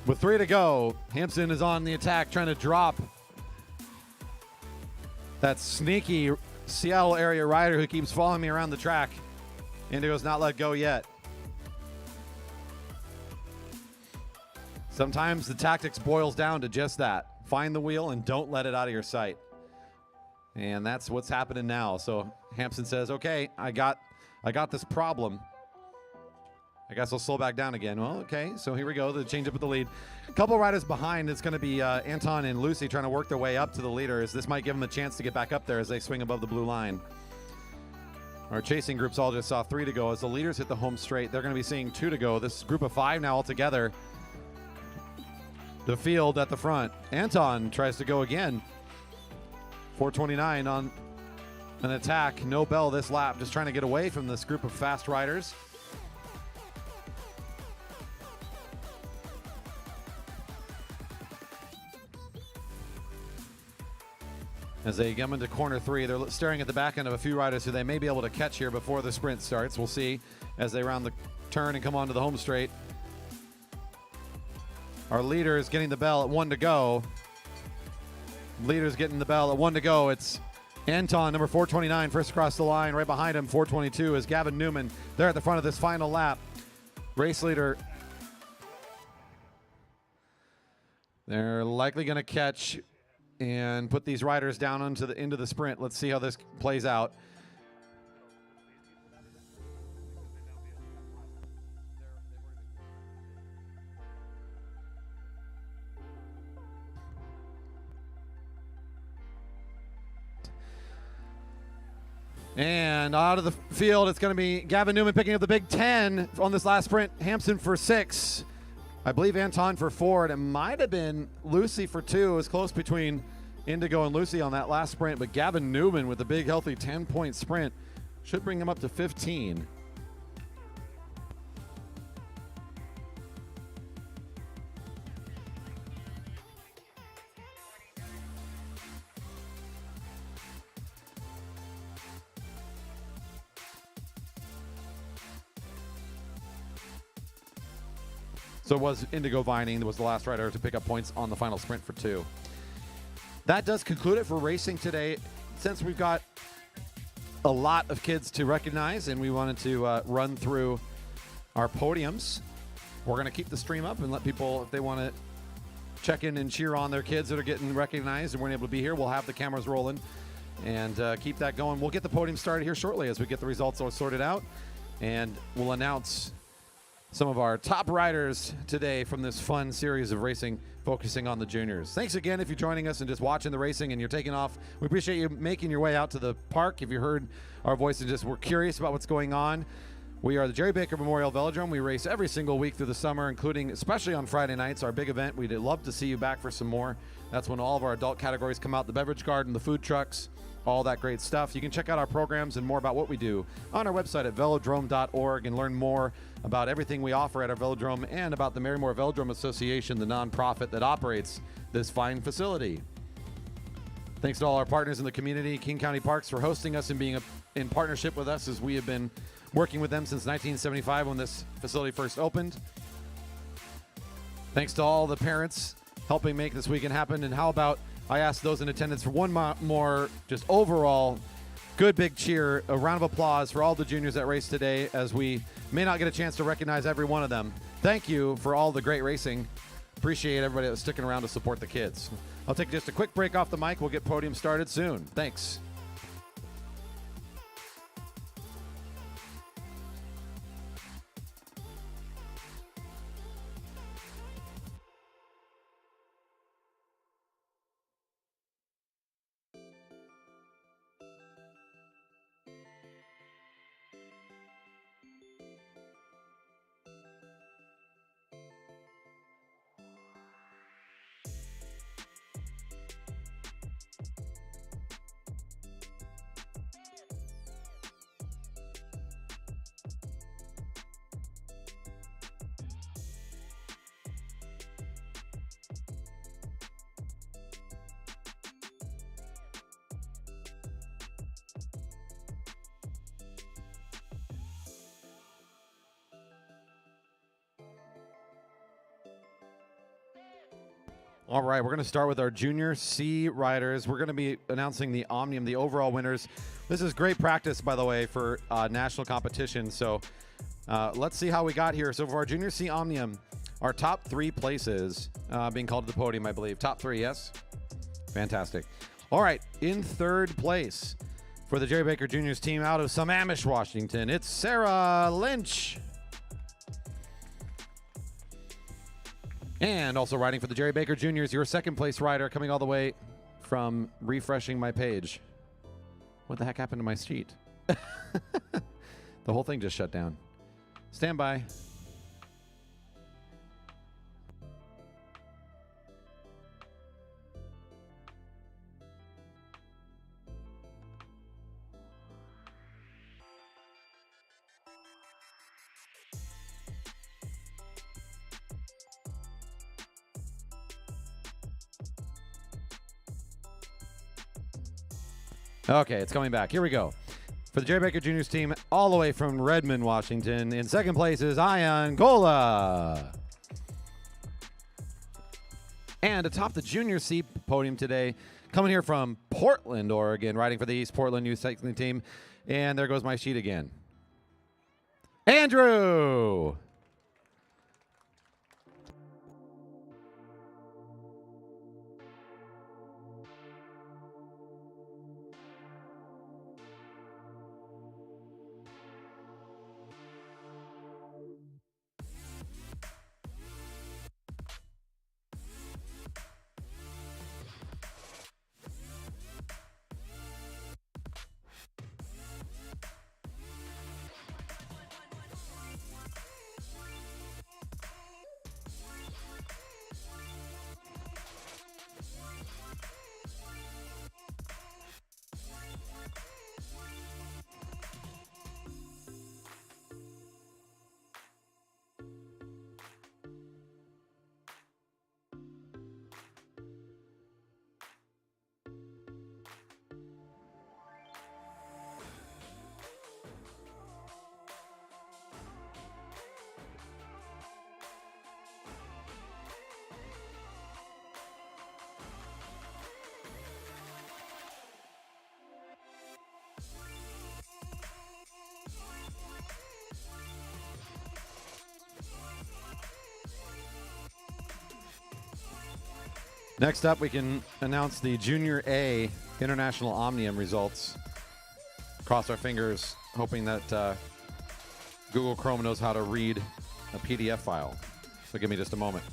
With 3 to go, Hampson is on the attack, trying to drop that sneaky Seattle area rider who keeps following me around the track. Indigo's not let go yet. Sometimes the tactics boils down to just that. Find the wheel and don't let it out of your sight. And that's what's happening now. So Hampson says, okay, I got this problem. I guess I'll slow back down again. Well, okay, so here we go, the change up with the lead. A couple riders behind. It's going to be Anton and Lucy trying to work their way up to the leaders. This might give them a chance to get back up there as they swing above the blue line. Our chasing groups all just saw 3 to go. As the leaders hit the home straight, they're going to be seeing 2 to go. This group of 5 now all together. The field at the front. Anton tries to go again. 429 on an attack. No bell this lap. Just trying to get away from this group of fast riders. As they come into corner 3, they're staring at the back end of a few riders who they may be able to catch here before the sprint starts. We'll see as they round the turn and come onto the home straight. Our leader is getting the bell at 1 to go. Leader's getting the bell at 1 to go. It's Anton, number 429, first across the line. Right behind him, 422, is Gavin Newman. They're at the front of this final lap. Race leader. They're likely going to catch and put these riders down into the sprint. Let's see how this plays out. And out of the field, it's going to be Gavin Newman picking up the big 10 on this last sprint. Hampson for 6. I believe Anton for 4, and it might have been Lucy for 2. It was close between Indigo and Lucy on that last sprint, but Gavin Newman with a big, healthy 10-point sprint should bring him up to 15. So it was Indigo Vining that was the last rider to pick up points on the final sprint for 2. That does conclude it for racing today. Since we've got a lot of kids to recognize and we wanted to run through our podiums, we're going to keep the stream up and let people, if they want to check in and cheer on their kids that are getting recognized and weren't able to be here, we'll have the cameras rolling and keep that going. We'll get the podium started here shortly as we get the results all sorted out, and we'll announce some of our top riders today from this fun series of racing focusing on the juniors. Thanks again if you're joining us and just watching the racing and you're taking off. We appreciate you making your way out to the park. If you heard our voices, just we're curious about what's going on. We are the Jerry Baker Memorial Velodrome. We race every single week through the summer, including especially on Friday nights, our big event. We'd love to see you back for some more. That's when all of our adult categories come out, the beverage garden, the food trucks, all that great stuff. You can check out our programs and more about what we do on our website at velodrome.org and learn more about everything we offer at our velodrome and about the Marymore Velodrome Association, the nonprofit that operates this fine facility. Thanks to all our partners in the community, King County Parks, for hosting us and being in partnership with us, as we have been working with them since 1975 when this facility first opened. Thanks to all the parents helping make this weekend happen. And how about I ask those in attendance for one more just overall good big cheer, a round of applause for all the juniors that raced today, as we may not get a chance to recognize every one of them. Thank you for all the great racing. Appreciate everybody that's sticking around to support the kids. I'll take just a quick break off the mic. We'll get podium started soon. Thanks. All right, we're going to start with our Junior C riders. We're going to be announcing the Omnium, the overall winners. This is great practice, by the way, for national competition. So let's see how we got here. So for our Junior C Omnium, our top 3 places being called to the podium, I believe. Top 3, yes? Fantastic. All right, in 3rd place for the Jerry Baker Juniors team out of Sammamish, Washington, it's Sarah Lynch. And also riding for the Jerry Baker Juniors, your 2nd place rider coming all the way from refreshing my page. What the heck happened to my sheet? The whole thing just shut down. Stand by. Okay, it's coming back. Here we go. For the Jerry Baker Juniors team, all the way from Redmond, Washington, in 2nd place is Ian Gola. And atop the Junior C podium today, coming here from Portland, Oregon, riding for the East Portland Youth Cycling Team. And there goes my sheet again. Andrew! Next up, we can announce the Junior A International Omnium results. Cross our fingers, hoping that Google Chrome knows how to read a PDF file. So give me just a moment.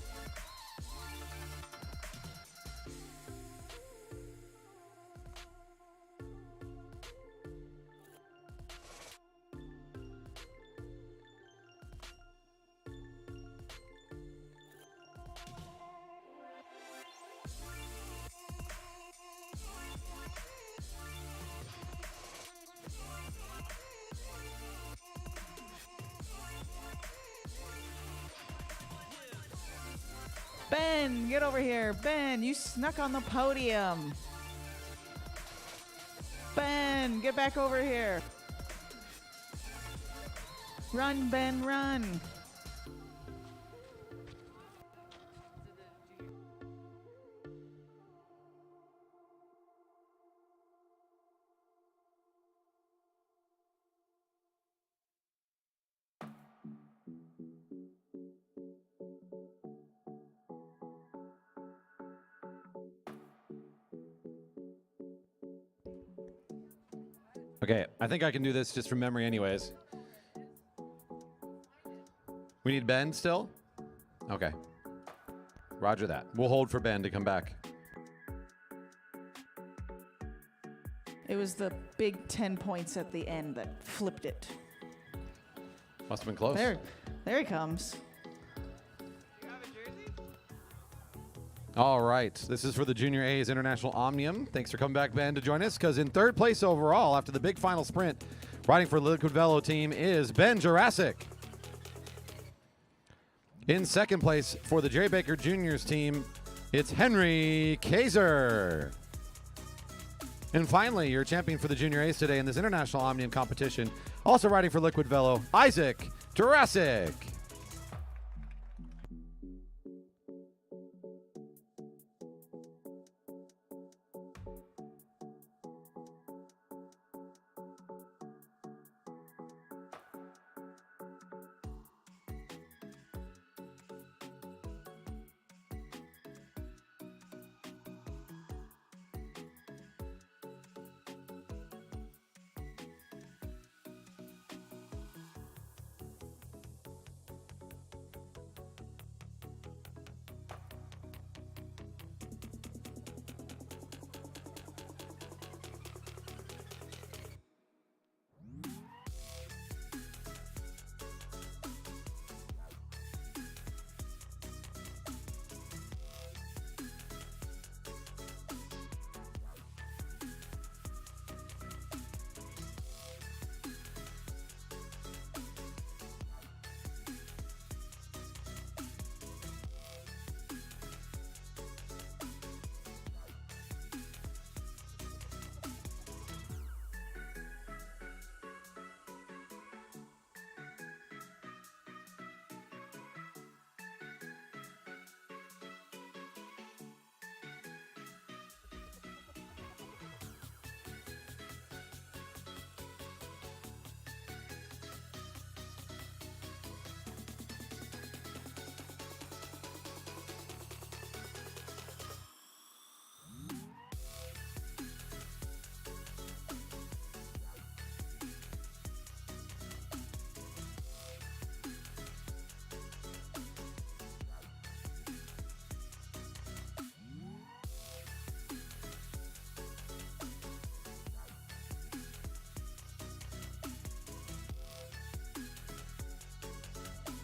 Ben, get over here. Ben, you snuck on the podium. Ben, get back over here. Run, Ben, run. Okay, I think I can do this just from memory anyways. We need Ben still? Okay. Roger that. We'll hold for Ben to come back. It was the big 10 points at the end that flipped it. Must have been close. There he comes. All right. This is for the Junior A's International Omnium. Thanks for coming back, Ben, to join us, because in 3rd place overall, after the big final sprint, riding for the Liquid Velo team is Ben Jurassic. In 2nd place for the Jerry Baker Juniors team, it's Henry Kaiser. And finally, your champion for the Junior A's today in this International Omnium competition, also riding for Liquid Velo, Isaac Jurassic.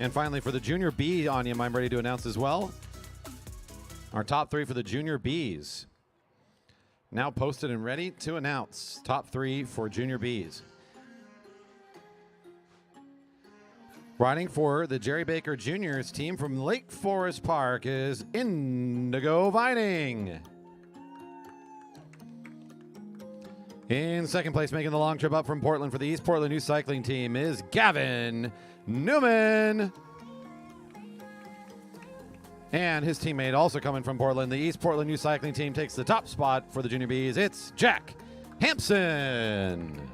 And finally, for the Junior B Omnium, I'm ready to announce as well. Our top 3 for the Junior Bs. Now posted and ready to announce. Top 3 for Junior Bs. Riding for the Jerry Baker Juniors team from Lake Forest Park is Indigo Vining. In second place, making the long trip up from Portland for the East Portland New Cycling team is Gavin Newman. And his teammate also coming from Portland, the East Portland New Cycling team takes the top spot for the Junior Bs. It's Jack Hampson.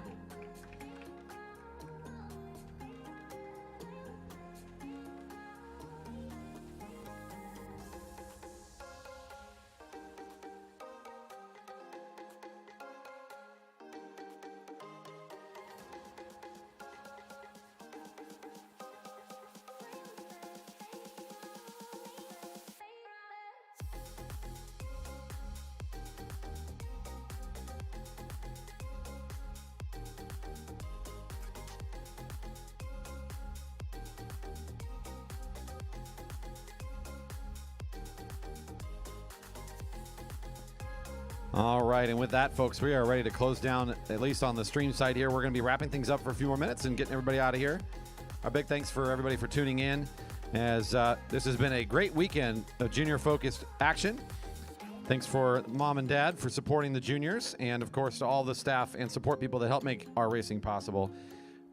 All right, and with that, folks, we are ready to close down, at least on the stream side here. We're going to be wrapping things up for a few more minutes and getting everybody out of here. A big thanks for everybody for tuning in, as this has been a great weekend of junior-focused action. Thanks for Mom and Dad for supporting the juniors, and, of course, to all the staff and support people that help make our racing possible.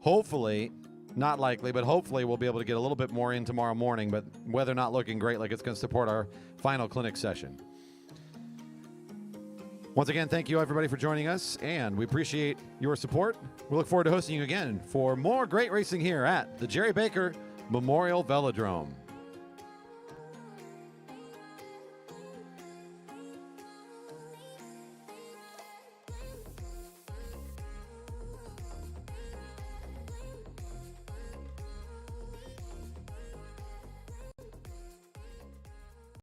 Hopefully, not likely, but hopefully we'll be able to get a little bit more in tomorrow morning, but weather not looking great like it's going to support our final clinic session. Once again, thank you everybody for joining us, and we appreciate your support. We look forward to hosting you again for more great racing here at the Jerry Baker Memorial Velodrome.